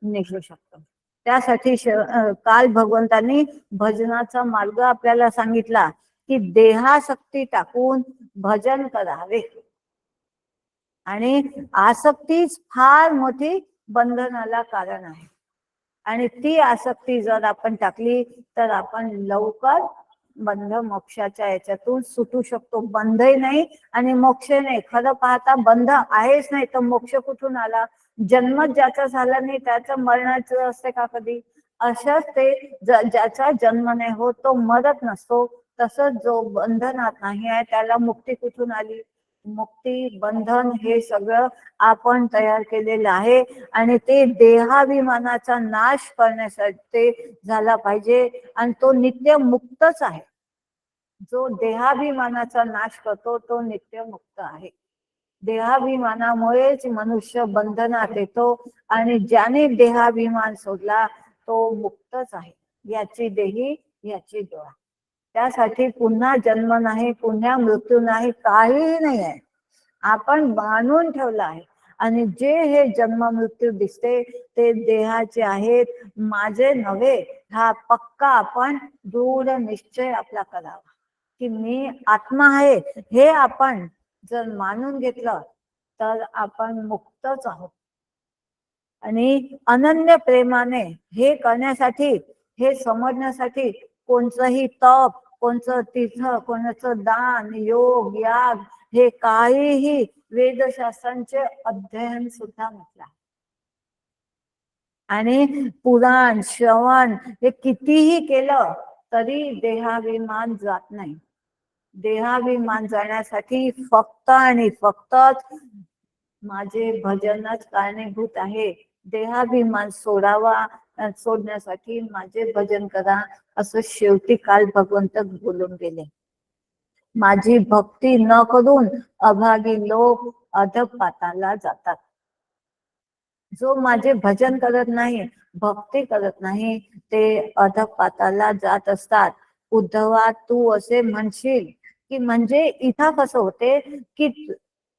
निघू शकतो. त्यासाठी काल भगवंतांनी भजनाचा मार्ग आपल्याला सांगितला की देहासक्ती टाकून भजन करावे. आणि आसक्तीच फार मोठी बंधनाला कारण आहे. आणि ती आसक्ती जर आपण टाकली तर आपण लवकर बंध मोक्षाच्या याच्यातून सुटू शकतो. बंधही नाही आणि मोक्ष नाही. खरं पाहता बंध आहेच नाही तर मोक्ष कुठून आला? जन्म ज्याचा झाला नाही त्याचं मरणाचं असते का कधी? असंच ते ज्याचा जन्म नाही होत तो मरत नसतो. तसंच जो बंधनात नाही आहे त्याला मुक्ती कुठून आली? मुक्ती बंधन हे सगळं आपण तयार केलेलं आहे आणि ते देहाभिमानाचा नाश करण्यासाठी झाला पाहिजे. आणि तो नित्य मुक्तच आहे. जो देहाभिमानाचा नाश करतो तो नित्य मुक्त आहे. देहाभिमानामुळेच मनुष्य बंधनात येतो आणि ज्याने देहाभिमान सोडला तो मुक्तच आहे. याची देही याची डोळा. त्यासाठी पुन्हा जन्म नाही, पुन्हा मृत्यू नाही, काहीही नाही आहे. आपण बांधून ठेवलं आहे. आणि जे हे जन्म मृत्यू दिसते ते देहाचे आहेत, माझे नव्हे. हा पक्का आपण दृढ निश्चय आपला करावा की मी आत्मा आहे. हे आपण जर मानून घेतलं तर आपण मुक्तच आहोत. आणि अनन्य प्रेमाने हे करण्यासाठी, हे समजण्यासाठी कोणतंही तप, कोणतं तीर्थ, कोणाचं दान, योग, याग हे काहीही वेदशास्त्रांचे अध्ययन सुद्धा म्हटलं. आणि पुराण श्रवण हे कितीही केलं तरी देहाभिमान जात नाही. देहाभिमान जाण्यासाठी फक्त आणि फक्तच माझे भजनच कारणीभूत आहे. देहाभिमान सोडण्यासाठी माझे भजन करा असं शेवटी काल भगवंत बोलून गेले. माझी भक्ती न करून अभागी लोक अधपाताला जातात. जो माझे भजन करत नाही, भक्ती करत नाही ते अधपाताला जात असतात. उद्धवा तू असे म्हणशील की म्हणजे इथं कसं होते की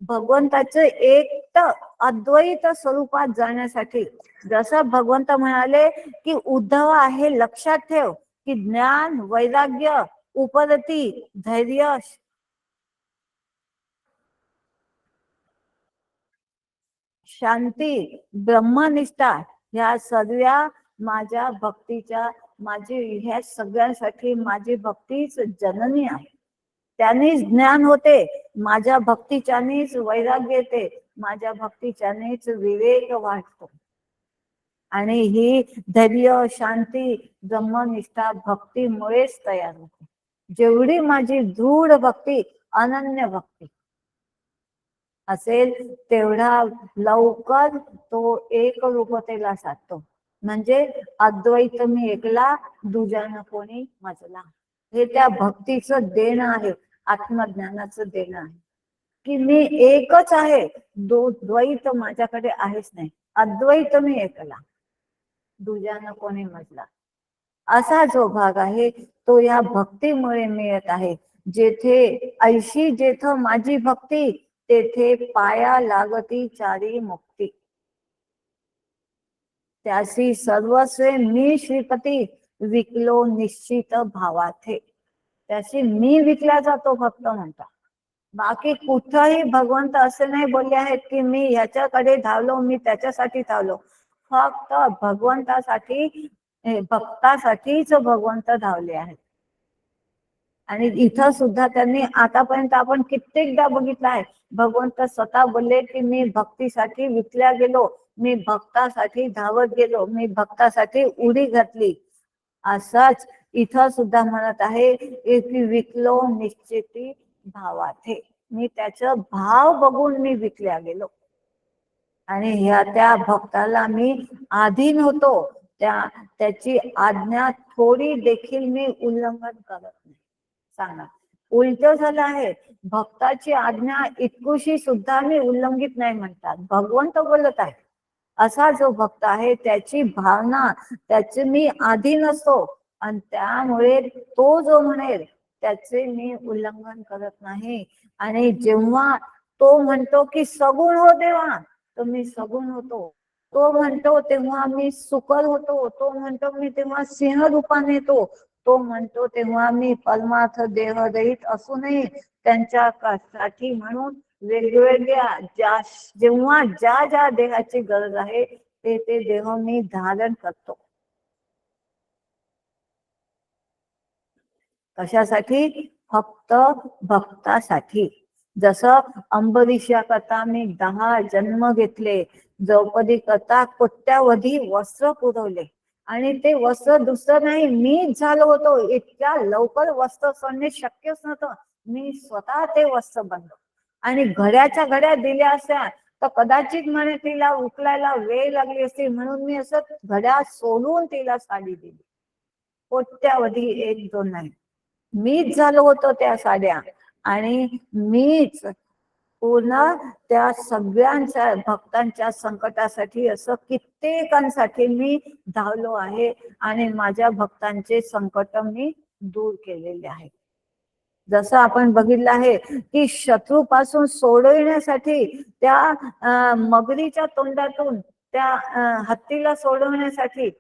भगवंताचं एक अद्वैत स्वरूपात जाण्यासाठी जसं भगवंत म्हणाले की उद्धव आहे लक्षात ठेव की ज्ञान, वैराग्य, उपरती, धैर्य, शांती, ब्रह्मनिष्ठा ह्या सर्व माझ्या भक्तीच्या, माझी ह्या सगळ्यांसाठी माझी भक्तीच जननी आहे. त्यानेच ज्ञान होते, माझ्या भक्तीच्यानेच वैराग्य येते, माझ्या भक्तीच्यानेच विवेक वाढतो. आणि ही धैर्य, शांती, ब्रह्मनिष्ठा भक्तीमुळेच तयार होते. जेवढी माझी दृढ भक्ती, अनन्य भक्ती असेल तेवढा लवकर तो एक रूपतेला साधतो. म्हणजे अद्वैत मी एकला, दुजान कोणी मजला. हे त्या भक्तीचं देणं आहे, आत्मज्ञानाचं देणं आहे की मी एकच आहे, द्वैत माझ्याकडे आहेच नाही. अद्वैत मी एकला, दुजान कोणी मजला. असा जो भाग आहे तो या भक्तीमुळे मिळत आहे. जेथे ऐशी जेथे माझी भक्ती तेथे पाया लागती चारी मुक्ती. त्यासी सर्वस्वे मी श्रीपती विकलो निश्चित भावाथे. त्याशी मी विकला जातो भक्त म्हणता. बाकी कुठंही भगवंत असे नाही बोलले आहेत की मी ह्याच्याकडे धावलो, मी त्याच्यासाठी धावलो. फक्त भगवंतासाठी, भक्तासाठीच भगवंत धावले आहेत. आणि इथं सुद्धा त्यांनी आतापर्यंत आपण कित्येकदा बघितलं आहे, भगवंत स्वतः बोलले की मी भक्तीसाठी विकल्या गेलो, मी भक्तासाठी धावत गेलो, मी भक्तासाठी उडी घातली. असंच इथं सुद्धा म्हणत आहे की विकलो निश्चिती भावाथे. मी त्याचा भाव बघून मी विकल्या गेलो आणि ह्या त्या भक्ताला मी अधीन होतो. त्याची आज्ञा थोडी देखील मी उल्लंघन करत नाही. सांगा, उलट झालं आहे. भक्ताची आज्ञा इतकुशी सुद्धा मी उल्लंघित नाही म्हणतात, भगवंत बोलत आहे. असा जो भक्त आहे त्याची भावना, त्याचे मी अधीन असतो आणि त्यामुळे तो जो म्हणेल त्याचे मी उल्लंघन करत नाही. आणि जेव्हा तो म्हणतो की सगुण हो देवा, तर मी सगुण होतो. तो म्हणतो तेव्हा मी सुकर होतो, तो म्हणतो मी तेव्हा सिंह रूपाने येतो, तो म्हणतो तेव्हा मी परमार्थ देहरहित असूनही त्यांच्या साठी म्हणून वेगवेगळ्या जेव्हा ज्या ज्या देहाची गरज आहे ते देह मी धारण करतो. कशासाठी? फक्त भक्तासाठी. जसं अंबरीशा करता मी 10 जन्म घेतले, द्रौपदी करता कोट्यावधी वस्त्र पुरवले, आणि ते वस्त्र दुसरं नाही, मीच झालो होतो. इतक्या लवकर वस्त्र सोडणे शक्यच नव्हतं. मी स्वतः ते वस्त्र बनलो, आणि घड्याच्या घड्या दिल्या असत्या तर कदाचित म्हणे तिला उकलायला वेळ लागली असती, म्हणून मी असं घड्या सोडून तिला साडी दिली. कोट्यावधी, 1-2 नाही, मीच झालो होतो त्या साड्या, आणि मीच पूर्ण त्या सगळ्यांच्या भक्तांच्या संकटासाठी असं कित्येकांसाठी मी धावलो आहे, आणि माझ्या भक्तांचे संकट मी दूर केलेले आहे. जसं आपण बघितलं आहे की शत्रूपासून सोडविण्यासाठी त्या मगरीच्या तोंडातून त्या हत्तीला सोडवण्यासाठी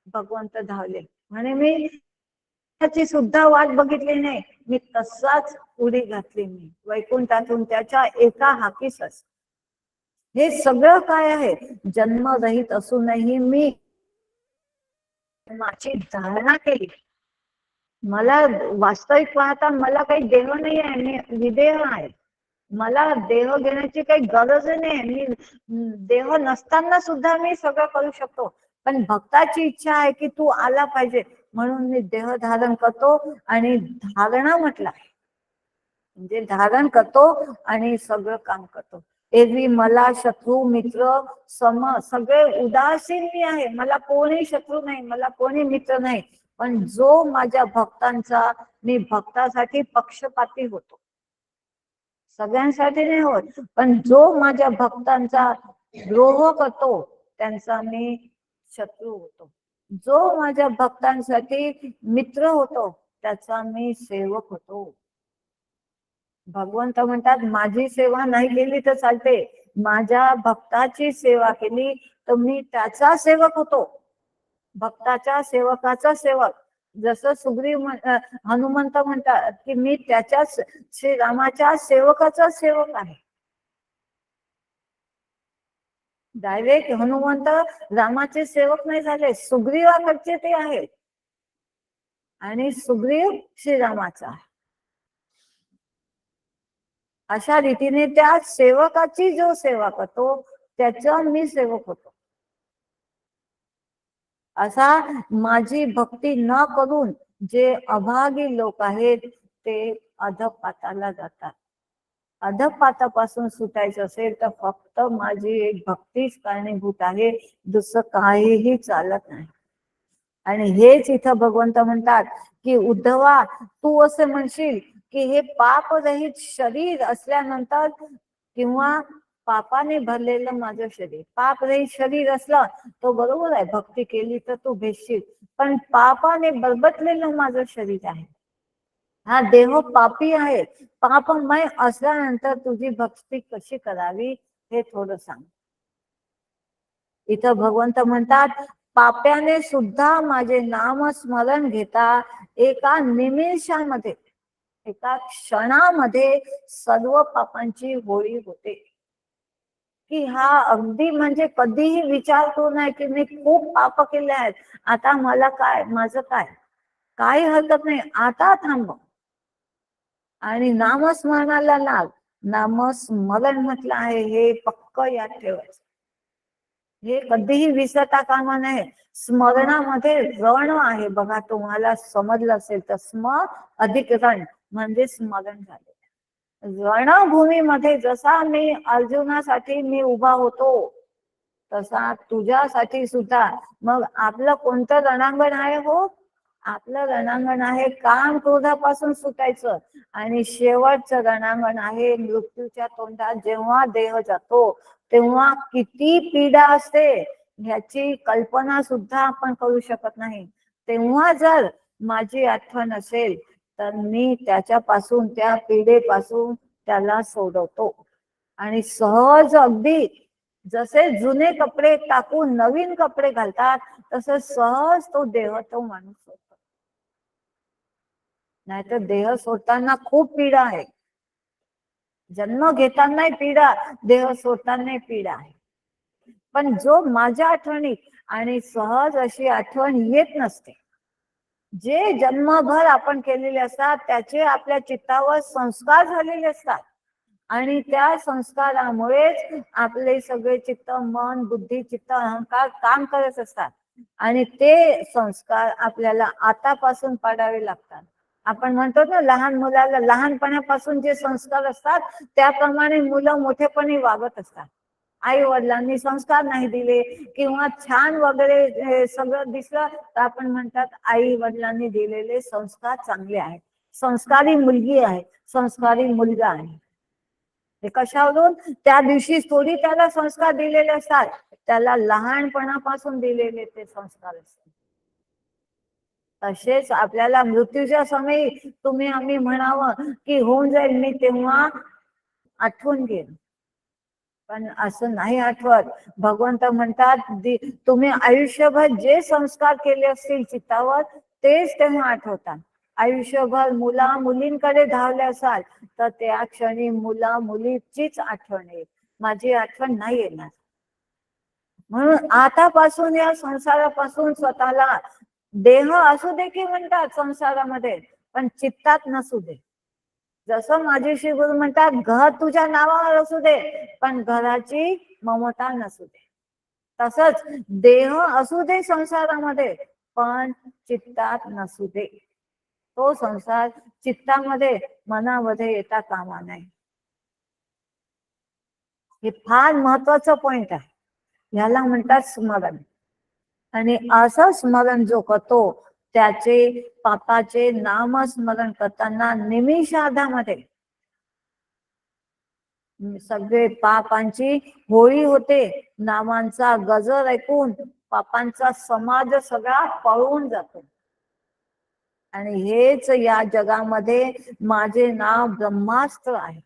भगवंत धावले, म्हणे मी त्याची सुद्धा वाट बघितली नाही, मी तसाच उडी घातली, मी वैकुंठातून त्याच्या एका हाकीसच. हे सगळं काय आहे? जन्मरहित असूनही मी माझी धारणा केली. मला वास्तविक पाहता मला काही देह नाही आहे, मी विदेह आहे. मला देह घेण्याची काही गरज नाही, मी देह नसताना सुद्धा मी सगळं करू शकतो. पण भक्ताची इच्छा आहे की तू आला पाहिजे, म्हणून मी देह धारण करतो. आणि धारणा म्हटला म्हणजे धारण करतो आणि सगळं काम करतो. एरवी मला शत्रू मित्र सगळे उदासीन मी आहे, मला कोणी शत्रू नाही, मला कोणी मित्र नाही. पण जो माझ्या भक्तांचा, मी भक्तासाठी पक्षपाती होतो, सगळ्यांसाठी नाही होत, पण जो माझ्या भक्तांचा द्रोह करतो त्यांचा मी शत्रू होतो. जो माझ्या भक्तांसाठी मित्र होतो त्याचा मी सेवक होतो. भगवंत म्हणतात माझी सेवा नाही केली तर चालते, माझ्या भक्ताची सेवा केली तर मी त्याचा सेवक होतो, भक्ताच्या सेवकाचा सेवक. जसं सुग्रीव हनुमंत म्हणतात की मी त्याच्या श्रीरामाच्या सेवकाचा सेवक आहे. डायरेक्ट हनुमंत रामाचे सेवक नाही झाले, सुग्रीवाकडचे ते आहेत, आणि सुग्रीव श्रीरामाचा. अशा रीतीने त्या सेवकाची जो सेवा करतो त्याचा मी सेवक होतो. असा माझी भक्ती न करून जे अभागी लोक आहेत ते अधपाताला जातात. अधपातापासून सुटायचं असेल तर फक्त माझी एक भक्तीच कारणीभूत आहे, दुसरं काहीही चालत नाही. आणि हेच इथं भगवंत म्हणतात की उद्धवा, तू असं म्हणशील की हे पापरहित शरीर असल्यानंतर किंवा पापाने भरलेलं माझं शरीर, पापरहित शरीर असलं तो बरोबर आहे, भक्ती केली तर तू भेटशील, पण पापाने बरबटलेलं माझं शरीर आहे, हा देह पापी आहे, पापमय असल्यानंतर तुझी भक्ती कशी करावी हे थोडं सांग. इथं भगवंत म्हणतात पाप्याने सुद्धा माझे नाम स्मरण घेता एका निमिषामध्ये, एका क्षणामध्ये सर्व पापांची होळी होते. की हा अगदी म्हणजे कधीही विचार करू नये की मी खूप पाप केले आहेत, आता मला काय, माझं काय, काही हरकत नाही, आता थांब आणि नामस्मरणाला लाग. नामस्मरण म्हटलं आहे हे पक्क याद ठेवायचं, हे कधीही विसरता कामा नये. स्मरणामध्ये रण आहे बघा, तुम्हाला समजलं असेल तर स्म अधिक रण म्हणजे स्मरण झाले. रणभूमीमध्ये जसा मी अर्जुनासाठी मी उभा होतो तसा तुझ्यासाठी सुद्धा. मग आपलं कोणतं रणांगण आहे? हो, आपलं रणांगण आहे काम क्रोधापासून सुटायचं, आणि शेवटचं रणांगण आहे मृत्यूच्या तोंडात जेव्हा देह जातो तेव्हा किती पीडा असते ह्याची कल्पना सुद्धा आपण करू शकत नाही. तेव्हा जर माझी आठवण असेल तर मी त्याच्यापासून, त्या पीडेपासून त्याला सोडवतो, आणि सहज अगदी जसे जुने कपडे टाकून नवीन कपडे घालतात, तसं सहज तो देह तो माणूस सोडतो. नाहीतर देह सोडताना खूप पीडा आहे. जन्म घेतानाही पीडा, देह सोडतानाही पीडा आहे. पण जो माझ्या आठवणीत आणि सहज अशी आठवण येत नसते, जे जन्मभर आपण केलेले असतात त्याचे आपल्या चित्तावर संस्कार झालेले असतात आणि त्या संस्कारामुळेच आपले सगळे चित्त, मन, बुद्धी, चित्त, अहंकार काम करत असतात आणि ते संस्कार आपल्याला आतापासून पाडावे लागतात. आपण म्हणतो ना, लहान मुलाला लहानपणापासून जे संस्कार असतात त्याप्रमाणे मुलं मोठेपणी वागत असतात. आई वडिलांनी संस्कार नाही दिले किंवा छान वगैरे सगळं दिसलं तर आपण म्हणतात आई वडिलांनी दिलेले संस्कार चांगले आहेत, संस्कारी मुलगी आहे, संस्कारी मुलगा आहे. हे कशावरून? त्या दिवशी थोडी त्याला संस्कार दिलेले असतात, त्याला लहानपणापासून दिलेले ते संस्कार असतात. तसेच आपल्याला मृत्यूच्या समयी तुम्ही आम्ही म्हणावं की होऊन जाईल मी तेव्हा आठवून घेईन, पण असं नाही आठवत. भगवंत म्हणतात तुम्ही आयुष्यभर जे संस्कार केले असतील चित्तावर तेच तेव्हा आठवतात. आयुष्यभर मुला मुलींकडे धावले असाल तर त्या क्षणी मुला मुलीचीच आठवण येईल, माझी आठवण नाही येणार. म्हणून आतापासून या संसारापासून स्वतःला, देह असू दे की म्हणतात संसारामध्ये, पण चित्तात नसू दे. जसं माझी गुरु म्हणतात घर तुझ्या नावावर असू दे पण घराची ममता नसू दे, तसंच देह असू दे संसारामध्ये पण चित्तात नसू दे. तो संसार चित्तामध्ये मनामध्ये येता कामा नये. हे फार महत्वाचं पॉइंट आहे. ह्याला म्हणतात स्मरण. आणि असं स्मरण जो करतो त्याचे पापाचे नामस्मरण करताना निमिषार्धामध्ये सगळे पापांची होळी होते. नामांचा गजर ऐकून पापांचा समाज सगळा पळून जातो. आणि हेच या जगामध्ये माझे नाव ब्रह्मास्त्र आहे.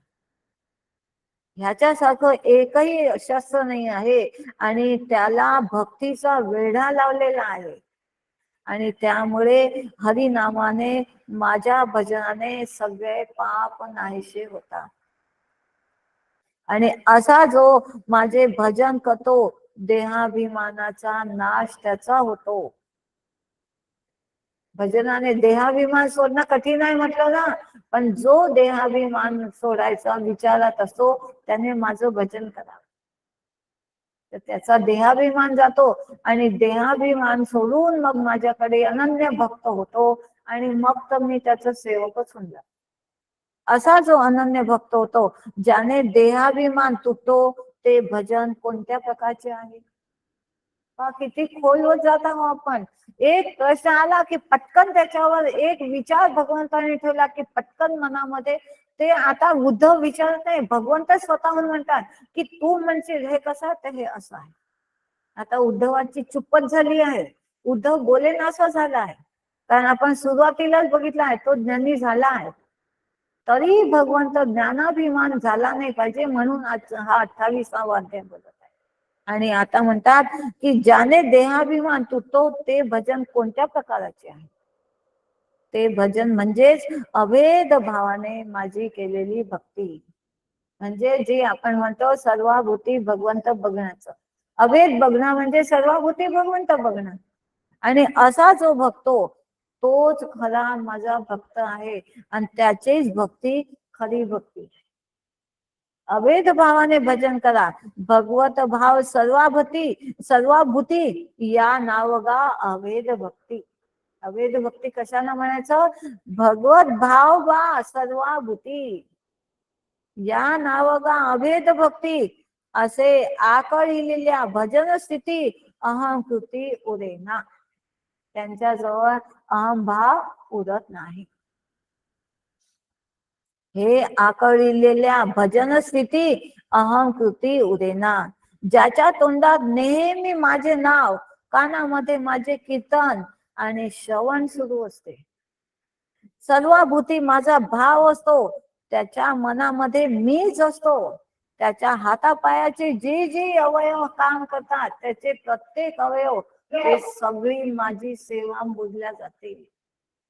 ह्याच्यासारखं एकही शस्त्र नाही आहे आणि त्याला भक्तीचा वेढा लावलेला आहे. आणि त्यामुळे हरिनामाने, माझ्या भजनाने सगळे पाप नाहीसे होतात. आणि असा जो माझे भजन करतो देहाभिमानाचा नाश त्याचा होतो. भजनाने देहाभिमान सोडणं कठीण आहे म्हटलं ना, पण जो देहाभिमान सोडायचा विचारात असतो त्याने माझं भजन करावं, तर त्याचा देहाभिमान जातो आणि देहाभिमान सोडून मग माझ्याकडे अनन्य भक्त होतो आणि मग तर मी त्याचा सेवकच होऊन जातो. असा जो अनन्य भक्त होतो ज्याने देहाभिमान तुटतो ते भजन कोणत्या प्रकारचे आहे? किती खोलवर जात आहोत आपण. एक प्रश्न आला की पटकन त्याच्यावर एक विचार भगवंताने ठेवला की पटकन मनामध्ये ते आता उद्धव विचारत नाही, भगवंत स्वतःहून म्हणतात की तू म्हणशील हे कसं तर हे असं आहे. आता उद्धवाची चुप्पच झाली आहे, उद्धव बोलेनासा झाला आहे, कारण आपण सुरुवातीलाच बघितलं आहे तो ज्ञानी झाला आहे. तरी भगवंत ज्ञानाभिमान झाला नाही पाहिजे म्हणून आज हा 28वा अध्याय बोलत आहे. आणि आता म्हणतात की ज्याने देहाभिमान तुटतो ते भजन कोणत्या प्रकाराचे आहे? ते भजन म्हणजेच अभेद भावाने माझी केलेली भक्ती, म्हणजे जे आपण म्हणतो सर्वाभूती भगवंत बघण्याचं. अभेद बघणं म्हणजे सर्वाभूती भगवंत बघणं. आणि असा जो भक्तो तोच खरा माझा भक्त आहे आणि त्याचीच भक्ती खरी भक्ती. अभेद भावाने भजन करा. भगवत भाव सर्वाभूती या नावगा अभेद भक्ती. अभेद भक्ती कशाला म्हणायचं? भगवत भाव बा सर्वाभूती या नावगा अभेद भक्ती असे आकळिलेल्या भजन स्थिती अहंकृती उरेना. त्यांच्याजवळ अहंभाव उरत नाही. हे आकळिलेल्या भजन स्थिती अहंकृती उरेना. ज्याच्या तोंडात नेहमी माझे नाव, कानामध्ये माझे कीर्तन आणि श्रवण सुरू असते, सर्वाभूती माझा भाव असतो, त्याच्या मनामध्ये मीच असतो, त्याच्या हातापायाचे जे जे अवयव काम करतात त्याचे प्रत्येक अवयव ते सगळी माझी सेवा मोजल्या जाते.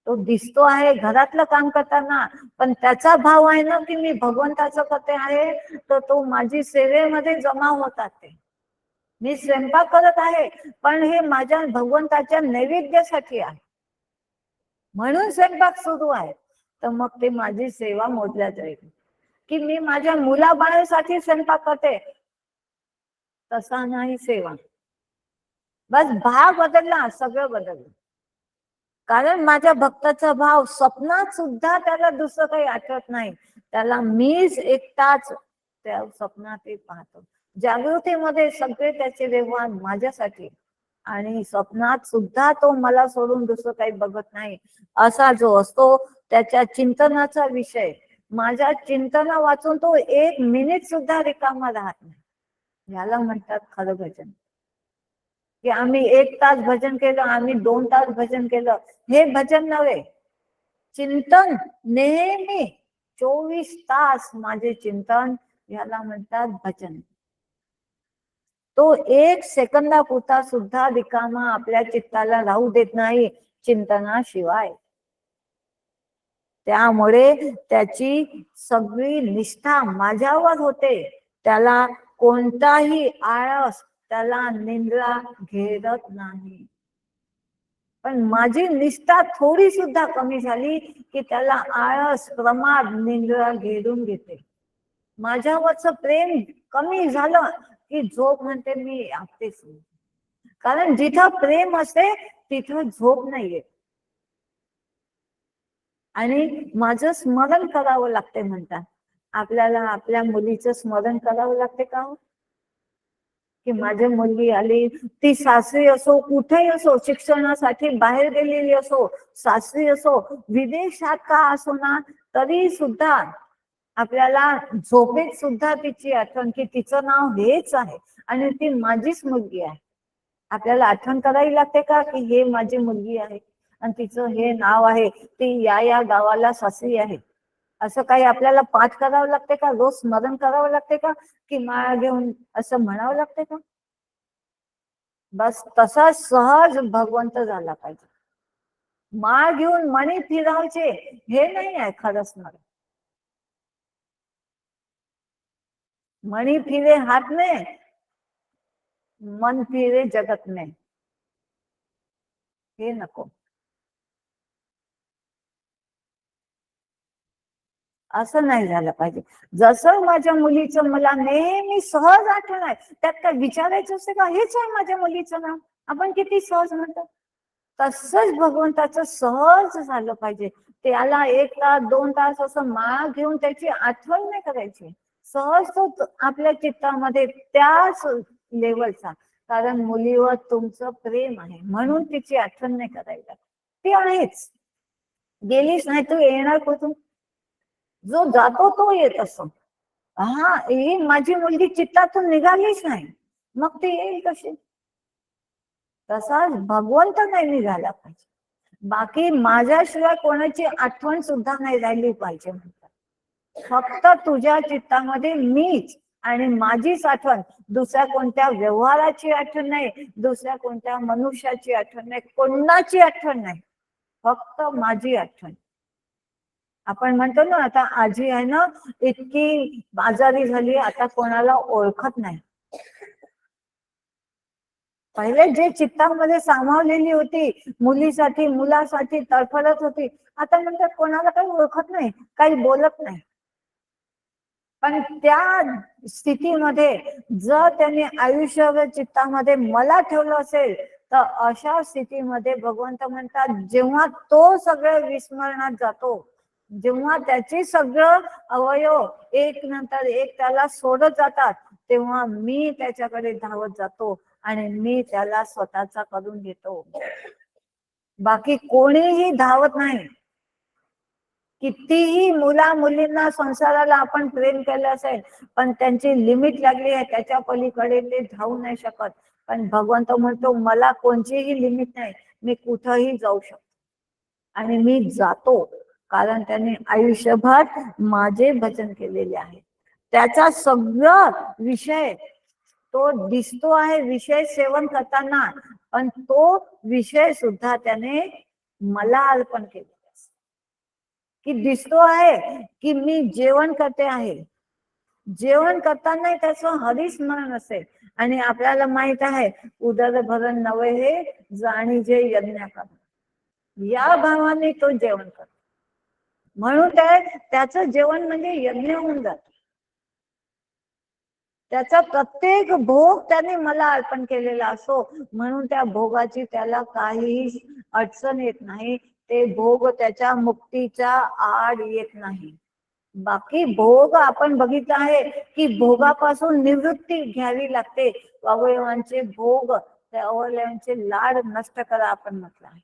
तो दिसतो आहे घरातलं काम करताना, पण त्याचा भाव आहे ना की मी भगवंताचं करते आहे, तर तो माझी सेवेमध्ये जमा होतात. ते मी स्वयंपाक करत आहे पण हे माझ्या भगवंताच्या नैवेद्यासाठी आहे म्हणून स्वयंपाक सुरू आहे, तर मग ते माझी सेवा मोजल्या जाईल. की मी माझ्या मुलाबाळासाठी स्वयंपाक करते तसा नाही सेवा. बस भाव बदलला, सगळं बदललं. कारण माझ्या भक्ताचा भाव स्वप्नात सुद्धा त्याला दुसरं काही आठवत नाही, त्याला मीच एकटाच त्या स्वप्नात पाहतो. जागृतीमध्ये सगळे त्याचे व्यवहार माझ्यासाठी, आणि स्वप्नात सुद्धा तो मला सोडून दुसरं काही बघत नाही. असा जो असतो त्याच्या चिंतनाचा विषय, माझ्या चिंतना वाचून तो 1 मिनिट सुद्धा रिकामा राहत नाही. याला म्हणतात खरं भजन. की आम्ही 1 तास भजन केलं, आम्ही 2 तास भजन केलं, हे भजन नव्हे. चिंतन नेहमी 24 तास माझे चिंतन, याला म्हणतात भजन. तो 1 सेकंदापुरता सुद्धा रिकामा आपल्या चित्ताला राहू देत नाही चिंतनाशिवाय. त्यामुळे त्याची सगळी निष्ठा माझ्यावर होते, त्याला कोणताही आळस, त्याला निंद्रा घेरत नाही. पण माझी निष्ठा थोडी सुद्धा कमी झाली की त्याला आळस, प्रमाद, निंद्रा घेरून घेते. माझ्यावरचं प्रेम कमी झालं की झोप म्हणते मी आपतेच. कारण जिथं प्रेम असते तिथं झोप नाहीये. आणि माझं स्मरण करावं लागते म्हणतात. आपल्याला आपल्या मुलीचं स्मरण करावं लागते का हो? की माझी मुलगी आली, ती सासरी असो कुठेही असो, शिक्षणासाठी बाहेर गेलेली असो, सासरी असो, विदेशात का असो ना, तरी सुद्धा आपल्याला झोपेत सुद्धा तिची आठवण, की तिचं नाव हेच आहे आणि ती माझीच मुलगी आहे. आपल्याला आठवण करावी लागते का की हे माझी मुलगी आहे आणि तिचं हे नाव आहे, ती या गावाला सासरी आहे. असं काही आपल्याला पाठ करावं लागते का, रोज स्मरण करावं लागते का, की माळ घेऊन असं म्हणावं लागते का? बस तसा सहज भगवंत झाला पाहिजे. माळ घेऊन मणी फिरवायचे हे नाही आहे खरं स्मरण. मणी फिरे हात में, मन फिरे जगत में, हे नको. असं नाही झालं पाहिजे. जसं माझ्या मुलीचं मला नेहमी सहज आठवण आहे, त्यात काय विचारायचं असते का हेच आहे माझ्या मुलीचं नाव, आपण किती सहज म्हणतो. तसंच भगवंताचं सहज झालं पाहिजे. त्याला 1 तास 2 तास असं माळ घेऊन त्याची आठवण नाही करायची. सहज तो आपल्या चित्तामध्ये त्याच लेवलचा, कारण मुलीवर तुमचं प्रेम आहे म्हणून तिची आठवण नाही करायला. ती आहेच, गेलीच नाही तू येणार कुठून. जो जातो तो येत असो. हा, ही माझी मुलगी चित्तातून निघालीच नाही, मग ती येईल कशी. तसाच भगवंत नाही निघाला पाहिजे. बाकी माझ्याशिवाय कोणाची आठवण सुद्धा नाही राहिली पाहिजे म्हणतात. फक्त तुझ्या चित्तामध्ये मीच आणि माझीच आठवण, दुसऱ्या कोणत्या व्यवहाराची आठवण नाही, दुसऱ्या कोणत्या मनुष्याची आठवण नाही, कोणाची आठवण नाही, फक्त माझी आठवण. आपण म्हणतो ना, आता आजी आहे ना, इतकी आजारी झाली, आता कोणाला ओळखत नाही. पहिले जे चित्तामध्ये सामावलेली होती, मुलीसाठी मुलासाठी तडफडत होती, आता म्हणतात कोणाला काही ओळखत नाही, काही बोलत नाही. पण त्या स्थितीमध्ये जर त्यांनी आयुष्य चित्तामध्ये मला ठेवलं असेल, तर अशा स्थितीमध्ये भगवंत म्हणतात जेव्हा तो सगळं विस्मरणात जातो, जेव्हा त्याचे सगळं अवयव एक नंतर एक त्याला सोडत जातात, तेव्हा मी त्याच्याकडे धावत जातो आणि मी त्याला स्वतःचा करून घेतो. बाकी कोणीही धावत नाही. कितीही मुला मुलींना संसाराला आपण प्रेम केलं असेल, पण त्यांची लिमिट लागली आहे, त्याच्या पलीकडे ते धावू नाही शकत. पण भगवंत म्हणतो मला कोणतीही लिमिट नाही, मी कुठंही जाऊ शकतो आणि मी जातो, कारण त्याने आयुष्यभर माझे भजन केलेले आहे. त्याचा सगळं विषय तो दिसतो आहे विषय सेवन करताना, पण तो विषय सुद्धा त्याने मला अर्पण केले, की दिसतो आहे की मी जेवण करते आहे, जेवण करताना त्याचं हरिस्मरण असेल, आणि आपल्याला माहित आहे उदर भरण नवे हे जाणी जे यज्ञ करणं, या भावाने तो जेवण करतो. म्हणून त्याचं जेवण म्हणजे यज्ञ होऊन जात. त्याचा प्रत्येक भोग त्याने मला अर्पण केलेला असो, म्हणून त्या भोगाची त्याला काहीही अडचण येत नाही. ते भोग त्याच्या मुक्तीच्या आड येत नाही. बाकी भोग आपण बघितलं आहे की भोगापासून निवृत्ती घ्यावी लागते. अवयवांचे भोग, त्या अवयवांचे लाड नष्ट करा आपण म्हटलं आहे.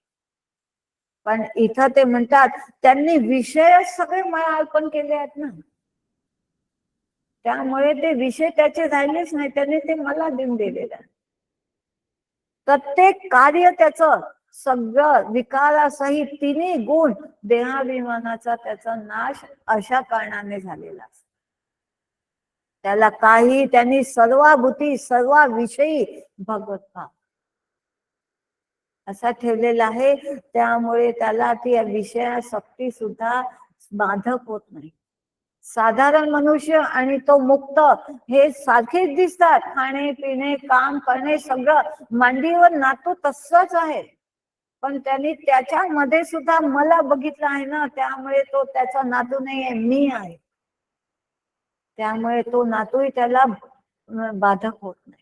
पण इथं ते म्हणतात त्यांनी विषय सगळे मला अर्पण केले आहेत ना, त्यामुळे ते विषय त्याचे राहिलेच नाही, त्याने ते मला देऊन दिलेलं. प्रत्येक कार्य त्याचं सगळं विकारासहित तिन्ही गुण देहाभिमानाचा त्याचा नाश अशा कारणाने झालेला असतो. त्याला काही त्यांनी सर्वाभूती सर्वाविषयी भगवत भाव असा ठेवलेला आहे. त्यामुळे त्याला ती विषयासक्ती सुद्धा बाधक होत नाही. साधारण मनुष्य आणि तो मुक्त हे सारखेच दिसतात. खाणे पिणे काम करणे सगळं मांडीवर नातू तसंच आहे, पण त्यांनी त्याच्यामध्ये सुद्धा मला बघितलं आहे ना, त्यामुळे तो त्याचा नातू नाही आहे, मी आहे. त्यामुळे तो नातूही त्याला बाधक होत नाही.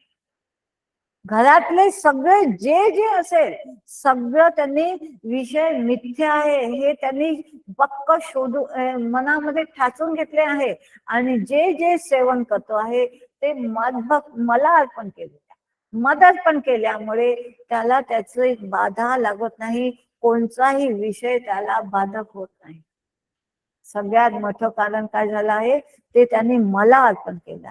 घरातले सगळे जे जे असेल सगळं त्यांनी विषय मिथ्या आहे हे त्यांनी पक्क मनामध्ये ठासून घेतले आहे, आणि जे जे सेवन करतो आहे ते मला अर्पण केले, मदत पण केल्यामुळे त्याला त्याची बाधा लागत नाही, कोणताही विषय त्याला बाधक होत नाही. सगळ्यात मोठं कारण काय झालं आहे, ते त्यांनी मला अर्पण केलं.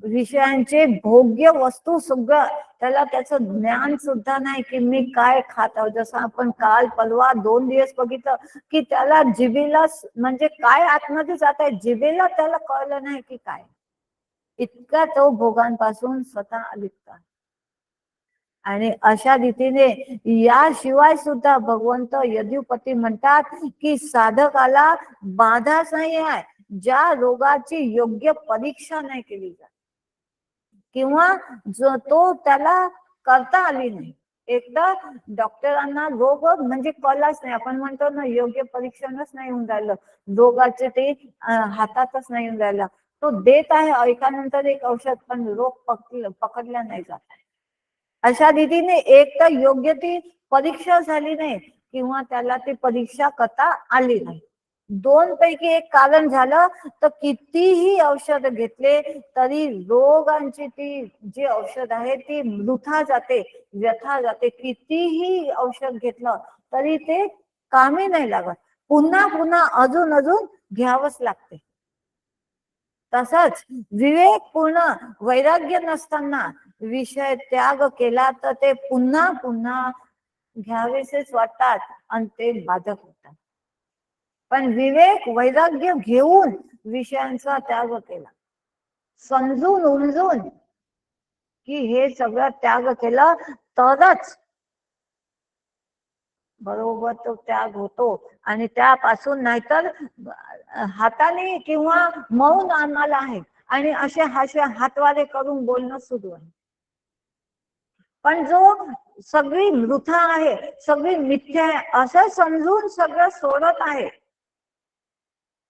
विषयांचे भोग्य वस्तू सगळं त्याला त्याचं ज्ञान सुद्धा नाही की मी काय खात आहोत. जसं आपण काल परवा 2 दिवस बघितलं की त्याला जिभेला म्हणजे काय आतमध्ये जात आहे जिभेला त्याला कळलं नाही की काय, इतका तो भोगांपासून स्वतः अलिप्त. आणि अशा रीतीने याशिवाय सुद्धा भगवंत यदुपती म्हणतात की साधकाला बाधाच नाही आहे ज्या रोगाची योग्य परीक्षा नाही केली जात, किंवा जो तो त्याला करता आली नाही. एकदा डॉक्टरांना रोग म्हणजे कळलाच नाही, आपण म्हणतो ना योग्य परीक्षणच नाही होऊन राहिलं, रोगाचे ते हातातच नाही होऊन राहिलं, तो देत आहे एकानंतर एक औषध पण रोग पकडला नाही जात आहे. अशा रीतीने एक तर योग्य ती परीक्षा झाली नाही किंवा त्याला ती परीक्षा करता आली नाही. 2 पैकी एक कारण झालं तर कितीही औषध घेतले तरी रोगांची ती जी औषध आहे ती वृथा जाते, व्यथा जाते. कितीही औषध घेतलं तरी ते कामी नाही लागत, पुन्हा पुन्हा अजून अजून घ्यावंच लागते. तसंच विवेकपूर्ण वैराग्य नसताना विषय त्याग केला तर ते पुन्हा पुन्हा घ्यावेसेच वाटतात आणि ते बाधक होतात. पण विवेक वैराग्य घेऊन विषयांचा त्याग केला, समजून उमजून की हे सगळं त्याग केलं तरच बरोबर तो त्याग होतो. आणि त्यापासून नाहीतर हाताने किंवा मौन आम्हाला आहे आणि असे हातवारे करून बोलणं सुरू आहे. पण जो सगळी वृथा आहे, सगळी मिथ्या आहे असं समजून सगळं सोडत आहे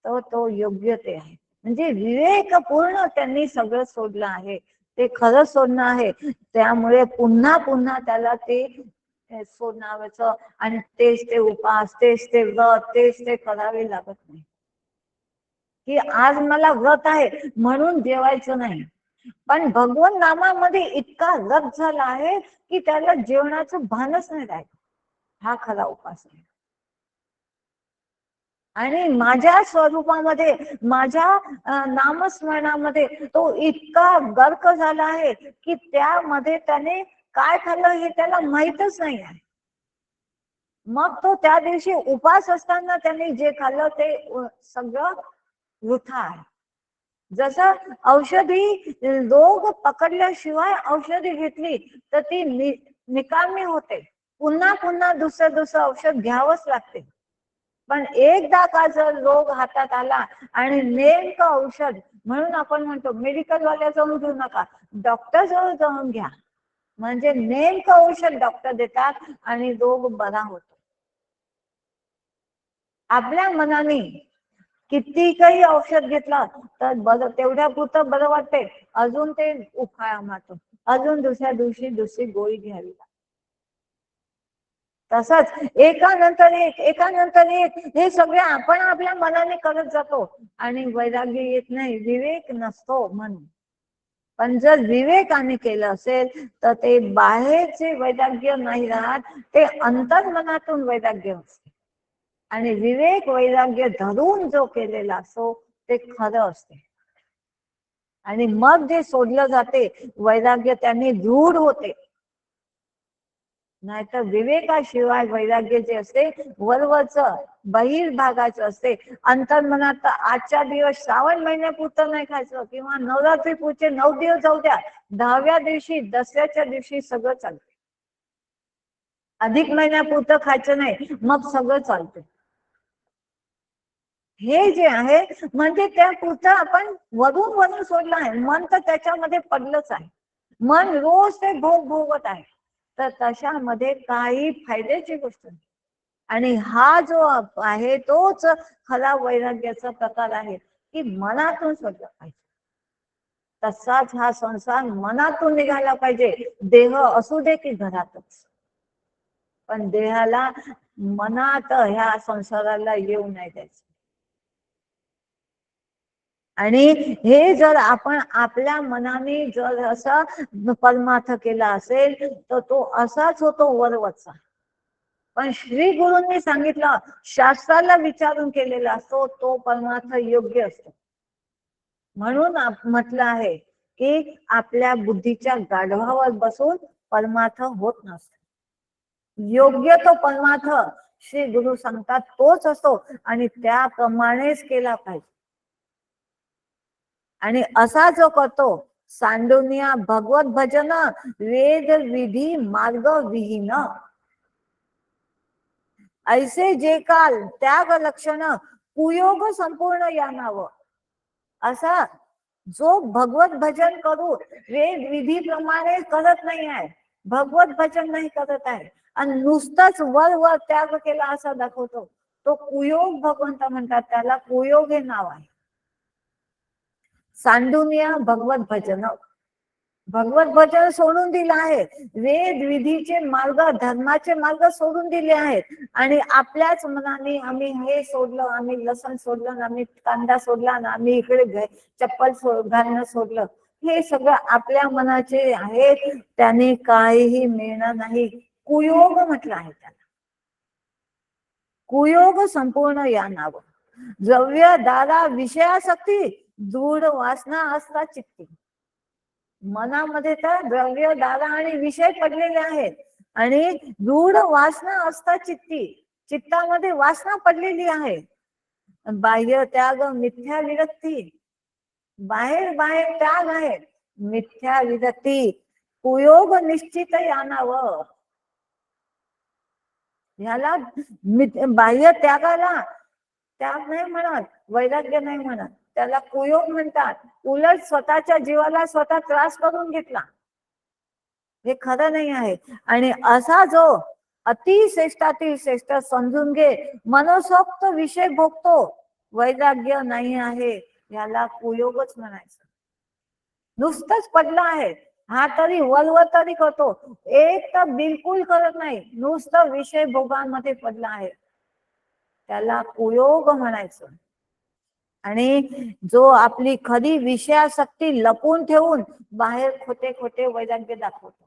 तर तो योग्य ते आहे. म्हणजे विवेकपूर्ण त्यांनी सगळं सोडलं आहे, ते खरं सोडणं आहे. त्यामुळे पुन्हा पुन्हा त्याला ते सोडावचं आणि तेच ते उपास, तेच ते व्रत, तेच ते करावे लागत नाही. की आज मला व्रत आहे म्हणून जेवायचं नाही, पण भगवान नामामध्ये इतका रस झाला आहे की त्याला जेवणाचं भानच नाही राहिलं. हा खरा उपास आहे. आणि माझ्या स्वरूपामध्ये माझ्या नामस्मरणामध्ये तो इतका गर्क झाला आहे की त्यामध्ये त्याने काय खाल्लं हे त्याला माहीतच नाही आहे. मग तो त्या दिवशी उपास असताना त्यांनी जे खाल्लं ते सगळं वृथा आहे. जसं औषधी रोग पकडल्याशिवाय औषधी घेतली तर ती निकामी होते, पुन्हा पुन्हा दुसरं औषध घ्यावंच लागते. पण एकदा का जर रोग हातात आला आणि नेमकं औषध, म्हणून आपण म्हणतो मेडिकल वाल्या जाऊन घेऊ नका, डॉक्टर जवळ जाऊन घ्या, म्हणजे नेमकं औषध डॉक्टर देतात आणि रोग बरा होतो. आपल्या मनाने किती काही औषध घेतलं तर बरं, तेवढ्या पुरतं बरं वाटते, अजून ते उखाळा मारतो, अजून दुसऱ्या दिवशी दुसरी गोळी घ्यावी लागते. तसंच एकानंतर एक हे सगळे आपण आपल्या मनाने करत जातो आणि वैराग्य येत नाही, विवेक नसतो म्हणून. पण जर विवेकाने केलं असेल तर ते बाहेरचे वैराग्य नाही राहत, ते अंतर्मनातून वैराग्य असते. आणि विवेक वैराग्य धरून जो केलेला असतो ते खरं असते. आणि मग जे सोडलं जाते वैराग्य त्यांनी दृढ होते. नाहीतर विवेकाशिवाय वैराग्य जे असते वरवरचं बहिर्भागाचं असते. अंतर्मनात आजच्या दिवस श्रावण महिन्यापुरतं नाही खायचं, किंवा नवरात्री पुढचे 9 दिवस जाऊ द्या, 10व्या दिवशी दसऱ्याच्या दिवशी सगळं चालते. अधिक महिन्यापुरतं खायचं नाही, मग सगळं चालते. हे जे आहे म्हणजे त्या पुढचं आपण वरून सोडलं आहे, मन तर त्याच्यामध्ये पडलंच आहे, मन रोज ते भोगत आहे, तर तशामध्ये काही फायद्याची गोष्ट नाही. आणि हा जो आहे तोच खरा वैराग्याचा प्रकार आहे की मनातून सोडलं पाहिजे. तसाच हा संसार मनातून निघाला पाहिजे, देह असू दे की घरातच, पण देहाला मनात ह्या संसाराला येऊ नाही द्यायचं. आणि हे जर आपण आपल्या मनाने जर असं परमार्थ केला असेल तर तो असाच होतो वरवरचा. पण श्री गुरूंनी सांगितलं, शास्त्राला विचारून केलेला असतो तो परमार्थ योग्य असतो. म्हणून म्हटलं आहे की आपल्या बुद्धीच्या गाढवावर बसून परमार्थ होत नसतो. योग्य तो परमार्थ श्री गुरु सांगतात तोच असतो आणि त्याप्रमाणेच केला पाहिजे. आणि असा जो करतो सांडुनिया भगवत भजन वेद विधी मार्ग विहीन, ऐसे जे काल त्याग लक्षण कुयोग संपूर्ण या नाव. असा जो भगवत भजन करू वेद विधी प्रमाणे करत नाही आहे, भगवत भजन नाही करत आहे आणि नुसतंच वर त्याग केला असा दाखवतो, तो कुयोग भगवंत म्हणतात, त्याला कुयोग हे नाव आहे. सांडुनिया भगवत भजन, भगवत भजन सोडून दिलं आहे, वेद विधीचे मार्ग धर्माचे मार्ग सोडून दिले आहेत आणि आपल्याच मनाने आम्ही हे सोडलं, आम्ही लसण सोडलं, आम्ही कांदा सोडला, आम्ही इकडे चप्पल घालणं सोडलं, हे सगळं आपल्या मनाचे आहेत, त्याने काहीही मिळणार नाही. कुयोग म्हटलं आहे त्याला, कुयोग संपूर्ण या नाव. द्रव्य दारा विषयासक्ती दृढ वासना असता चित्ती. मनामध्ये तर द्रव्य दारा आणि विषय पडलेले आहेत आणि दृढ वासना असता चित्ती, चित्तामध्ये वासना पडलेली आहे. बाह्य त्याग मिथ्या विरक्ती, बाहेर त्याग आहे, मिथ्या विरक्ती, कुयोग निश्चित यानावं. ह्याला बाह्य त्यागाला त्याग नाही म्हणत, वैराग्य नाही म्हणत, त्याला कुयोग म्हणतात. उलट स्वतःच्या जीवाला स्वतः त्रास करून घेतला, हे खरं नाही आहे. आणि असा जो अतिश्रेष्ठातील श्रेष्ठ समजून घे मनसोक्त विषय भोगतो, वैराग्य नाही आहे, याला कुयोगच म्हणायचं. नुसतंच पडलं आहे, हा तरी वलवल तरी करतो, एक तर बिलकुल करत नाही, नुसतं विषय भोगांमध्ये पडला आहे, त्याला कुयोग म्हणायचं. आणि जो आपली खरी विषयासक्ती लपून ठेवून बाहेर खोटे खोटे वैराग्य दाखवतो,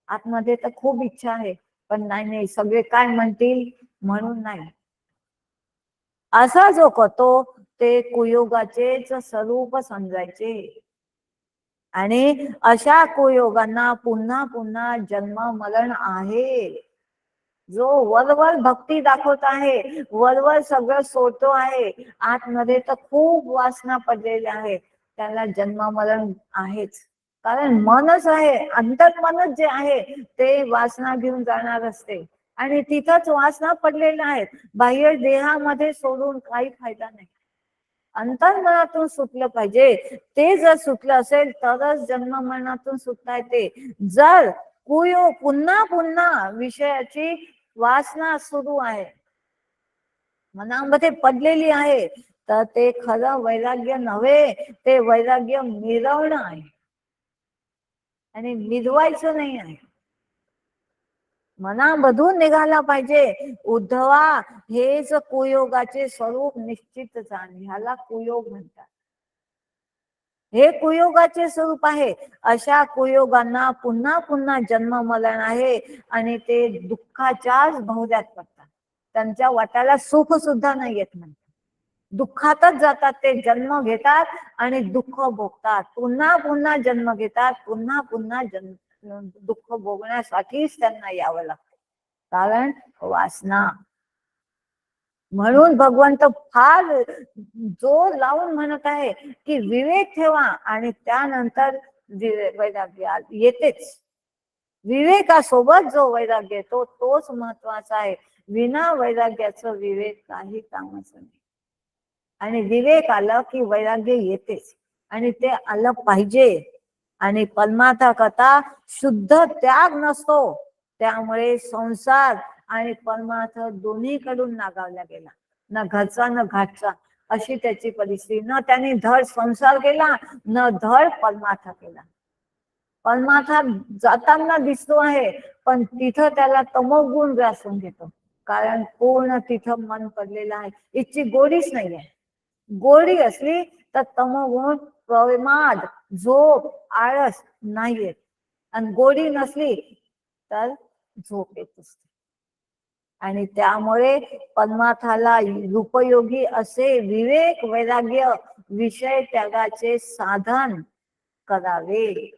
आतमध्ये तर खूप इच्छा आहे पण नाही सगळे काय म्हणतील म्हणून नाही, असा जो करतो ते कुयोगाचेच स्वरूप समजायचे. आणि अशा कुयोगांना पुन्हा पुन्हा जन्म मरण आहे. जो वरवर भक्ती दाखवत आहे, वरवर सगळं सोडतो आहे, आतमध्ये तर खूप वासना पडलेल्या आहेत, त्याला जन्म मरण आहेच. कारण मनच आहे, अंतर्मनच जे आहे ते वासना घेऊन जाणार असते आणि तिथंच वासना पडलेल्या आहेत. बाह्य देहामध्ये सोडून काही फायदा नाही. अंतर्मनातून सुटलं पाहिजे. ते जर सुटलं असेल तरच जन्म मरणातून सुटता येते. जर पुन्हा पुन्हा विषयाची वासना सुरू आहे, मनामध्ये पडलेली आहे, तर ते खरं वैराग्य नव्हे, ते वैराग्य मिरवणं आहे आणि मिरवायचं नाही आहे. मनामधून निघाला पाहिजे. उद्धवा, हेच कुयोगाचे स्वरूप निश्चित जाण. ह्याला कुयोग म्हणतात. हे कुयोगाचे स्वरूप आहे. अशा कुयोगांना पुन्हा पुन्हा जन्म मरण आहे आणि ते दुःखाच्याच भोवऱ्यात पडतात. त्यांच्या वाट्याला सुख सुद्धा नाही येत म्हणतात. दुःखातच जातात. ते जन्म घेतात आणि दुःख भोगतात. पुन्हा पुन्हा जन्म घेतात. पुन्हा पुन्हा दुःख भोगण्यासाठीच त्यांना यावं लागतं. कारण वासना. म्हणून भगवंत फार जोर लावून म्हणत आहे की विवेक ठेवा आणि त्यानंतर वैराग्य येतेच. विवेकासोबत जो वैराग्य येतो तोच महत्वाचा आहे. विना वैराग्याचं विवेक काही कामाचं नाही. आणि विवेक आलं की वैराग्य येतेच आणि ते आलं पाहिजे. आणि परमार्था करता शुद्ध त्याग नसतो. त्यामुळे संसार आणि परमार्थ दोन्हीकडून नागावला गेला. न घरचा न घाटचा अशी त्याची परिस्थिती. न त्यांनी धड संसार केला न धड परमार्थ केला. परमार्था जाताना दिसतो आहे पण तिथं त्याला तमोगुण ग्रासून घेतो. कारण पूर्ण तिथं मन पडलेलं आहे. इतकी गोडीच नाहीये. गोडी असली तर तमोगुण, प्रमाद, झोप, आळस नाहीये. आणि गोडी नसली तर झोप येत असते. आणि त्यामुळे परमार्थाला उपयोगी असे विवेक वैराग्य विषय त्यागाचे साधन करावे.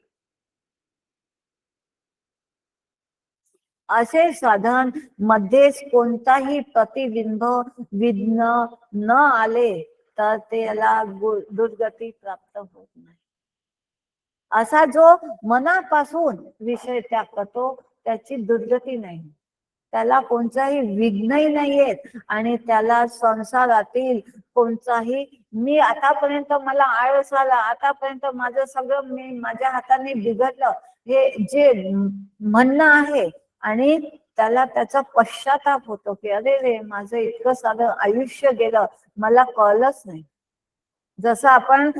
असे साधन मध्येच कोणताही प्रतिबिंब विघ्न न आले तर त्याला दुर्गती प्राप्त होत नाही. असा जो मनापासून विषय त्याग करतो त्याची दुर्गती नाही. त्याला कोणताही विघ्नही नाही येत आणि त्याला संसारातील कोणताही मी आतापर्यंत मला आळस आला, आतापर्यंत माझं सगळं मी माझ्या हाताने बिघडलं, हे जे म्हणणं आहे आणि त्याला त्याचा पश्चाताप होतो की अरे रे माझं इतकं साधं आयुष्य गेलं, मला कळलंच नाही. जसं आपण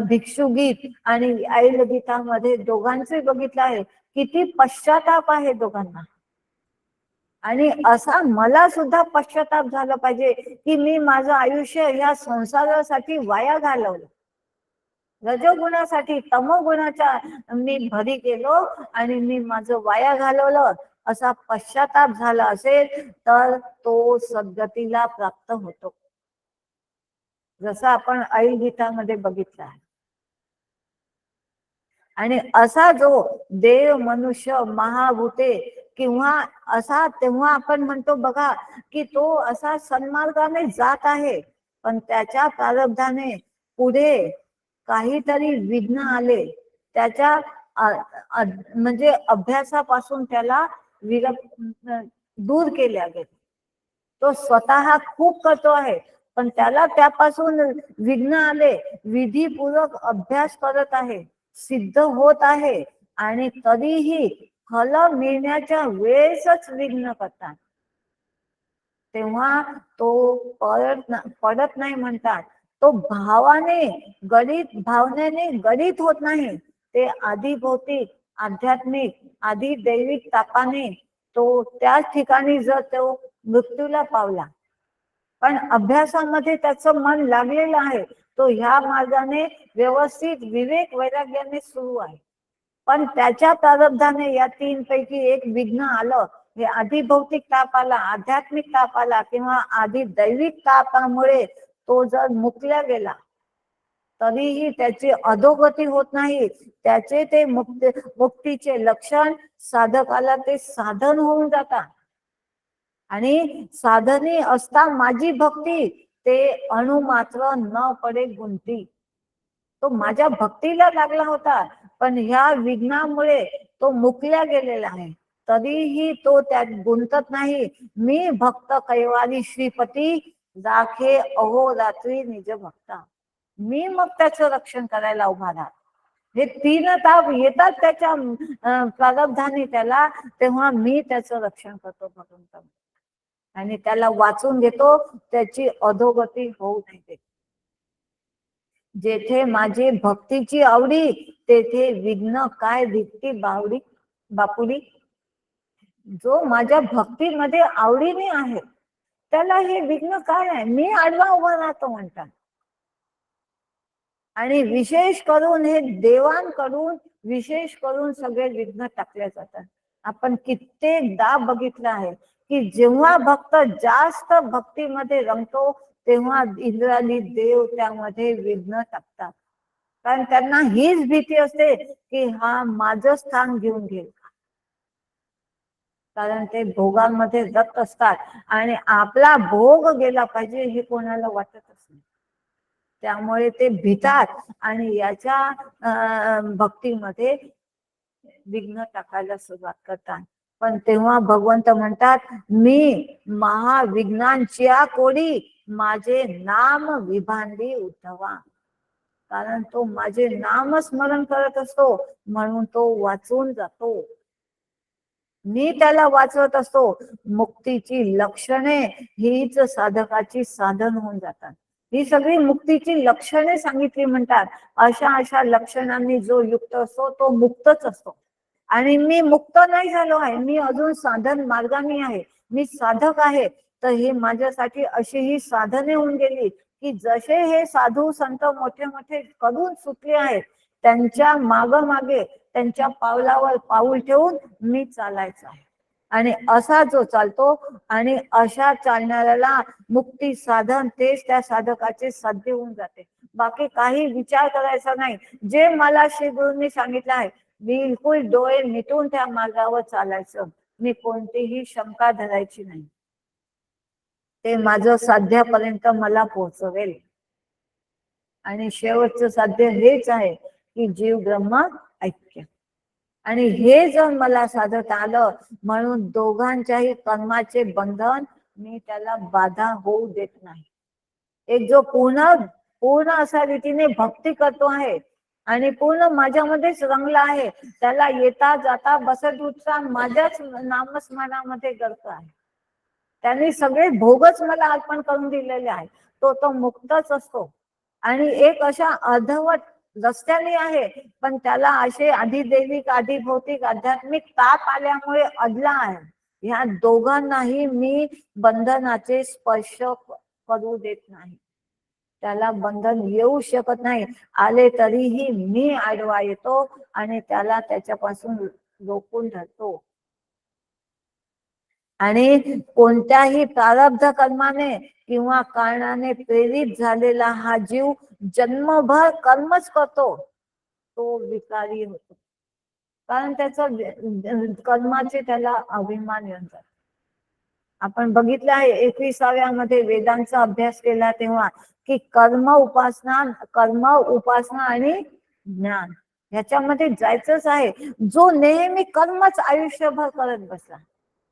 भिक्षुगीत आणि आईल गीतामध्ये दोघांचे बघितलं आहे. किती पश्चाताप आहे दोघांना. आणि असा मला सुद्धा पश्चाताप झाला पाहिजे की मी माझं आयुष्य ह्या संसारासाठी वाया घालवलं. रजोगुणासाठी तमोगुणाच्या मी भरी गेलो आणि मी माझं वाया घालवलं. असा पश्चाताप झाला असेल तर तो सद्गतीला प्राप्त होतो. जसं आपण आईल गीतामध्ये बघितलं आहे. आणि असा जो देव, मनुष्य, महाभूते किंवा असा तेव्हा आपण म्हणतो बघा की तो असा सन्मार्गाने जात आहे पण त्याच्या प्रारब्धाने पुढे काहीतरी विघ्न आले. त्याच्या म्हणजे अभ्यासापासून त्याला दूर केल्या गेले. तो स्वतः खूप करतो आहे पण त्याला त्यापासून विघ्न आले. विधीपूर्वक अभ्यास करत आहे, सिद्ध होत आहे आणि तरीही फल मिळण्याच्या वेळेसच विघ्न करतात. तेव्हा तो पडत नाही म्हणतात. तो भावाने भावनेने गणित होत नाही. ते आधी भौतिक, आध्यात्मिक, आधी दैविक तापाने तो त्याच ठिकाणी जर तो मृत्यूला पावला पण अभ्यासामध्ये त्याचं मन लागलेलं आहे. तो ह्या मार्गाने व्यवस्थित विवेक वैराग्याने सुरू आहे पण त्याच्या प्रारब्धाने या तीन पैकी एक विघ्न आलं. हे आधी भौतिक ताप आला, आध्यात्मिक ताप आला किंवा आधी दैविक तापामुळे तो जर मुकल्या गेला तरीही त्याची अधोगती होत नाही. त्याचे ते मुक्तीचे लक्षण साधकाला ते साधन होऊन जातात. आणि साधनी असता माझी भक्ती ते अणु मात्र न पडे गुंती. तो माझ्या भक्तीला लागला होता, पण ह्या विघ्नामुळे तो मुकल्या गेलेला आहे. तरीही तो त्यात गुंतत नाही. मी भक्त कैवारी श्रीपती राखे अहोरात्री निज भक्ता. मी मग त्याचं रक्षण करायला उभा राहतो. हे तीन ताप येतात त्याच्या प्रारब्धाने त्याला, तेव्हा मी त्याचं रक्षण करतो भगवंत, आणि त्याला वाचून घेतो, त्याची अधोगती होऊ नाही देत. जेथे माझी भक्तीची आवडी, तेथे विघ्न काय दिसती बावडी बापुडी. जो माझ्या भक्तीमध्ये आवडीने आहे, त्याला हे विघ्न काय आहे, मी आडवा उभा राहतो म्हणतात. आणि विशेष करून हे देवांकडून विशेष करून सगळे विघ्न टाकले जातात. आपण कित्येकदा बघितलं आहे की जेव्हा भक्त जास्त भक्तीमध्ये रमतो, तेव्हा इंद्रादी देव त्यामध्ये विघ्न टाकतात. कारण त्यांना हीच भीती असते की हा माझं स्थान घेऊन घेईल, कारण ते भोगांमध्ये रत असतात आणि आपला भोग गेला पाहिजे हे कोणाला वाटतच नाही. त्यामुळे ते भीतात आणि याच्या भक्तीमध्ये विघ्न टाकायला सुरुवात करतात. पण तेव्हा भगवंत म्हणतात, मी महाविघ्नांच्या कोडी माझे नाम विभांडी उद्धवा. कारण तो माझे नाम स्मरण करत असतो, म्हणून तो वाचून जातो. मी त्याला वाचवत असतो. मुक्तीची लक्षणे हीच साधकाची साधन होऊन जातात. ही सगळी मुक्तीची लक्षणे सांगितली म्हणतात. अशा अशा लक्षणांनी जो युक्त असतो तो मुक्तच असतो. आणि मी मुक्त नाही झालो आहे, मी अजून साधन मार्गाने आहे, मी साधक आहे. तर हे माझ्यासाठी अशी ही साधने होऊन गेली की जसे हे साधू संत मोठे मोठे करून सुटले आहेत, त्यांच्या मागे त्यांच्या पावलावर पाऊल ठेवून मी चालायचं आहे. आणि असा जो चालतो आणि अशा चालणाऱ्याला मुक्ती साधन तेच त्या साधकाचे साध्य होऊन जाते. बाकी काही विचार करायचा नाही. जे मला श्री गुरूंनी सांगितलं आहे, बिलकुल डोळे मिटून त्या मार्गावर चालायचं. मी कोणतीही शंका धरायची नाही. ते माझं साध्यापर्यंत मला पोहोचवेल. आणि शेवटचं साध्य हेच आहे की जीव ब्रह्म ऐक्य. आणि हे जर मला साधता आलं, म्हणून दोघांच्याही कर्माचे बंधन मी त्याला बाधा होऊ देत नाही. एक जो पूर्ण अशा रीतीने भक्ती करतो आहे आणि पूर्ण माझ्यामध्येच रंगला आहे, त्याला येता जाता बसत उठता माझ्याच नामस्मरणामध्ये गर्क आहे. त्यांनी सगळे भोगच मला अर्पण करून दिलेले आहे. तो मुक्तच असतो. आणि एक अशा अर्धवट रस्त्याने आहे, पण त्याला असे अधिदैविक अधिभौतिक आध्यात्मिक ताप आल्यामुळे अडला आहे. ह्या दोघांनाही मी बंधनाचे स्पर्श करू देत नाही. त्याला बंधन येऊ शकत नाही. आले तरीही मी आडवा येतो आणि त्याला त्याच्यापासून रोखून धरतो. आणि कोणत्याही प्रारब्ध कर्माने किंवा कारणाने प्रेरित झालेला हा जीव जन्मभर कर्मच करतो, तो विकारी होतो. कारण त्याचं कर्माचे त्याला अभिमान येऊन जातो. आपण बघितलं आहे 21व्या मध्ये वेदांचा अभ्यास केला तेव्हा की कर्म उपासना आणि ज्ञान ह्याच्यामध्ये जायचंच आहे. जो नेहमी कर्मच आयुष्यभर करत बसला,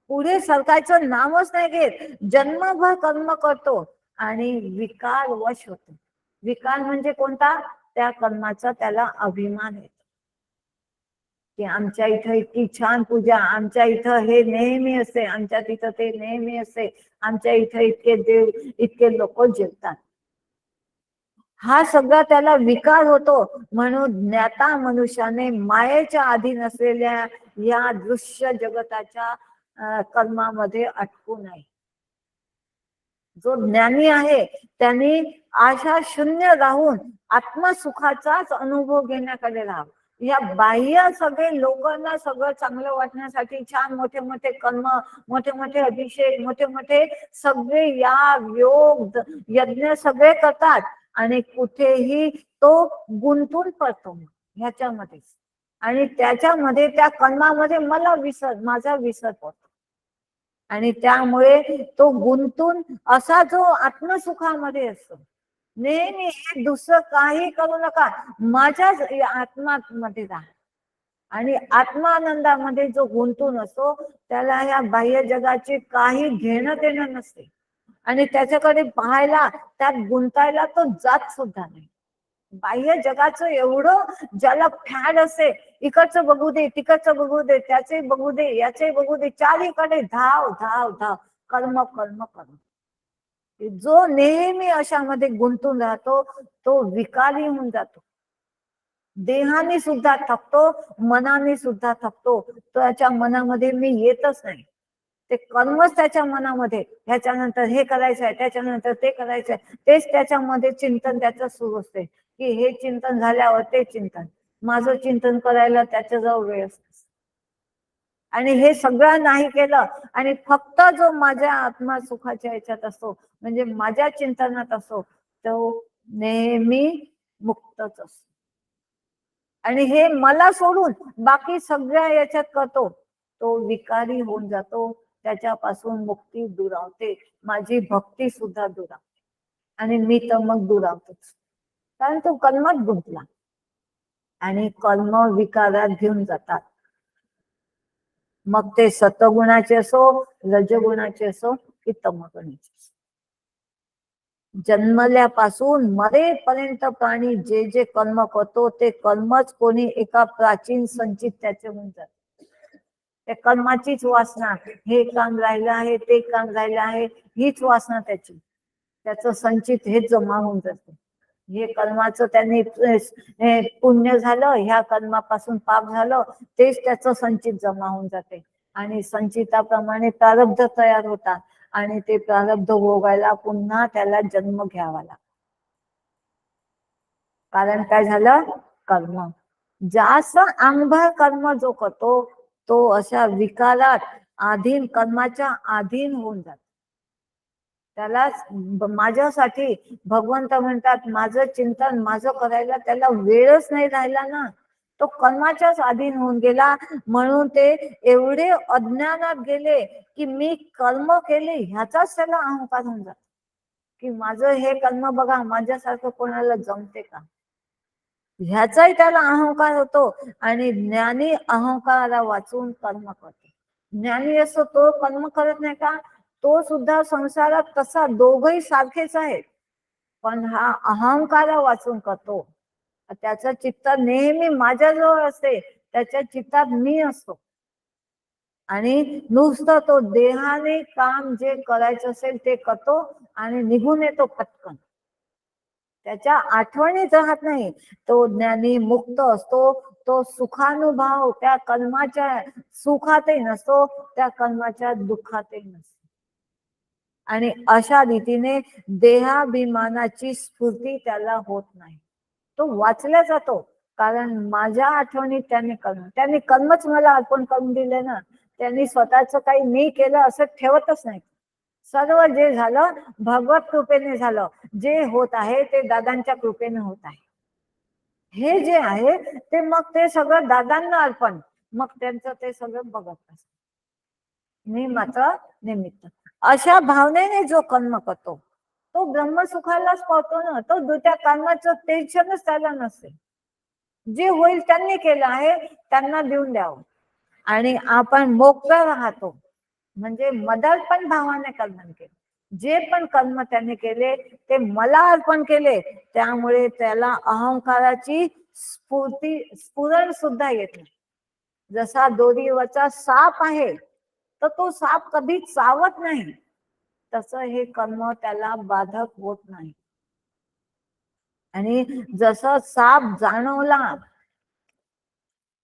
पुढे सरकायचं नामच नाही घेत, जन्मभर कर्म करतो आणि विकार वश होतो. विकार म्हणजे कोणता? त्या कर्माचा त्याला अभिमान येतो की आमच्या इथं इतकी छान पूजा, आमच्या इथं हे नेहमी असते, आमच्या तिथं ते नेहमी असते, आमच्या इथं इतके देव इतके लोक जेवतात. हा सगळा त्याला विकार होतो. म्हणून ज्ञाता मनुष्याने मायेच्या अधीन असलेल्या या दृश्य जगताच्या कर्मामध्ये अटकू नये. जो ज्ञानी आहे त्यांनी आशा शून्य राहून आत्मसुखाचाच अनुभव घेण्याकडे राहावं. या बाह्य सगळे लोकांना सगळं चांगलं वाटण्यासाठी छान मोठे मोठे कर्म, मोठे मोठे अभिषेक, मोठे मोठे सगळे याग योग यज्ञ सगळे करतात आणि कुठेही तो गुंतून पडतो ह्याच्यामध्ये. आणि त्याच्यामध्ये त्या कर्मामध्ये माझा विसर पडतो. आणि त्यामुळे तो गुंतून असा जो आत्मसुखामध्ये असतो, नेहमी हे दुसरं काही करू नका, माझ्याच आत्मामध्ये राहा. आणि आत्मानंदामध्ये जो गुंतून असतो त्याला या बाह्य जगाची काही घेणं देणं नसते. आणि त्याच्याकडे पाहायला, त्यात गुंतायला तो जात सुद्धा नाही. बाह्य जगाचं एवढं ज्याला फॅड असे, इकडचं बघू दे, तिकडचं बघू दे, त्याचे बघू दे, याचे बघू दे, चारीकडे धाव धाव धाव, कर्म कर्म कर्म. जो नेहमी अशामध्ये गुंतून राहतो तो विकारी होऊन जातो. देहाने सुद्धा थकतो, मनाने सुद्धा थकतो. त्याच्या मनामध्ये मी येतच नाही. ते कर्मच त्याच्या मनामध्ये, ह्याच्यानंतर हे करायचंय, त्याच्यानंतर ते करायचंय, तेच त्याच्यामध्ये चिंतन त्याचं सुरू असते की हे चिंतन झाल्यावर ते चिंतन. माझं चिंतन करायला त्याच्याजवळ वेळ असतो. आणि हे सगळं नाही केलं आणि फक्त जो माझ्या आत्मा सुखाच्या ह्याच्यात असतो, म्हणजे माझ्या चिंतनात असतो, तो नेहमी मुक्तच असतो. आणि हे मला सोडून बाकी सगळ्या याच्यात करतो, तो विकारी होऊन जातो. त्याच्यापासून मुक्ती दुरावते, माझी भक्ती सुद्धा दुरावते आणि मी तर मग दुरावतोच, कारण तो कर्मात गुंतला. आणि कर्म विकारात घेऊन जातात. मग ते सत्वगुणाचे असो, रजगुणाचे असो की तमगुणाचे असो. जन्मल्यापासून मरेपर्यंत प्राणी जे जे कर्म करतो ते कर्मच कोणी एका प्राचीन संचित त्याचे होऊन जात. त्या कर्माचीच वासना, हे काम राहिलं आहे, ते काम राहिलं आहे, हीच वासना त्याची, त्याचं संचित हे जमा होऊन जाते. हे कर्माचं त्यांनी पुण्य झालं, ह्या कर्मापासून पाप झालं, तेच त्याचं संचित जमा होऊन जाते. आणि संचिताप्रमाणे प्रारब्ध तयार होतात आणि ते प्रारब्ध भोगायला पुन्हा त्याला जन्म घ्यावा लागतो. कारण काय झालं, कर्म जास्त अंगभर कर्म जो करतो तो अशा विकारात आधीन, कर्माच्या आधीन होऊन जातो. त्याला माझ्यासाठी भगवंत म्हणतात, माझं चिंतन माझं करायला त्याला वेळच नाही राहिला ना, तो कर्माच्याच अधीन होऊन गेला. म्हणून ते एवढे अज्ञानात गेले की मी कर्म केले ह्याचाच त्याला अहंकार होऊन जातो, की माझं हे कर्म बघा माझ्यासारखं कोणाला जमते का, ह्याचाही त्याला अहंकार होतो. आणि ज्ञानी अहंकाराला वाचून कर्म करतो. ज्ञानी असो तो कर्म करत नाही का, तो सुद्धा संसारात तसा, दोघही सारखेच आहेत, पण हा अहंकारा वाचून करतो. त्याचं चित्त नेहमी माझ्याजवळ असते, त्याच्या चित्तात मी असतो. आणि नुसतं तो देहाने काम जे करायचं असेल ते करतो आणि निघून येतो पटकन, त्याच्या आठवणीत राहत नाही. तो ज्ञानी मुक्त असतो, तो सुखानुभव त्या कर्माच्या सुखातही नसतो, त्या कर्माच्या दुःखातही नसतो. आणि अशा रीतीने देहाभिमानाची स्फूर्ती त्याला होत नाही, तो वाचला जातो. कारण माझ्या आठवणीत त्यांनी कर्मच मला अर्पण करून दिले ना, त्यांनी स्वतःच काही मी केलं असं ठेवतच नाही. सर्व जे झालं भगवत कृपेने झालं, जे होत आहे ते दादांच्या कृपेने होत आहे. हे जे आहे ते मग ते सगळं दादांना अर्पण, मग त्यांचं ते सगळं बघत असत. मी मात्र निमित्त. अशा भावनेने जो कर्म करतो तो ब्रह्मसुखालाच पावतो ना, तो त्या कर्माचं टेन्शनच त्याला नसते. जे होईल त्यांनी केलं आहे त्यांना देऊन द्यावं आणि आपण मोकळ राहतो. म्हणजे मदर्पण भावाने कर्म केले, जे पण कर्म त्याने केले ते मला अर्पण केले, त्यामुळे त्याला अहंकाराची स्फुरण सुद्धा येत नाही. जसा दोरीवरचा साप आहे तर तो साप कधी चावत नाही, तसं हे कर्म त्याला बाधक होत नाही. आणि जसं साप जाणवला,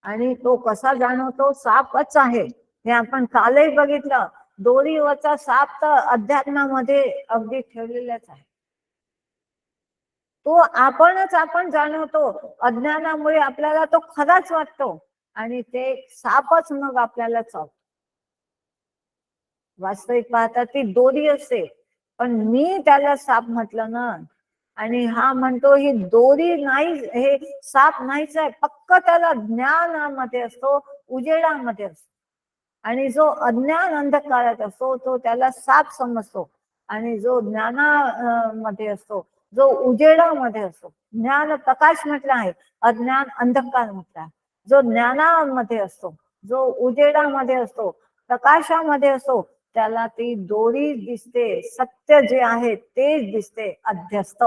आणि तो कसा जाणवतो, सापच आहे हे आपण कालही बघितलं. दोरीवरचा साप तर अध्यात्मामध्ये अगदी ठेवलेलाच आहे, तो आपण जाणवतो. अज्ञानामुळे आपल्याला तो खराच वाटतो आणि ते सापच मग आपल्याला चावतो. वास्तविक पाहता ती दोरी असते, पण मी त्याला साप म्हटलं ना, आणि हा म्हणतो ही दोरी नाही, हे साप नाहीच आहे. पक्क त्याला ज्ञानामध्ये असतो, उजेडामध्ये असतो. आणि जो अज्ञान अंधकारात असतो तो त्याला साप समजतो, आणि जो ज्ञानामध्ये असतो, जो उजेडामध्ये असतो, ज्ञान प्रकाश म्हटलं आहे, अज्ञान अंधकार म्हटलं आहे. जो ज्ञानामध्ये असतो, जो उजेडामध्ये असतो, प्रकाशामध्ये असतो, त्याला ती दोरी दिसते, सत्य जे आहे तेच दिसते. अध्यस्त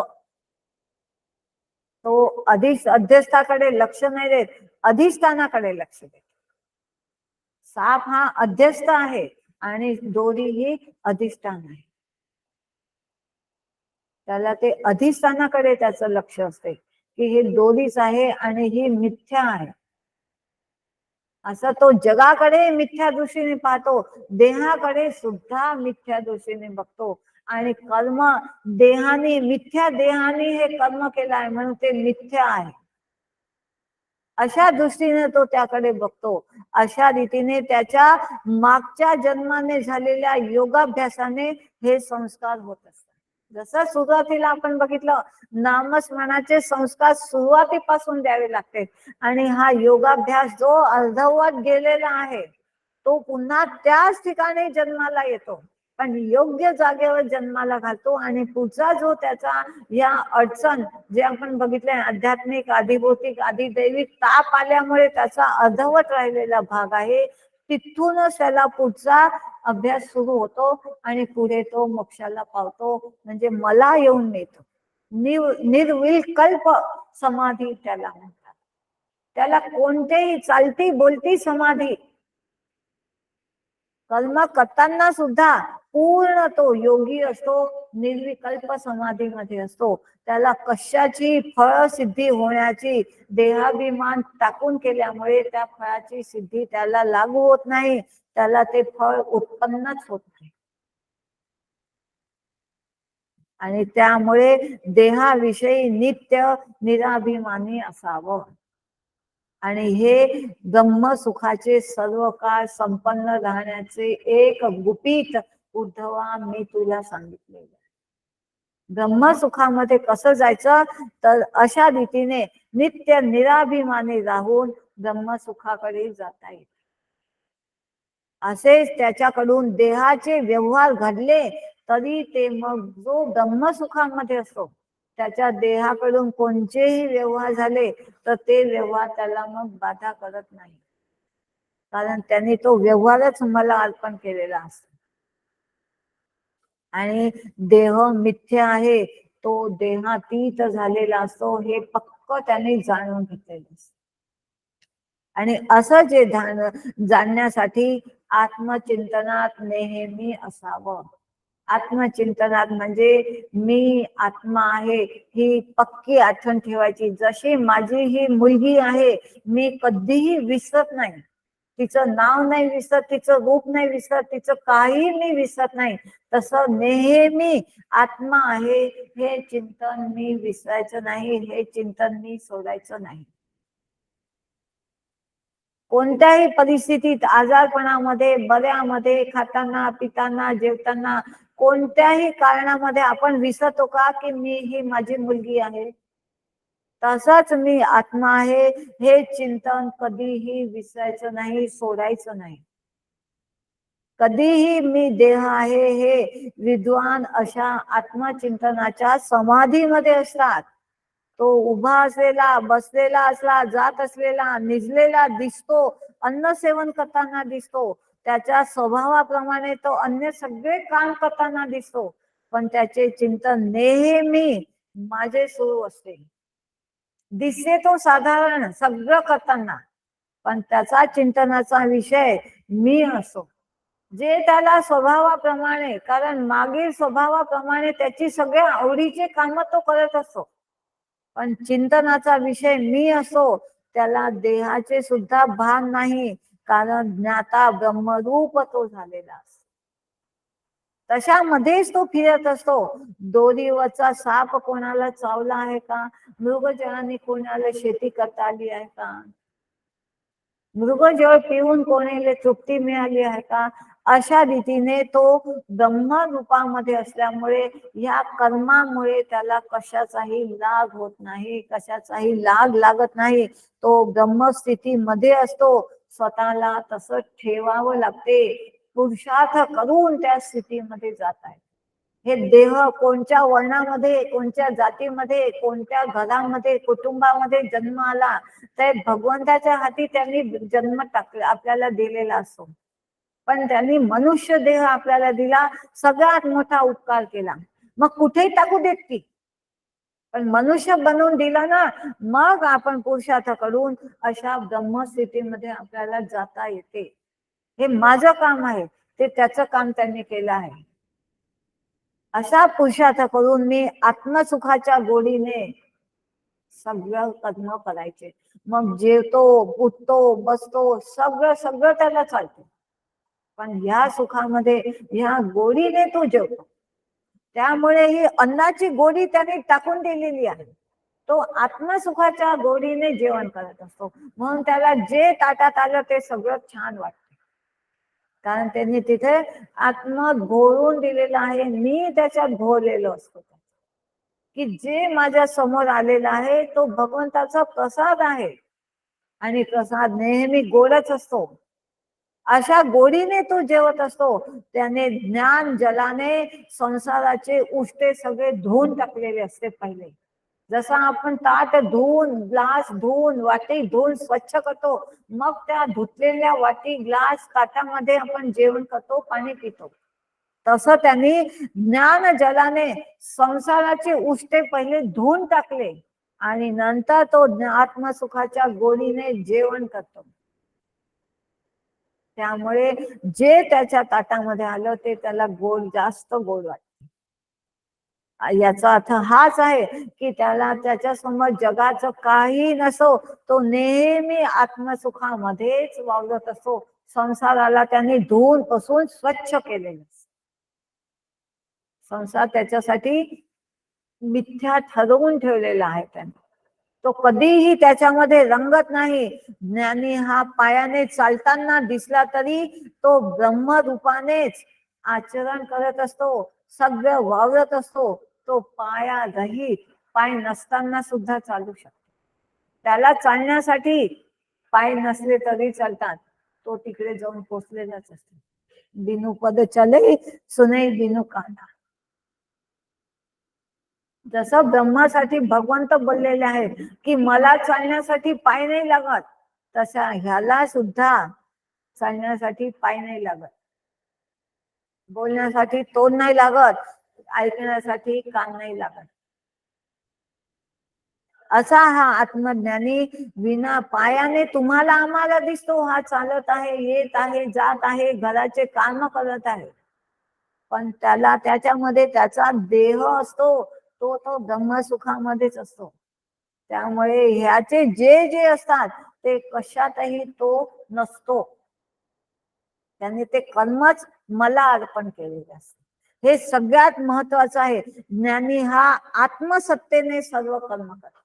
तो अध्यस्थाकडे लक्ष नाही देत, अधिष्ठानाकडे लक्ष देत. साप हा अध्यस्त आहे आणि दोरी ही अधिष्ठान आहे. त्याला ते अधिष्ठानाकडे त्याचं लक्ष असते की हे दोरीच आहे आणि ही मिथ्या आहे. असं तो जगाकडे मिथ्या दृष्टीने पाहतो, देहाकडे सुद्धा मिथ्या दृष्टीने बघतो आणि कर्म देहाने, मिथ्या देहाने हे कर्म केलं आहे म्हणून ते मिथ्या आहे, अशा दृष्टीने तो त्याकडे बघतो. अशा रीतीने त्याच्या मागच्या जन्माने झालेल्या योगाभ्यासाने हे संस्कार होत असतात. जसं सुरुवातीला आपण बघितलं, नामस्मरणाचे संस्कार सुरुवातीपासून द्यावे लागते आणि हा योगाभ्यास जो अर्धवट गेलेला आहे तो पुन्हा त्याच ठिकाणी जन्माला येतो, पण योग्य जागेवर जन्माला घालतो आणि पुढचा जो त्याचा या अडचण जे आपण बघितले, आध्यात्मिक, आधिभौतिक, आधिदैविक ताप आल्यामुळे त्याचा अर्धवट राहिलेला भाग आहे, तिथूनच त्याला पुढचा अभ्यास सुरू होतो आणि पुढे तो मोक्षाला पावतो, म्हणजे मला येऊन मिळतो. निर्विकल्प समाधी त्याला म्हणतात. त्याला कोणतेही चालती बोलती समाधी, कर्म करताना सुद्धा पूर्ण तो योगी असतो, निर्विकल्प समाधीमध्ये असतो. त्याला कशाची फळ सिद्धी होण्याची देहाभिमान टाकून केल्यामुळे त्या फळाची सिद्धी त्याला लागू होत नाही, त्याला ते फळ उत्पन्नच होत नाही. आणि त्यामुळे देहाविषयी नित्य निराभिमानी असावं आणि हे ब्रह्मसुखाचे सर्व काळ संपन्न राहण्याचे एक गुपित उद्धवा मी तुला सांगितलेलं. ब्रह्मसुखामध्ये कसं जायचं तर अशा रीतीने नित्य निराभिमानी राहून ब्रह्मसुखाकडे जाता येईल. असेच त्याच्याकडून देहाचे व्यवहार घडले तरी ते मग जो ब्रह्मसुखामध्ये असतो त्याच्या देहाकडून कोणतेही व्यवहार झाले तर ते व्यवहार त्याला मग बाधा करत नाही, कारण त्यांनी तो व्यवहारच मला अर्पण केलेला असतो. आणि देह मिथ्या आहे, तो देहातीत झालेला असतो हे पक्क त्यांनी जाणून घेतलेलं असतं. आणि असं जे जाणण्यासाठी आत्मचिंतनात नेहमी असावं. आत्मचिंतनात म्हणजे मी आत्मा आहे ही पक्की आठवण ठेवायची. जशी माझी ही मुलगी आहे, मी कधीही विसरत नाही, तिचं नाव नाही विसरत, तिचं रूप नाही विसरत, तिचं काही मी विसरत नाही. तसं नेहमी आत्मा आहे हे चिंतन मी विसरायचं नाही, हे चिंतन मी सोडायचं नाही. कोणत्याही परिस्थितीत, आजारपणामध्ये, बऱ्यामध्ये, खाताना पिताना जेवताना, कोणत्याही कारणामध्ये आपण विसरतो का की मी ही माझी मुलगी आहे? तसंच मी आत्मा आहे हे चिंतन कधीही विसरायचं नाही, सोडायचं नाही. कधीही मी देह आहे हे विद्वान अशा आत्मचिंतनाच्या समाधीमध्ये असतात. तो उभा असलेला, बसलेला असला, जात असलेला, निजलेला दिसतो, अन्न सेवन करताना दिसतो, त्याच्या स्वभावाप्रमाणे तो अन्य सगळे काम करताना दिसतो, पण त्याचे चिंतन नेहमी माझे सुरू असते. दिसते तो साधारण सगळं करताना, पण त्याचा चिंतनाचा विषय मी असो, जे त्याला स्वभावाप्रमाणे, कारण मागील स्वभावाप्रमाणे त्याची सगळ्या आवडीचे काम तो करत असतो, पण चिंतनाचा विषय मी असो, त्याला देहाचे सुद्धा भान नाही, कारण ज्ञाता ब्रह्मरूप तो झालेला असतो. तशामध्येच तो फिरत असतो. दोरीवरचा साप कोणाला चावला आहे का? मृगजळाने कोणाला शेती करता आली आहे का? मृगजळ पिऊन कोणाला तृप्ती मिळाली आहे का? अशा रीतीने तो ब्रह्म रूपामध्ये असल्यामुळे या कर्मामुळे त्याला कशाचाही लाभ होत नाही, कशाचाही लाग लागत नाही. तो ब्रह्मस्थितीमध्ये असतो, स्वतःला तसं ठेवावं लागते, पुरुषार्थ करून त्या स्थितीमध्ये जात आहे. हे देह कोणत्या वर्णामध्ये, कोणत्या जातीमध्ये, कोणत्या घरामध्ये, कुटुंबामध्ये जन्म आला, तर भगवंताच्या हाती त्यांनी जन्म टाकला, आपल्याला दिलेला असतो. पण त्यांनी मनुष्य देह आपल्याला दिला, सगळ्यात मोठा उपकार केला. मग कुठेही टाकू देत ती, पण मनुष्य बनवून दिला ना, मग आपण पुरुषार्थ करून अशा ब्रह्मस्थितीमध्ये आपल्याला जाता येते. हे माझं काम आहे, ते त्याचं काम त्यांनी केलं आहे. असा पुरुषार्थ करून मी आत्मसुखाच्या गोडीने सगळं कर्म करायचे. मग जेवतो, उठतो, बसतो, सगळं सगळं त्याला चालतं. पण ह्या सुखामध्ये ह्या गोडीने तो जेवतो. त्यामुळे ही अन्नाची गोडी त्याने टाकून दिलेली आहे. तो आत्मसुखाच्या गोडीने जेवण करत असतो. म्हणून त्याला जे ताटात आलं ते सगळं छान वाटतं. कारण त्यांनी तिथे आत्मा घोळून दिलेला आहे, मी त्याच्यात घोळलेलो असतो. की जे माझ्या समोर आलेला आहे तो भगवंताचा प्रसाद आहे, आणि प्रसाद नेहमी गोडच असतो. अशा गोडीने तो जेवत असतो. त्याने ज्ञान जलाने संसाराचे उष्टे सगळे धुवून टाकलेले असते पहिले. जसा आपण ताट धुवून, ग्लास धुवून, वाटी धुवून स्वच्छ करतो, मग त्या धुतलेल्या वाटी, ग्लास, ताटामध्ये आपण जेवण करतो, पाणी पितो. तसं त्यांनी ज्ञान जलाने संसाराचे उष्टे पहिले धुवून टाकले, आणि नंतर तो आत्मसुखाच्या गोडीने जेवण करतो. त्यामुळे जे त्याच्या ताटामध्ये आलं ते त्याला गोड, जास्त गोड वाटतं. याचा अर्थ हाच आहे की त्याला त्याच्या समोर जगाचं काही नसो, तो नेहमी आत्मसुखामध्येच वावरत असतो. संसाराला त्यांनी धुवून पुसून स्वच्छ केलेलं. संसार त्याच्यासाठी मिथ्या ठरवून ठेवलेला आहे त्यांनी. तो कधीही त्याच्यामध्ये रंगत नाही. ज्ञानी हा पायाने चालताना दिसला तरी तो ब्रह्मरूपानेच आचरण करत असतो, सगळं वावरत असतो. तो पाया रहित, पाय नसताना सुद्धा चालू शकतो. त्याला चालण्यासाठी पाय नसले तरी चालतात. तो तिकडे जाऊन पोचलेलाच असतो. बिनु पद चले सुने बिनु कांदा. जसं ब्रह्मासाठी भगवंत बोललेले आहेत की मला चालण्यासाठी पाय नाही लागत, तसा ह्याला सुद्धा चालण्यासाठी पाय नाही लागत, बोलण्यासाठी तोंड नाही लागत, ऐकण्यासाठी कान नाही लागत. असा हा आत्मज्ञानी विना पायाने तुम्हाला आम्हाला दिसतो, हा चालत आहे, येत आहे, जात आहे, घराचे काम करत आहे, पण त्याला त्याच्यामध्ये त्याचा देह असतो, तो ब्रह्मसुखामध्येच असतो. त्यामुळे ह्याचे जे जे असतात ते कशातही तो नसतो. त्याने ते कर्मच मला अर्पण केलेले असते. हे सगळ्यात महत्वाचं आहे. ज्ञानी हा आत्मसत्तेने सर्व कर्म करतो.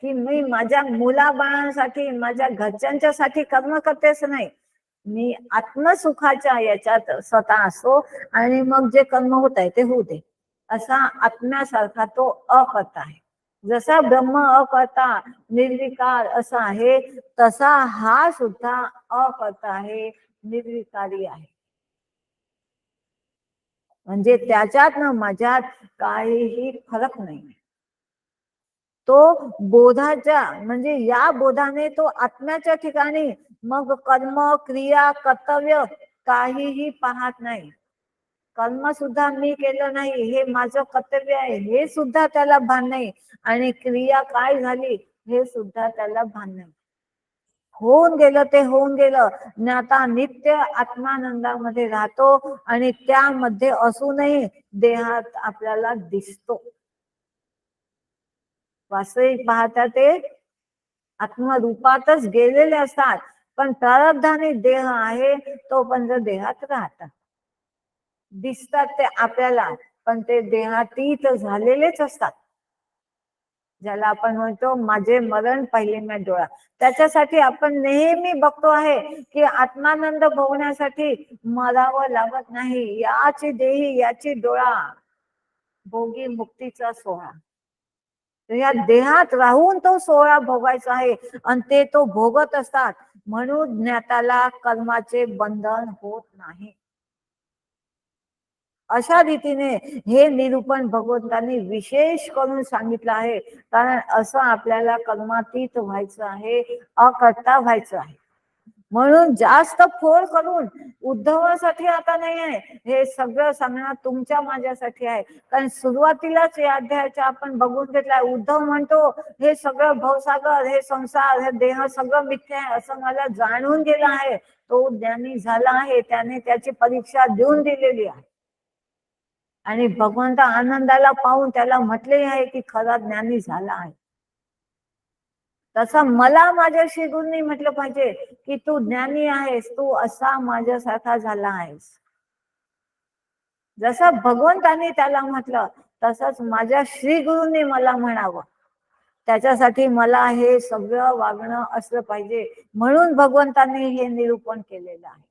की मी माझ्या मुलाबाळांसाठी, माझ्या घरच्यांच्यासाठी कर्म करतेच नाही, मी आत्मसुखाच्या याच्यात स्वतः असो, आणि मग जे कर्म होत आहे ते होऊ दे, असा आत्म्यासारखा तो अकर्ता आहे. जसा ब्रह्म अकर्ता निर्विकार असा आहे, तसा हा सुद्धा अकर्ता आहे, निर्विकारी आहे. म्हणजे त्याच्यात न माझ्यात काहीही फरक नाही. तो बोधाच्या म्हणजे या बोधाने तो आत्म्याच्या ठिकाणी मग कर्म, क्रिया, कर्तव्य काहीही पाहत नाही. कर्म सुद्धा मी केलं नाही, हे माझं कर्तव्य आहे, हे सुद्धा त्याला भान नाही, आणि क्रिया काय झाली हे सुद्धा त्याला भान नाही. होऊन गेलं ते होऊन गेलं. आता नित्य आत्मानंदामध्ये राहतो, आणि त्यामध्ये असूनही देहात आपल्याला दिसतो. वास्तविक पाहता ते आत्मरूपातच गेलेले असतात, पण प्रारब्धाने देह आहे तोपर्यंत देहात राहतात. दिसतात ते आपल्याला, पण ते देहातीत झालेलेच असतात. ज्याला आपण म्हणतो माझे मरण पहिले मी डोळा, त्याच्यासाठी आपण नेहमी बघतो आहे की आत्मानंद भोगण्यासाठी मरावं लागत नाही. याची देही याची डोळा, भोगी मुक्तीचा सोहळा. या देहात राहून तो सोहळा भोगायचा आहे, आणि ते तो भोगत असतात. म्हणून ज्ञाताला कर्माचे बंधन होत नाही. अशा रीतीने हे निरूपण भगवंतांनी विशेष करून सांगितलं आहे. कारण असं आपल्याला कर्मातीत व्हायचं आहे, अकर्ता व्हायचं आहे. म्हणून जास्त फोड करून उद्धवासाठी आता नाही आहे, हे सगळं सांगणं तुमच्या माझ्यासाठी आहे. कारण सुरुवातीलाच या अध्यायाच्या आपण बघून घेतलाय. उद्धव म्हणतो हे सगळं भवसागर, हे संसार, हे देह सगळं मिथ्या आहे असं मला जाणून गेलं आहे. तो ज्ञानी झाला आहे, त्याने त्याची परीक्षा देऊन दिलेली आहे. आणि भगवंत आनंदाला पाहून त्याला म्हटले आहे की खरा ज्ञानी झाला आहे. तसं मला माझ्या श्री गुरूंनी म्हटलं पाहिजे की तू ज्ञानी आहेस, तू असा माझ्यासारखा झाला आहेस. जसं भगवंतांनी त्याला म्हटलं तसंच माझ्या श्री गुरूंनी मला म्हणावं. त्याच्यासाठी मला हे सगळं वागणं असलं पाहिजे. म्हणून भगवंतांनी हे निरूपण केलेलं आहे.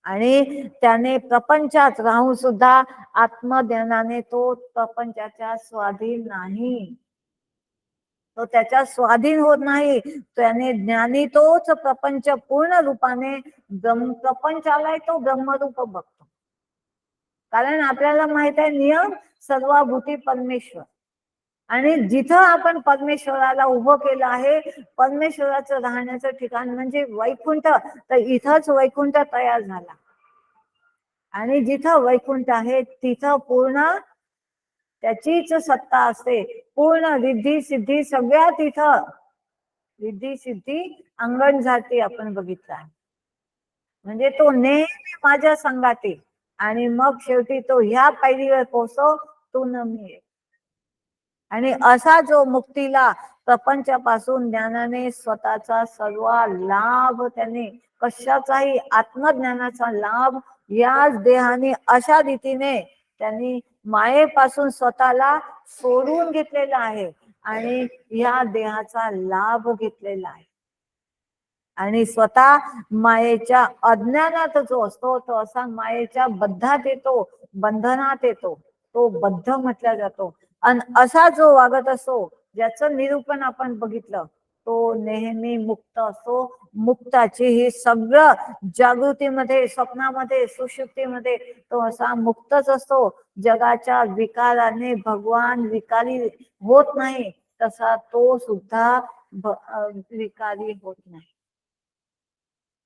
आणि त्याने प्रपंचात राहून सुद्धा आत्मज्ञानाने तो प्रपंचाच्या स्वाधीन नाही, तो त्याच्या स्वाधीन होत नाही. त्याने ज्ञानी तोच प्रपंच पूर्ण रूपाने प्रपंचाला तो ब्रह्मरूप बघतो. कारण आपल्याला माहित आहे नियम सर्वभूती परमेश्वर. आणि जिथं आपण परमेश्वराला उभं केलं आहे, परमेश्वराचं राहण्याचं ठिकाण म्हणजे वैकुंठ, तर इथंच वैकुंठ तयार झाला. आणि जिथं वैकुंठ आहे तिथं पूर्ण त्याचीच सत्ता असते. पूर्ण रिद्धी सिद्धी सगळ्या तिथं, रिद्धी सिद्धी अंगण जाती आपण बघितला. म्हणजे तो नेहमी माझ्या संगाती. आणि मग शेवटी तो ह्या पायरीवर पोहोचतो, तू न मी. आणि असा जो मुक्तीला प्रपंचापासून ज्ञानाने स्वतःचा सर्व लाभ, त्याने कशाचाही आत्मज्ञानाचा लाभ याच देहाने अशा रीतीने त्यांनी मायेपासून स्वतःला सोडून घेतलेला आहे आणि या देहाचा लाभ घेतलेला आहे. आणि स्वतः मायेच्या अज्ञानात जो असतो तो असा मायेच्या बद्धात येतो, बंधनात येतो, तो बद्ध म्हटला जातो. आणि असा जो वागत असतो ज्याचं निरूपण आपण बघितलं, तो नेहमी मुक्त असतो. मुक्ताची ही सगळं जागृतीमध्ये, स्वप्नामध्ये, सुषुप्तीमध्ये तो असा मुक्तच असतो. जगाच्या विकाराने भगवान विकारी होत नाही, तसा तो सुद्धा विकारी होत नाही.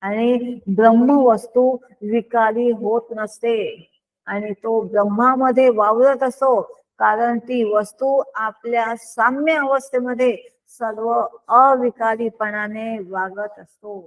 आणि ब्रह्म वस्तू विकारी होत नसते आणि तो ब्रह्मामध्ये वावरत असतो. कारण ती वस्तू आपल्या साम्य अवस्थेमध्ये सर्व अविकारीपणाने वागत असतो.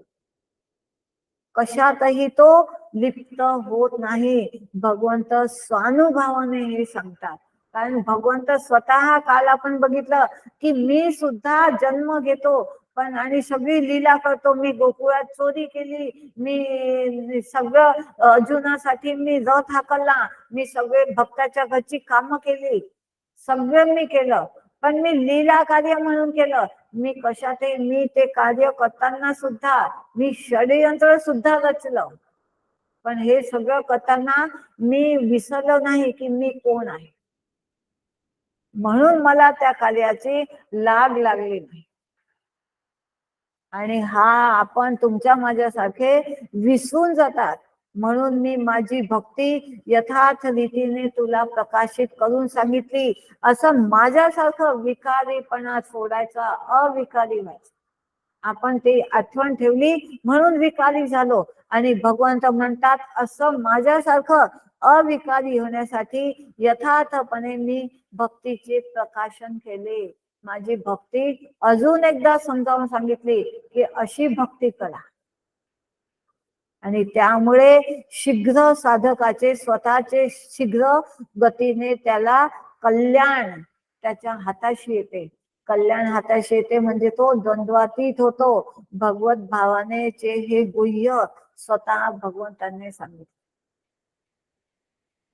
कशातही तो लिप्त होत नाही. भगवंत स्वानुभवाने हे सांगतात. कारण भगवंत स्वतः काल आपण बघितलं की मी सुद्धा जन्म घेतो पण आणि सगळी लीला करतो. मी गोकुळात चोरी केली, मी सगळं अर्जुनासाठी मी रथ हाकलला, मी सगळे भक्ताच्या घरची कामं केली, सगळं मी केलं. पण मी लीला कार्य म्हणून केलं. मी कशातही मी ते कार्य करताना सुद्धा मी षडयंत्र सुद्धा रचलं. पण हे सगळं करताना मी विसरलो नाही की मी कोण आहे. म्हणून मला त्या कार्याची लाग लागली नाही. आणि हा आपण तुमच्या माझ्यासारखे विसरून जातात. म्हणून मी माझी भक्ती यथार्थ रीतीने तुला प्रकाशित करून सांगितली. असं माझ्यासारखं विकारीपणा सोडायचा, अविकारी व्हायचं. आपण ते आठवण ठेवली म्हणून विकारी झालो. आणि भगवंत म्हणतात असं माझ्यासारखं अविकारी होण्यासाठी यथार्थपणे मी भक्तीचे प्रकाशन केले. माझी भक्ती अजून एकदा समजावून सांगितली की अशी भक्ती करा. आणि त्यामुळे शीघ्र साधकाचे स्वतःचे शीघ्र गतीने त्याला कल्याण त्याच्या हाताशी येते. कल्याण हाताशी येते म्हणजे तो द्वंद्वातीत होतो. भगवत भावाने चे हे गुह्य स्वतः भगवंतांनी सांगितले.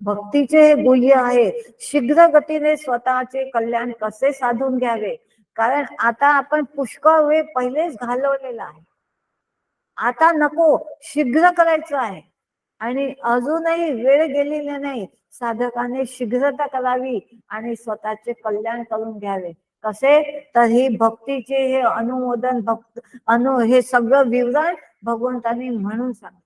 भक्तीचे हे गुह्य आहे. शीघ्र गतीने स्वतःचे कल्याण कसे साधून घ्यावे. कारण आता आपण पुष्कळ वेळ पहिलेच घालवलेला आहे. आता नको, शीघ्र करायचं आहे. आणि अजूनही वेळ गेलेली नाही. साधकाने शीघ्रता करावी आणि स्वतःचे कल्याण करून घ्यावे. कसे तर ही भक्तीचे हे अनुमोदन हे सगळं विवरण भगवंतांनी म्हणून सांगितलं.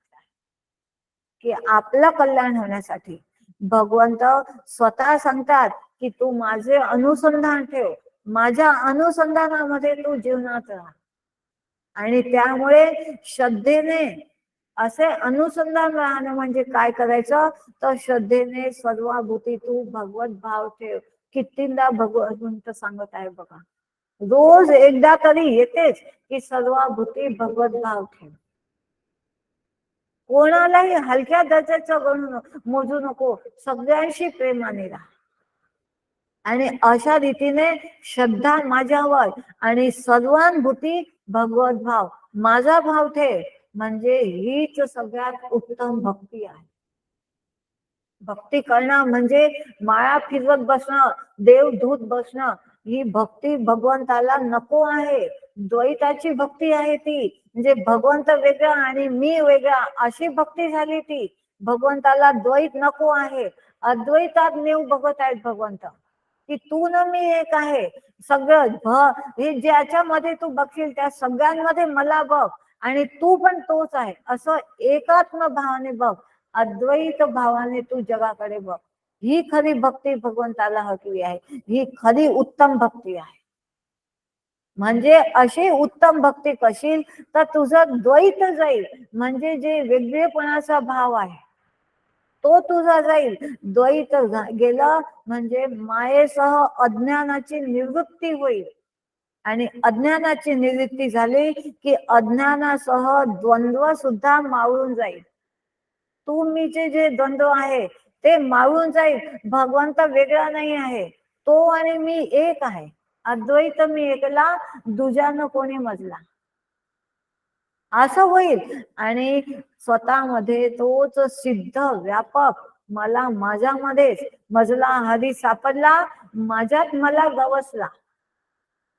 की आपलं कल्याण होण्यासाठी भगवंत स्वतः सांगतात की तू माझे अनुसंधान ठेव, माझ्या अनुसंधानामध्ये तू जीवनात राहा. आणि त्यामुळे श्रद्धेने असे अनुसंधान राहणं म्हणजे काय करायचं, तर श्रद्धेने सर्वाभूती तू भगवत भाव ठेव. कितींदा भगवंत सांगत आहे बघा, रोज एकदा तरी येतेच की सर्वाभूती भगवत भाव ठेव. कोणालाही हलक्या दर्जाचं मोजू नको, सगळ्यांशी प्रेमाने राहा. आणि अशा रीतीने श्रद्धा माझ्यावर आणि सर्वानुभूती भगवत भाव, माझा भाव ठेव, म्हणजे हीच सगळ्यात उत्तम भक्ती आहे. भक्ती करणं म्हणजे माळा फिरवत बसणं, देव धूत बसणं, ही भक्ती भगवंताला नको आहे. द्वैताची भक्ती आहे ती, म्हणजे भगवंत वेगळा आणि मी वेगळा अशी भक्ती झाली ती. भगवंताला द्वैत नको आहे, अद्वैतात नेऊ बघत आहेत भगवंत, की तू न मी एक आहे. सगळं हे ज्याच्यामध्ये तू बघशील त्या सगळ्यांमध्ये मला बघ, आणि तू पण तोच आहे असं एकात्म भावाने बघ, अद्वैत भावाने तू जगाकडे बघ. ही खरी भक्ती भगवंताला हवी आहे, ही खरी उत्तम भक्ती आहे. म्हणजे अशी उत्तम भक्ती करशील तर तुझं द्वैत जाईल, म्हणजे जे वेगळेपणाचा भाव आहे तो तुझा जाईल. द्वैत गेलं म्हणजे मायेसह अज्ञानाची निवृत्ती होईल, आणि अज्ञानाची निवृत्ती झाली की अज्ञानासह द्वंद्व सुद्धा मावळून जाईल. तुम्हीचे जे द्वंद्व आहे ते मावळून जाईल. भगवंत वेगळा नाही आहे, तो आणि मी एक आहे. अद्वैत मी एकला, दुजान कोणी मजला, असं होईल. आणि स्वतःमध्ये तोच सिद्ध व्यापक मला माझ्यामध्येच मजला हरी सापडला, माझ्यात मला गवसला,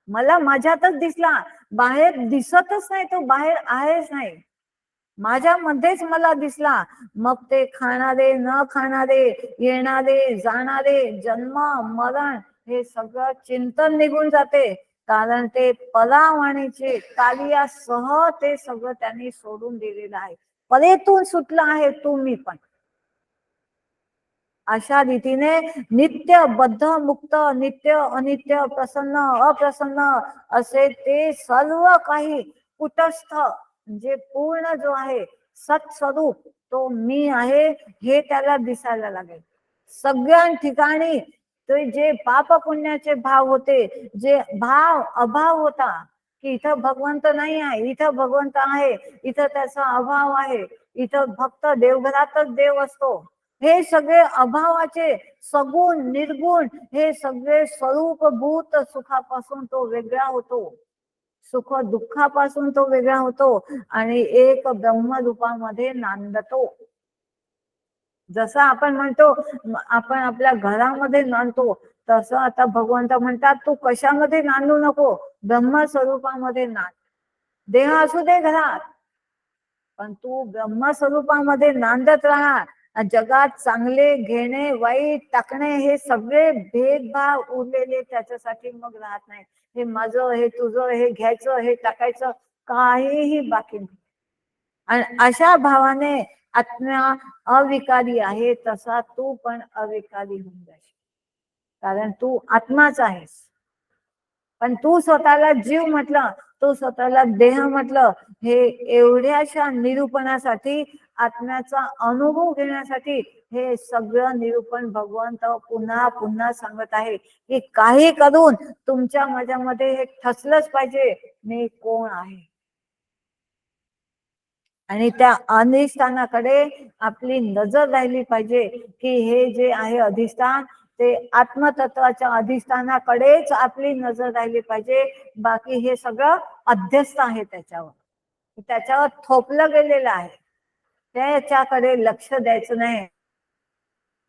मला माझ्यातच दिसला, बाहेर दिसतच नाही, तो बाहेर आहेच नाही, माझ्यामध्येच मला दिसला. मग ते खाणारे न खाणारे, येणारे जाणारे, जन्म मरण हे सगळं चिंतन निघून जाते, कारण ते परावाणीचे कार्यासह ते सगळं त्यांनी सोडून दिलेलं आहे. परेतून सुटला आहे तुम्ही पण. अशा रीतीने नित्य बद्ध मुक्त, नित्य अनित्य, प्रसन्न अप्रसन्न असे ते सर्व काही कुटस्थ, म्हणजे पूर्ण जो आहे सत्स्वरूप तो मी आहे हे त्याला दिसायला लागेल. सगळ्या ठिकाणी ते जे पाप पुण्याचे भाव होते, जे भाव अभाव होता की इथं भगवंत नाही आहे, इथं भगवंत आहे, इथं त्याचा अभाव आहे, इथं फक्त देवघरातच देव असतो, हे सगळे अभावाचे सगुण निर्गुण हे सगळे स्वरूपभूत सुखापासून तो वेगळा होतो, सुख दुःखापासून तो वेगळा होतो आणि एक ब्रह्मरूपामध्ये नांदतो. जसं आपण म्हणतो आपण आपल्या घरामध्ये नांदतो, तसं आता भगवंत म्हणतात तू कशामध्ये नांदू नको, ब्रह्मस्वरूपामध्ये नांद. देह असू दे घरात, पण तू ब्रह्मस्वरूपामध्ये नांदत राहा. जगात चांगले घेणे वाईट टाकणे हे सगळे भेदभाव उरलेले त्याच्यासाठी मग राहत नाही. हे माझं, हे तुझं, हे घ्यायचं, हे टाकायचं, काहीही बाकी नाही. आणि अशा भावाने आत्मा अविकारी आहे, तसा तू पण अविकारी होऊन जाशील, कारण तू आत्माच आहेस. पण तू स्वतःला जीव म्हटलं, तू स्वतःला देह म्हटलं, हे एवढ्याशा निरूपणासाठी, आत्म्याचा अनुभव घेण्यासाठी हे सगळं निरूपण भगवंत पुन्हा पुन्हा सांगत आहे की काही करून तुमच्या माझ्यामध्ये हे ठसलंच पाहिजे, मी कोण आहे. आणि त्या अधिष्ठानाकडे आपली नजर राहिली पाहिजे की हे जे आहे अधिष्ठान ते आत्मतत्वाच्या अधिष्ठानाकडेच आपली नजर राहिली पाहिजे. बाकी हे सगळं अध्यस्त आहे, त्याच्यावर थोपलं गेलेलं आहे, त्याच्याकडे लक्ष द्यायचं नाही,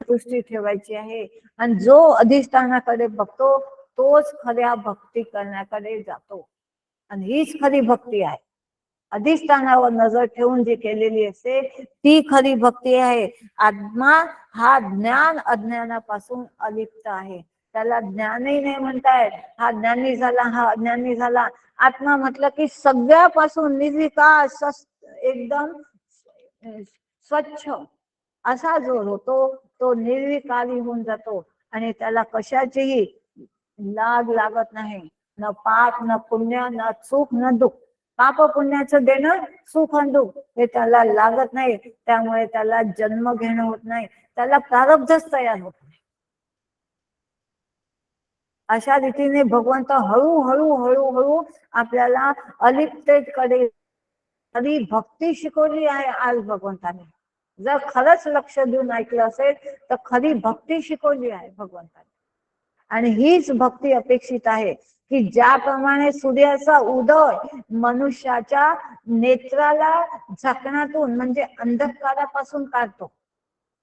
दृष्टी ठेवायची आहे. आणि जो अधिष्ठानाकडे बघतो तोच खऱ्या भक्ती करण्याकडे जातो, आणि हीच खरी भक्ती आहे. अधिष्ठानावर नजर ठेवून जी केलेली असते ती खरी भक्ती आहे. आत्मा हा ज्ञान अज्ञानापासून अलिप्त आहे, त्याला ज्ञानही नाही म्हणतायत, हा ज्ञानी झाला, हा अज्ञानी झाला. आत्मा म्हटलं की सगळ्यापासून निर्विकार, एकदम स्वच्छ, असा जो होतो तो निर्विकारी होऊन जातो आणि त्याला कशाचीही लाग लागत नाही. न पाप न पुण्य न सुख न दुःख. पाप पुण्याचं देणं सुख आणि दुःख हे त्याला लागत नाही. त्यामुळे त्याला जन्म घेणं होत नाही, त्याला प्रारब्धच तयार होत नाही. अशा रीतीने भगवंत हळूहळू हळूहळू आपल्याला अलिप्तेकडे खरी भक्ती शिकवली आहे आज भगवंताने. जर खरंच लक्ष देऊन ऐकलं असेल तर खरी भक्ती शिकवली आहे भगवंताने. आणि हीच भक्ती अपेक्षित आहे की ज्याप्रमाणे सूर्याचा उदय मनुष्याच्या नेत्राला झाकणातून म्हणजे अंधकारापासून काढतो.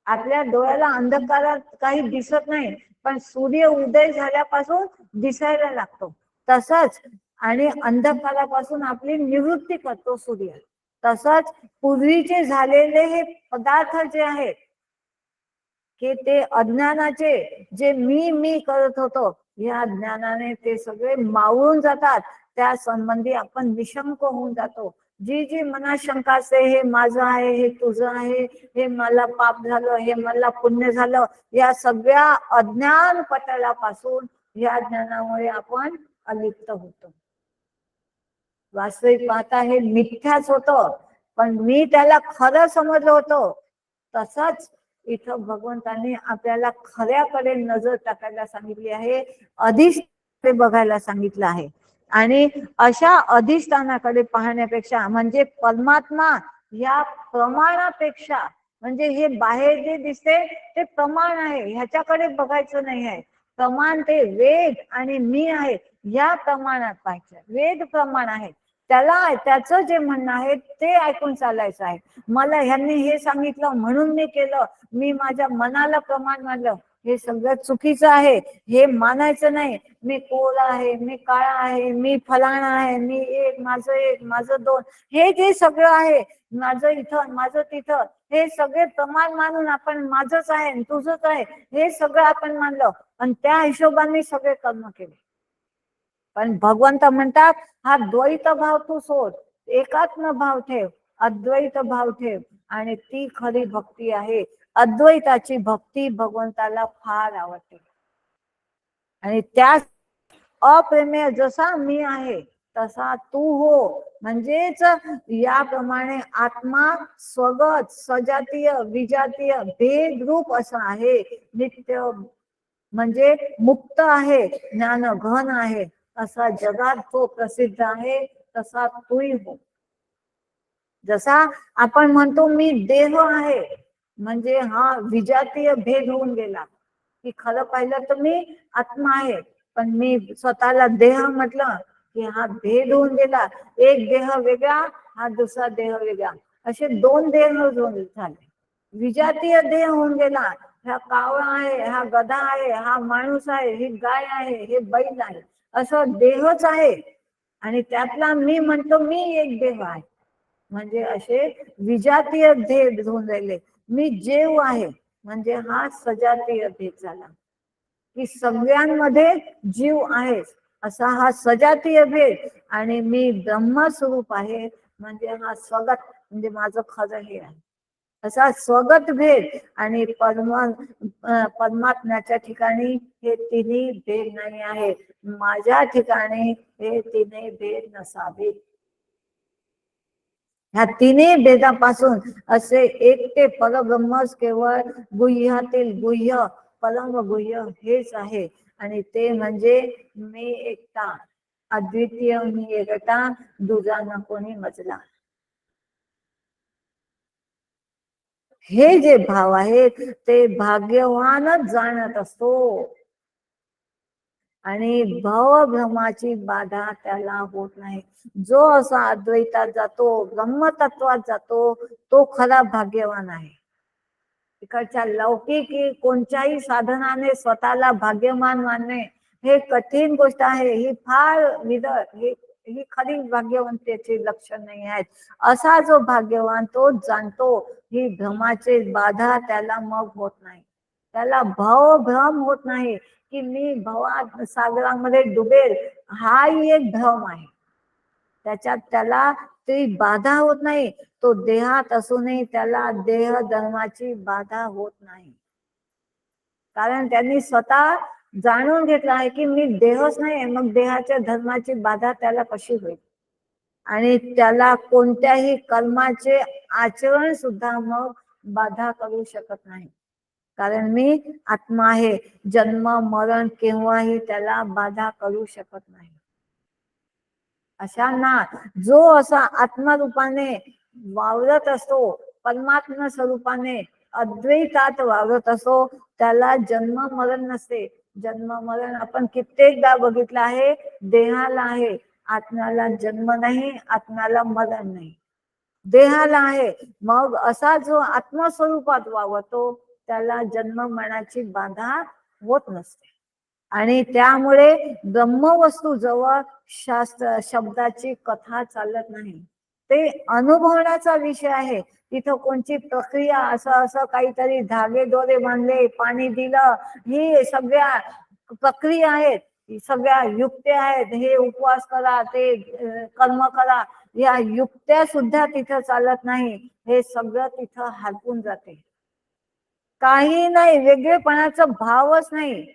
आपल्या डोळ्याला अंधकारात काही दिसत नाही, पण सूर्य उदय झाल्यापासून दिसायला लागतो. तसंच आणि अंधकारापासून आपली निवृत्ती करतो सूर्य. तसंच पूर्वीचे झालेले हे पदार्थ जे आहेत की ते अज्ञानाचे जे मी करत होतो, या ज्ञानाने ते सगळे मावळून जातात. त्या संबंधी आपण निशंक होऊन जातो. जी जी मनात शंका असते, हे माझं आहे, हे तुझं आहे, हे मला पाप झालं, हे मला पुण्य झालं, या सगळ्या अज्ञान पटलापासून या ज्ञानामुळे आपण अलिप्त होतो. वास्तविक पाहता हे मिथ्याच होतं, पण मी त्याला खरं समजलं होतं. तसंच इथं भगवंतांनी आपल्याला खऱ्याकडे नजर टाकायला सांगितली आहे, अधिष्ठानाकडे बघायला सांगितलं आहे. आणि अशा अधिष्ठानाकडे पाहण्यापेक्षा म्हणजे परमात्मा या प्रमाणापेक्षा, म्हणजे हे बाहेर जे दिसते ते प्रमाण आहे, ह्याच्याकडे बघायचं नाही आहे. प्रमाण ते वेद आणि मी आहे या प्रमाणात पाहायचं. वेद प्रमाण आहे, त्याला त्याचं जे म्हणणं आहे ते ऐकून चालायचं आहे. मला ह्यांनी हे सांगितलं म्हणून मी केलं, मी माझ्या मनाला प्रमाण मानलं, हे सगळं चुकीचं आहे. हे मानायचं नाही. मी कोला आहे, मी काळा आहे, मी फलाणा आहे, मी एक माझं दोन, हे जे सगळं आहे माझं इथं माझं तिथं, हे सगळे प्रमाण मानून आपण माझंच आहे तुझंच आहे हे सगळं आपण मानलं आणि त्या हिशोबाने सगळे कर्म केले. पण भगवंत म्हणतात हा द्वैत भाव तू सोड, एकात्म भाव ठेव, अद्वैत भाव ठेव, आणि ती खरी भक्ती आहे. अद्वैताची भक्ती भगवंताला फार आवडते. आणि त्या अप्रेमेय जसा मी आहे तसा तू हो, म्हणजेच याप्रमाणे आत्मा स्वगत सजातीय विजातीय भेद रूप असं आहे. नित्य म्हणजे मुक्त आहे, ज्ञान घन आहे, असा जगात तो प्रसिद्ध आहे. तसा तूही हो. जसा आपण म्हणतो मी देह आहे, म्हणजे हा विजातीय भेद होऊन गेला की खरं पाहिलं तर मी आत्मा आहे, पण मी स्वतःला देह म्हटलं की हा भेद होऊन गेला. एक देह वेगळा, हा दुसरा देह वेगळा, असे दोन देह झाले. विजातीय देह होऊन गेला. हा कावळा आहे, हा गधा आहे, हा माणूस आहे, ही गाय आहे, हे बैल आहे, असं देहच आहे. आणि त्यातला मी म्हणतो मी एक देह आहे, म्हणजे असे विजातीय भेद होऊन राहिले. मी जीव आहे म्हणजे हा सजातीय भेद झाला की सगळ्यांमध्ये जीव आहे, असा हा सजातीय भेद. आणि मी ब्रह्मस्वरूप आहे म्हणजे हा स्वगत, म्हणजे माझं खरं हे आहे, असा स्वगत भेद. आणि परमात्म्याच्या ठिकाणी हे तिन्ही भेद नाही आहे. माझ्या ठिकाणी हे तिन्ही भेद नसावे. ह्या तिन्ही भेदापासून असे एक ते परब्रह्मच केवळ गुह्यातील गुह्य परम गुह्य हेच आहे. आणि ते म्हणजे मी एकटा, अद्वितीय मी एकटा, दुजा न कोणी मजला. हे जे भाव आहेत ते भाग्यवानच जाणत असतो. आणि भवभ्रमाची बाधा त्याला होत नाही. जो असा अद्वैतात जातो, ब्रह्मतत्वात जातो, तो खरा भाग्यवान आहे. इकडच्या लौकिक कोणत्याही साधनाने स्वतःला भाग्यवान मानणे हे कठीण गोष्ट आहे. ही फार ही खरी भाग्यवंतेचे लक्षण नाही आहेत. असा जो भाग्यवान तोच जाणतो ही भ्रमाचे बाधा त्याला मग होत नाही. त्याला भ्रम होत नाही की मी भवात सागरामध्ये डुबेल, हाही एक भ्रम आहे. त्याच्यात त्याला ती बाधा होत नाही. तो देहात असूनही त्याला देह धर्माची बाधा होत नाही, कारण त्यांनी स्वतः जाणून घेतलं आहे की मी देहच नाही, मग देहाच्या धर्माची बाधा त्याला कशी होईल. आणि त्याला कोणत्याही कर्माचे आचरण सुद्धा मग बाधा करू शकत नाही, कारण मी आत्मा आहे. जन्म मरण केव्हाही त्याला बाधा करू शकत नाही. अशांना जो असा आत्मरूपाने वावरत असतो, परमात्मा स्वरूपाने अद्वैतात वावरत असतो, त्याला जन्म मरण नसते. जन्म मरण आपण कित्येकदा बघितलं आहे. देहाला आहे, आत्म्याला जन्म नाही, आत्म्याला मरण नाही. देहाला आहे. मग असा जो आत्मस्वरूपात वावरतो त्याला जन्म मरणाची बाधा होत नसते. आणि त्यामुळे ब्रह्मवस्तू जवळ शास्त्र शब्दाची कथा चालत नाही. ते अनुभवण्याचा विषय आहे. तिथं कोणची प्रक्रिया असं काहीतरी धागे दोरे बांधले, पाणी दिलं, ही सगळ्या प्रक्रिया आहेत, सगळ्या युक्त्या आहेत. हे उपवास करा, ते कर्म करा, या युक्त्या सुद्धा तिथं चालत नाही. हे सगळं तिथं हरपून जाते. काही नाही, वेगळेपणाचा भावच नाही.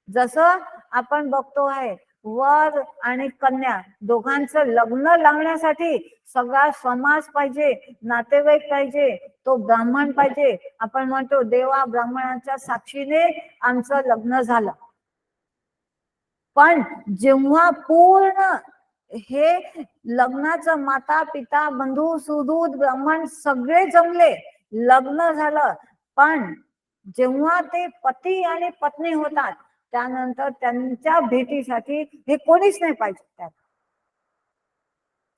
जसं आपण बघतो आहे, वर आणि कन्या दोघांचं लग्न लावण्यासाठी सगळा समाज पाहिजे, नातेवाईक पाहिजे, तो ब्राह्मण पाहिजे. आपण म्हणतो देवा ब्राह्मणाच्या साक्षीने आमचं लग्न झालं. पण जेव्हा पूर्ण हे लग्नाचं माता पिता बंधू सुदूत ब्राह्मण सगळे जमले, लग्न झालं, पण जेव्हा ते पती आणि पत्नी होतात त्यानंतर त्यांच्या भेटीसाठी हे कोणीच नाही पाहिजे. त्यात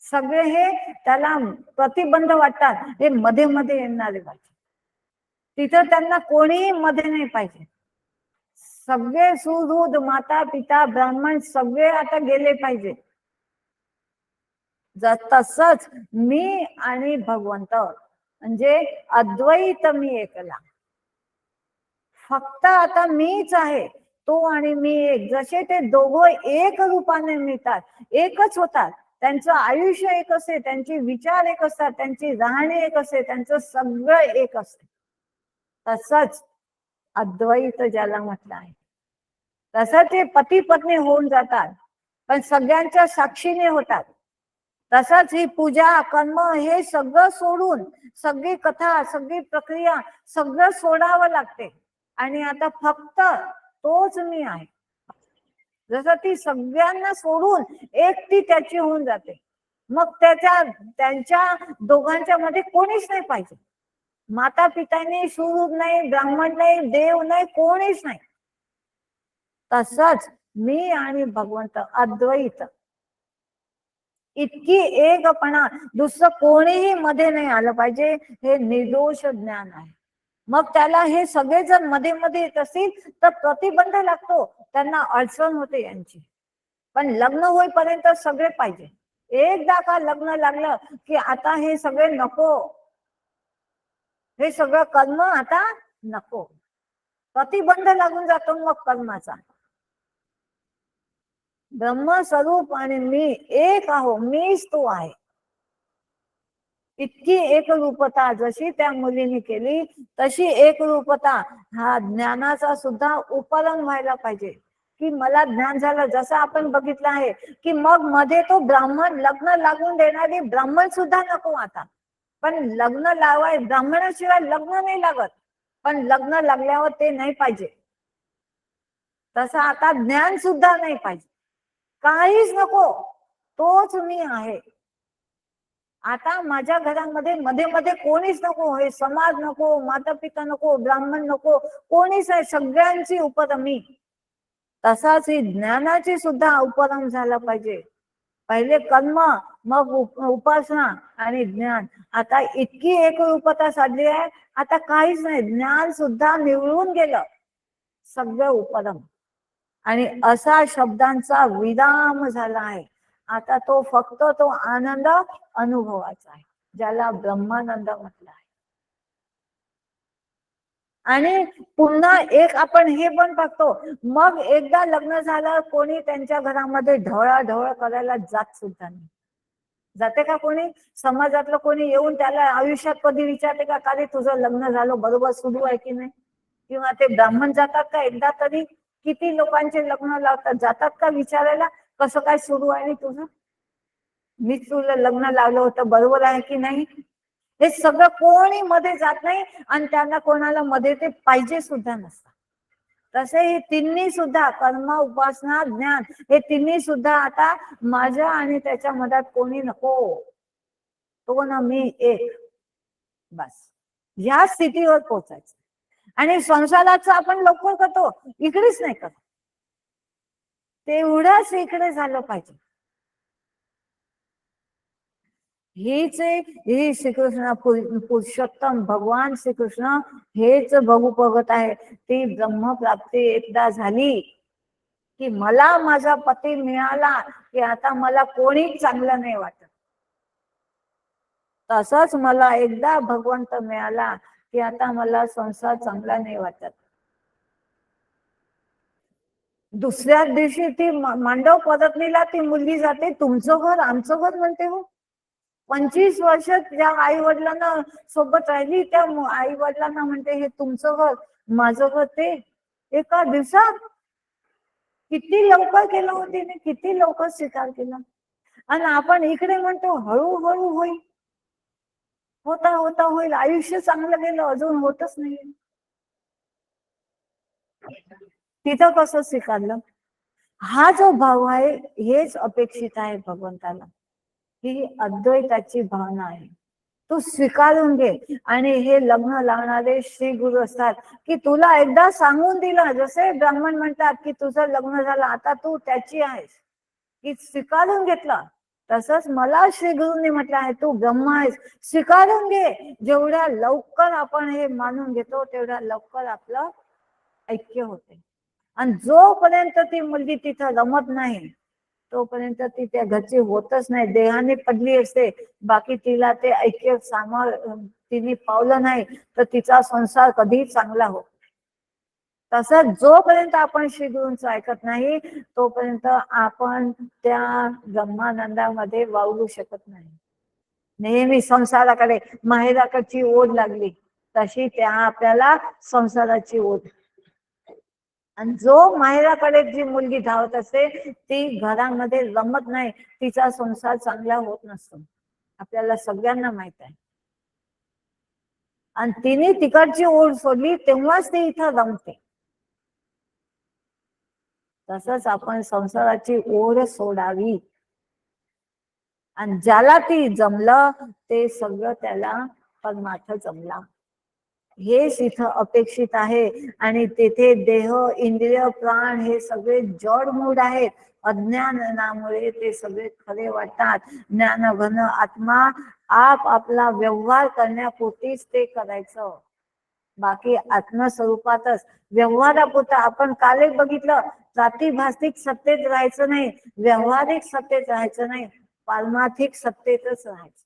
सगळे हे त्याला प्रतिबंध वाटतात, हे मध्ये मध्ये येणारे पाहिजे. तिथं त्यांना कोणीही मध्ये नाही पाहिजे. सगळे सुदूत माता पिता ब्राह्मण सगळे आता गेले पाहिजे. तसंच मी आणि भगवंत म्हणजे अद्वैत मी एकला. फक्त आता मीच आहे, तो आणि मी एक. जसे ते दोघं एक रूपाने मिळतात, एकच होतात. त्यांचं आयुष्य एक असते, त्यांचे विचार एक असतात, त्यांची राहणी एक असते, त्यांचं सगळं एक असते. तसंच अद्वैत ज्याला म्हटलं आहे, तसं ते पती पत्नी होऊन जातात, पण सगळ्यांच्या साक्षीने होतात. तसंच ही पूजा कर्म हे सगळं सोडून, सगळी कथा सगळी प्रक्रिया सगळं सोडावं लागते. आणि आता फक्त तोच मी आहे. जसं ती सगळ्यांना सोडून एकटी त्याची होऊन जाते, मग त्यांच्या दोघांच्या मध्ये कोणीच नाही पाहिजे. माता पितानी, शूद्र नाही, ब्राह्मण नाही, देव नाही, कोणीच नाही. तसंच मी आणि भगवंत अद्वैत इतकी एकपणा, दुसरं कोणीही मध्ये नाही आलं पाहिजे. हे निर्दोष ज्ञान आहे. मग त्याला हे सगळे जर मध्ये मध्ये येत असतील तर प्रतिबंध लागतो, त्यांना अडचण होते यांची. पण लग्न होईपर्यंत सगळे पाहिजे. एकदा का लग्न लागलं की आता हे सगळे नको, हे सगळं कर्म आता नको, प्रतिबंध लागून जातो मग कर्माचा. ब्रह्मस्वरूप आणि मी एक आहो, मीच तो आहे. इतकी एकरूपता जशी त्या मुलीने केली तशी एकरूपता हा ज्ञानाचा सुद्धा उपरण व्हायला पाहिजे. की मला ज्ञान झालं, जसं आपण बघितलं आहे की मग मध्ये तो ब्राह्मण, लग्न लागून देणारी ब्राह्मण सुद्धा नको आता. पण लग्न लावाय, ब्राह्मणाशिवाय लग्न नाही लागत, पण लग्न लागल्यावर ते नाही पाहिजे. तसं आता ज्ञान सुद्धा नाही पाहिजे, काहीच नको, तोच मी आहे. आता माझ्या घरामध्ये मध्ये मध्ये कोणीच नको, हे समाज नको, माता पिता नको, ब्राह्मण नको, कोणीच आहे, सगळ्यांची उपरम मी. तसाच ही ज्ञानाची सुद्धा उपरम झाला पाहिजे. पहिले कर्म, मग उपासना आणि ज्ञान. आता इतकी एकरूपता साधली आहे, आता काहीच नाही, ज्ञान सुद्धा निवळून गेलं, सगळं उपरम. आणि असा शब्दांचा विराम झाला आहे. आता तो फक्त तो आनंद अनुभवाचा आहे, ज्याला ब्रह्मानंद म्हटलं आहे. आणि पुन्हा एक आपण हे पण बघतो, मग एकदा लग्न झालं कोणी त्यांच्या घरामध्ये ढवळाढवळ करायला जात सुद्धा नाही. जाते का कोणी? समाजातलं कोणी येऊन त्याला आयुष्यात कधी विचारते का रे तुझं लग्न झालं बरोबर सुरू आहे की नाही? किंवा ते ब्राह्मण जातात का एकदा तरी? किती लोकांचे लग्न लावतात, जातात का विचारायला कसं काय सुरू आहे तुझं? मी तुला लग्न लावलं होतं बरोबर आहे की नाही? हे सगळं कोणी मध्ये जात नाही आणि त्यांना कोणाला मध्ये ते पाहिजे सुद्धा नसतं. तसे हे तिन्ही सुद्धा कर्म, उपासना, ज्ञान हे तिन्ही सुद्धा आता माझ्या आणि त्याच्या मधात कोणी नको, तो ना मी एक, बस या स्थितीवर पोहोचायचं. आणि संसाराचं आपण लवकर करतो, इकडेच नाही करत, तेवढंच इकडे झालं पाहिजे. हीच ही श्रीकृष्ण पुरुषोत्तम भगवान श्रीकृष्ण हेच बघू बघत आहे. ती ब्रह्मप्राप्ती एकदा झाली की मला माझा पती मिळाला की आता मला कोणीच चांगलं नाही वाटत. तसंच मला एकदा भगवंत मिळाला की आता मला संसार चांगला नाही वाटत. दुसऱ्या दिवशी ती मांडव पद्धतीला ती मुलगी जाते, तुमचं घर आमचं घर म्हणते. हो, 25 वर्ष ज्या आई वडिलांना सोबत राहिली त्या आई वडिलांना म्हणते हे तुमचं घर माझं घर. ते एका दिवसात किती लवकर केलं होते, किती लवकर स्वीकार केला. आणि आपण इकडे म्हणतो हळूहळू होईल, होता होता होईल, आयुष्य चांगलं गेलं अजून होतच नाही. तिथं कसं स्वीकारलं? हा जो भाव आहे हेच अपेक्षित आहे भगवंताला. ही अद्वैताची भावना आहे, तू स्वीकारून घे. आणि हे लग्न लावणारे श्री गुरु असतात की तुला एकदा सांगून दिलं, जसे ब्राह्मण म्हणतात की तुझं लग्न झालं आता तू त्याची आहेस, की स्वीकारून घेतला. तसंच मला श्री गुरुंनी म्हटलं आहे तू ब्रह्म आहेस, स्वीकारून घे. जेवढ्या लवकर आपण हे मानून घेतो तेवढ्या लवकर आपलं ऐक्य होते. आणि जोपर्यंत ती मुलगी तिथं रमत नाही तोपर्यंत ती त्या घरची होतच नाही. देहाने पडली असते, बाकी तिला ते ऐक्य तिने पावलं नाही तर तिचा संसार कधी चांगला होत. तसंच जोपर्यंत आपण श्री गुरूंचं ऐकत नाही तोपर्यंत आपण त्या ब्रह्मानंदामध्ये वावरू शकत नाही. नेहमी संसाराकडे माहेराकडची ओढ लागली तशी त्या आपल्याला संसाराची ओढ. आणि जो माहेराकडे जी मुलगी धावत असते ती घरामध्ये रमत नाही, तिचा संसार चांगला होत नसतो, आपल्याला सगळ्यांना माहित आहे. आणि तिने तिकडची ओढ सोडली तेव्हाच ती इथं रमते. तसंच आपण संसाराची ओढ सोडावी. आणि ज्याला ती जमलं ते सगळं त्याला परमार्थ जमला, हेच इथं अपेक्षित आहे. आणि तेथे देह, इंद्रिय, प्राण हे सगळे जड मूड आहेत. अज्ञानामुळे ते सगळे खरे वाटतात. ज्ञानघन आत्मा आप आपला व्यवहार करण्यापुरतीच ते करायचं, बाकी आत्मस्वरूपातच व्यवहारापुरतं. आपण काल बघितलं, प्रातिभासिक सत्तेत राहायचं नाही, व्यवहारिक सत्तेत राहायचं नाही, पारमार्थिक सत्तेतच राहायचं.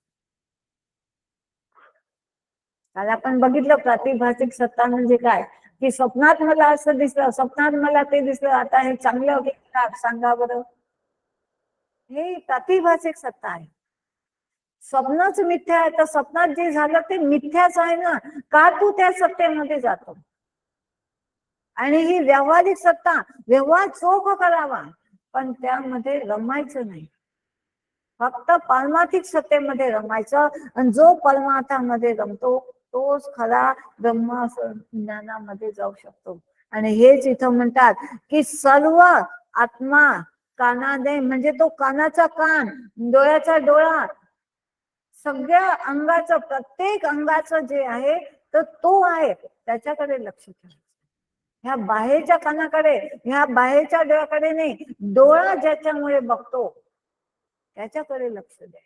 काल आपण बघितलं प्रातिभासिक सत्ता म्हणजे काय, की स्वप्नात मला असं दिसलं, स्वप्नात मला ते दिसलं, आता हे चांगलं की खराब सांगा बरं. हे प्रातिभासिक सत्ता आहे. स्वप्नच मिथ्या आहे तर स्वप्नात जे झालं ते मिथ्याच आहे ना, का तू त्या सत्तेमध्ये जातो? आणि ही व्यावहारिक सत्ता, व्यवहार चोख करावा पण त्यामध्ये रमायचं नाही, फक्त पारमार्थिक सत्तेमध्ये रमायचं. आणि जो परमार्थामध्ये रमतो तोच खरा ब्रह्म ज्ञानामध्ये जाऊ शकतो. आणि हेच इथं म्हणतात की सर्व आत्मा कानाने, म्हणजे तो कानाचा कान, डोळ्याचा डोळा, सगळ्या अंगाचं, प्रत्येक अंगाचं जे आहे तर तो आहे त्याच्याकडे लक्ष ठेवायचं. ह्या बाहेरच्या कानाकडे, ह्या बाहेरच्या डोळ्याकडे नाही, डोळा ज्याच्यामुळे बघतो त्याच्याकडे लक्ष द्यायचं,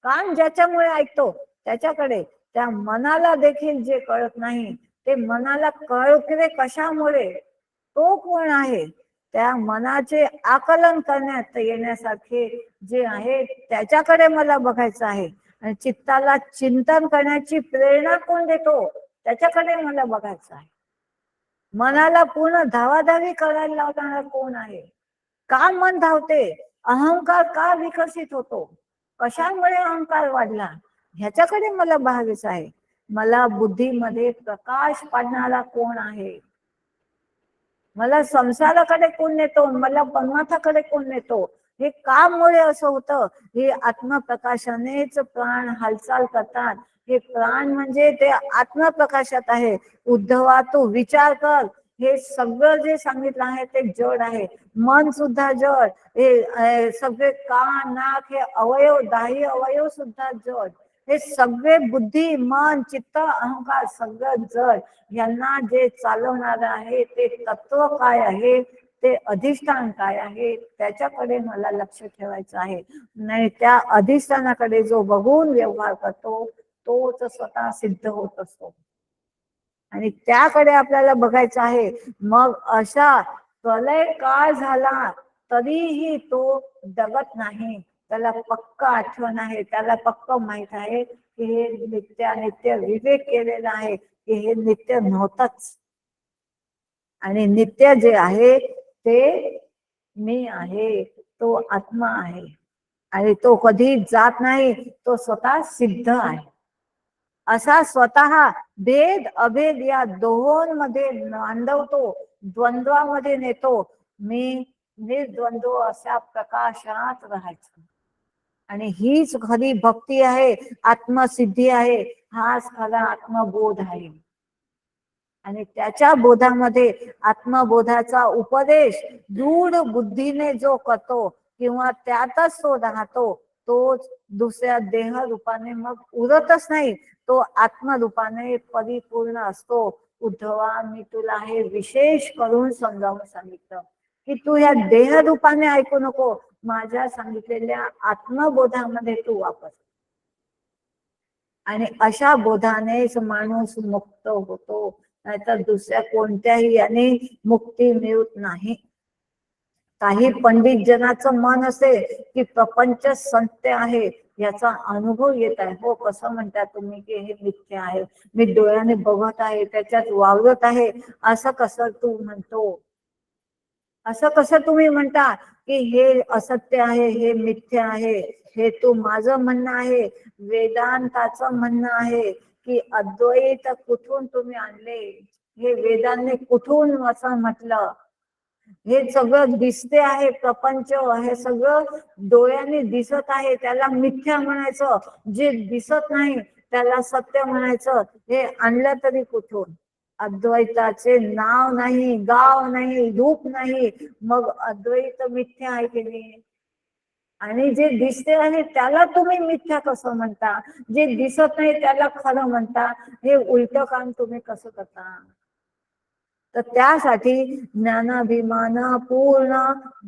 कान ज्याच्यामुळे ऐकतो त्याच्याकडे. त्या मनाला देखील जे कळत नाही ते मनाला कळते कशामुळे, तो कोण आहे, त्या मनाचे आकलन करण्यात येण्यासारखे जे आहे त्याच्याकडे मला बघायचं आहे. आणि चित्ताला चिंतन करण्याची प्रेरणा कोण देतो त्याच्याकडे मला बघायचं आहे. मनाला पूर्ण धावाधावी करायला लावणारा कोण आहे, का मन धावते, अहंकार का विकसित होतो, कशामुळे अहंकार वाढला ह्याच्याकडे मला बघायचं आहे. मला बुद्धीमध्ये प्रकाश पाडणारा कोण आहे, मला संसाराकडे कोण नेतो, मला परमार्थाकडे कोण नेतो, हे कामुळे असं होतं. हे आत्मप्रकाशानेच प्राण हालचाल करतात. हे प्राण म्हणजे ते आत्मप्रकाशात आहे. उद्धवा तू विचार कर, हे सगळं जे सांगितलं आहे ते जड आहे. मन सुद्धा जड, हे सगळे कान नाक हे अवयव, दाही अवयव सुद्धा जड. हे सगळे बुद्धी मन चित्त अहंकार सगळं जड. यांना जे चालवणार आहे ते तत्व काय आहे, ते अधिष्ठान काय आहे, त्याच्याकडे मला लक्ष ठेवायचं आहे. नाही त्या अधिष्ठानाकडे जो बघून व्यवहार करतो तोच स्वतः सिद्ध होत असतो आणि त्याकडे आपल्याला बघायचं आहे. मग अशा प्रलय काळ झाला तरीही तो दगत नाही. त्याला पक्क आठवण आहे, त्याला पक्क माहित आहे की हे नित्य विवेक केलेला आहे की हे नित्य नव्हतंच आणि नित्य जे आहे ते मी आहे, तो आत्मा आहे आणि तो कधी जात नाही, तो स्वतः सिद्ध आहे. असा स्वतः भेद अभेद या दोहोंमध्ये नांदवतो, द्वंद्वामध्ये नेतो. मी निर्द्वंद्व अशा प्रकाशात राहायचं आणि हीच खरी भक्ती आहे, आत्मसिद्धी आहे, हाच खरा आत्मबोध आहे. आणि त्याच्या बोधामध्ये आत्मबोधाचा उपदेश दृढ बुद्धीने जो करतो किंवा त्यातच तो राहतो तोच दुसऱ्या देह रूपाने मग उरतच नाही, तो आत्मरूपाने परिपूर्ण असतो. उद्धवा मी तुला हे विशेष करून समजावून सांगितलं की तू या देह रूपाने ऐकू नको, माझ्या सांगितलेल्या आत्मबोधामध्ये तू वापर. आणि अशा बोधानेच माणूस मुक्त होतो, नाहीतर दुसऱ्या कोणत्याही याने मुक्ती मिळत नाही. काही पंडित जनाचं मन असे की प्रपंच सत्य आहे, याचा अनुभव येत आहे. हो कसं म्हणता तुम्ही की हे मिथ्या आहे, मी डोळ्याने बघत आहे, त्याच्यात वावरत आहे, असं कसं तू म्हणतो, असं कसं तुम्ही म्हणता की हे असत्य आहे, हे मिथ्या आहे. हे तू माझं म्हणणं आहे, वेदांताचं म्हणणं आहे की अद्वैत कुठून तुम्ही आणले, हे वेदांनी कुठून असं म्हटलं. हे सगळं दिसते आहे, प्रपंच हे सगळं डोळ्याने दिसत आहे, त्याला मिथ्या म्हणायचं, जे दिसत नाही त्याला सत्य म्हणायचं. हे आणलं तरी कुठून? अद्वैताचे नाव नाही, गाव नाही, रूप नाही, मग अद्वैत मिथ्या आहे की नाही? आणि जे दिसते आहे त्याला तुम्ही मिथ्या कसं म्हणता, जे दिसत नाही त्याला खरं म्हणता, हे उलट काम तुम्ही कसं करता? तर त्यासाठी ज्ञानाभिमान पूर्ण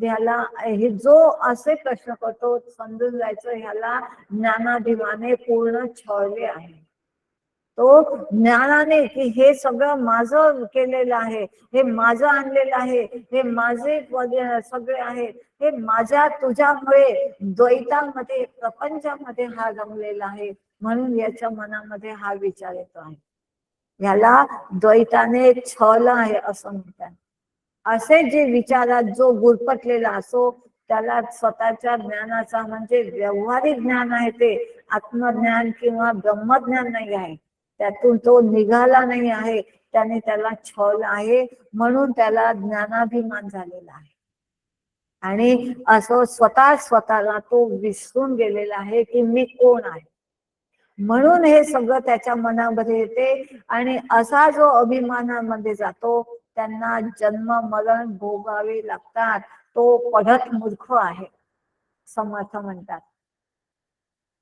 ह्याला, हे जो असे प्रश्न करतो समजून जायचं ह्याला ज्ञानाभिमाने पूर्ण छळले आहे. तो ज्ञानाने की हे सगळं माझं केलेलं आहे, हे माझं आणलेलं आहे, हे माझे सगळे आहे, हे माझ्या तुझ्यामुळे द्वैतामध्ये प्रपंचामध्ये हा रमलेला आहे, म्हणून याच्या मनामध्ये हा विचार येतो आहे. याला द्वैताने छळलं आहे असं म्हणतात. असे जे विचारात जो गुरफटलेला असो त्याला स्वतःच्या ज्ञानाचा म्हणजे व्यवहारिक ज्ञान आहे ते आत्मज्ञान किंवा ब्रह्मज्ञान नाही आहे, त्यातून तो निघाला नाही आहे, त्याने त्याला छळ आहे, म्हणून त्याला ज्ञानाभिमान झालेला आहे. आणि असं स्वतःला तो विसरून गेलेला आहे की मी कोण आहे, म्हणून हे सगळं त्याच्या मनामध्ये येते. आणि असा जो अभिमानामध्ये जातो त्यांना जन्म मरण भोगावे लागतात. तो पढत मूर्ख आहे, समर्थ म्हणतात.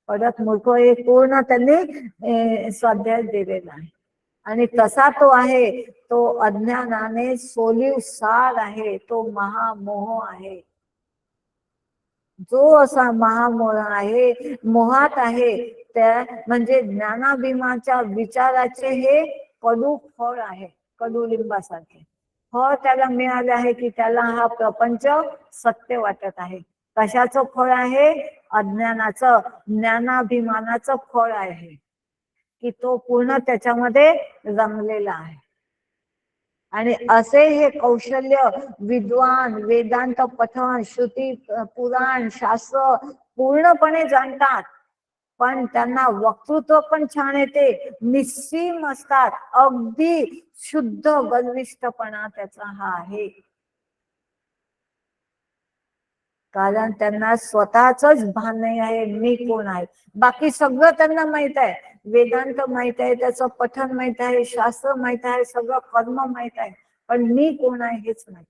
पढत मूर्ख हे पूर्ण त्यांनी स्वाध्याय दिलेला आहे आणि तसा तो आहे. तो अज्ञानाने सोलीव सार आहे, तो महामोह आहे. जो असा महामोह आहे, मोहात आहे, त्या म्हणजे ज्ञानाभिमानाच्या विचाराचे हे कडू फळ आहे, कडुलिंबासारखे फळ त्याला मिळाले आहे की त्याला हा प्रपंच सत्य वाटत आहे. कशाचं फळ आहे? अज्ञानाचं, ज्ञानाभिमानाचं फळ आहे की तो पूर्ण त्याच्यामध्ये रमलेला आहे. आणि असे हे कौशल्य विद्वान वेदांत पठण श्रुती पुराण शास्त्र पूर्णपणे जाणतात, पण त्यांना वक्तृत्व पण छान येते, निस्सीम असतात, अगदी शुद्ध गर्विष्ठपणा त्याचा हा आहे. कारण त्यांना स्वतःच भान नाही आहे मी कोण आहे. बाकी सगळं त्यांना माहित आहे, वेदांत माहित आहे, त्याचं पठण माहित आहे, शास्त्र माहित आहे, सगळं कर्म माहित आहे, पण मी कोण आहे हेच माहित.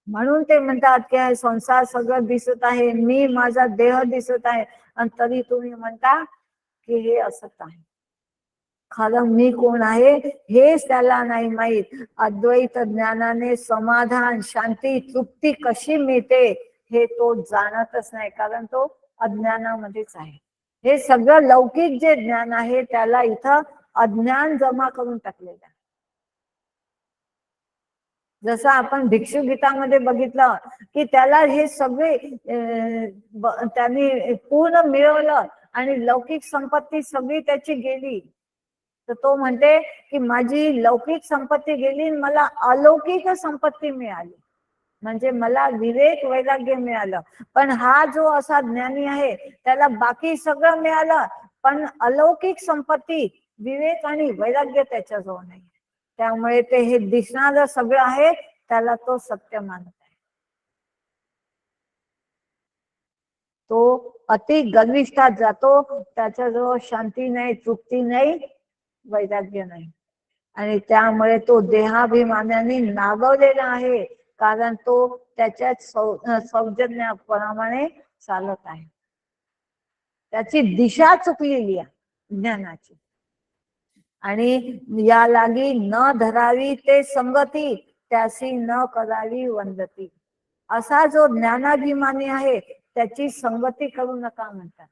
म्हणून ते म्हणतात की संसार सगळं दिसत आहे, मी माझा देह दिसत आहे, आणि तरी तुम्ही म्हणता की हे असत आहे. खरं मी कोण आहे हेच त्याला नाही माहित. अद्वैत ज्ञानाने समाधान, शांती, तृप्ती कशी मिळते हे तो जाणतच नाही, कारण तो अज्ञानामध्येच आहे. हे सगळं लौकिक जे ज्ञान आहे त्याला इथं अज्ञान जमा करून टाकलेलं आहे. जसं आपण भिक्षु गीतामध्ये बघितलं की त्याला हे सगळे त्यांनी पूर्ण मिळवलं आणि लौकिक संपत्ती सगळी त्याची गेली, तर तो म्हणते की माझी लौकिक संपत्ती गेली, मला अलौकिक संपत्ती मिळाली, म्हणजे मला विवेक वैराग्य मिळालं. पण हा जो असा ज्ञानी आहे त्याला बाकी सगळं मिळालं, पण अलौकिक संपत्ती, विवेक आणि वैराग्य त्याच्याजवळ नाही. त्यामुळे ते हे दिसणारं सगळं आहे त्याला तो सत्य मानत आहे. तो अति गर्विष्ठात जातो, त्याच्याजवळ शांती नाही, तृप्ती नाही, वैराग्य नाही, आणि त्यामुळे तो देहाभिमानाने नागवलेला आहे, कारण तो त्याच्या सौजन्याप्रमाणे चालत आहे. त्याची दिशा चुकलेली आहे ज्ञानाची. आणि या लागी न धरावी ते संगती, त्याशी न करावी वंदती. असा जो ज्ञानाभिमानी आहे त्याची संगती करू नका म्हणतात,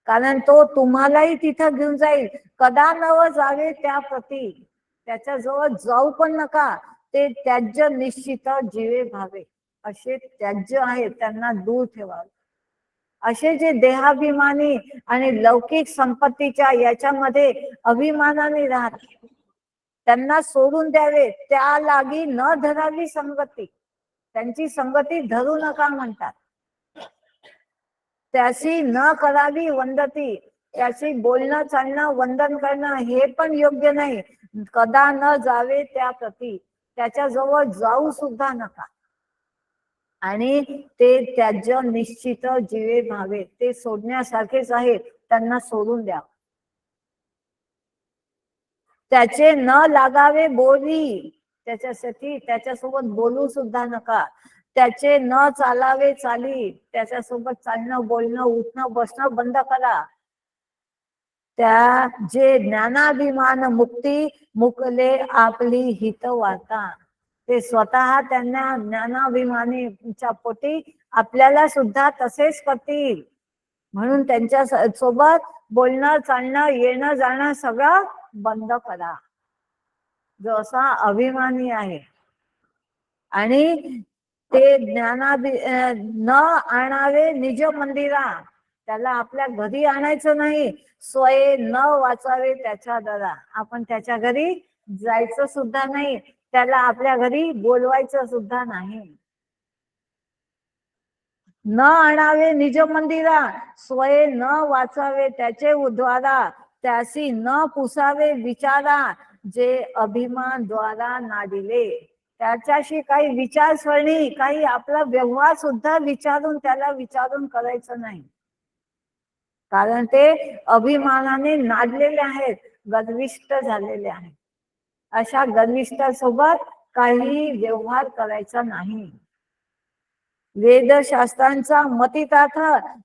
कारण तो तुम्हालाही तिथं घेऊन जाईल. कदा नव जावे त्या प्रती, त्याच्याजवळ जाऊ पण नका. ते त्याज्य निश्चित जीवे भावे, असे त्याज्य आहे त्यांना दूर ठेवावे. असे जे देहाभिमानी आणि लौकिक संपत्तीच्या याच्यामध्ये अभिमानाने राहतात त्यांना सोडून द्यावे. त्या लागी न धरावी संगती, त्यांची संगती धरू नका म्हणतात. त्याशी न करावी वंदती, त्याशी बोलणं चालणं वंदन करणं हे पण योग्य नाही. कदा न जावे त्या प्रती, त्याच्याजवळ जाऊ सुद्धा नका. आणि ते त्याज्य निश्चित जीवे भावे, ते सोडण्यासारखेच आहे, त्यांना सोडून द्या. त्याचे न लागावे बोली, त्याच्यासाठी त्याच्यासोबत बोलू सुद्धा नका. त्याचे न चालावे चाली, त्याच्यासोबत चालणं बोलणं उठणं बसणं बंद करा. त्या जे ज्ञानाभिमान मुक्ती मुकले आपली हित वार्ता, ते स्वतः त्यांना ज्ञानाभिमानीच्या पोटी आपल्याला सुद्धा तसेच करतील. म्हणून त्यांच्या सोबत बोलणं चालणं येणं जाणं सगळं बंद करा, जो असा अभिमानी आहे. आणि ते न आणावे निज मंदिरा, त्याला आपल्या घरी आणायचं नाही. स्वये न वाचावे त्याच्या दरा, आपण त्याच्या घरी जायचं सुद्धा नाही, त्याला आपल्या घरी बोलवायचं सुद्धा नाही. न आणावे निज मंदिरा, स्वये न वाचावे त्याचे उद्वारा, त्याशी न पुसावे विचारा, जे अभिमान द्वारा नाडिले. त्याच्याशी काही विचारसरणी, काही आपला व्यवहार सुद्धा त्याला विचारून करायचं नाही, कारण ते अभिमानाने नाडलेले आहेत, गर्विष्ठ झालेले आहेत. अशा गर्विष्ठासोबत काही व्यवहार करायचा नाही. वेदशास्त्रांचा मतितार्थ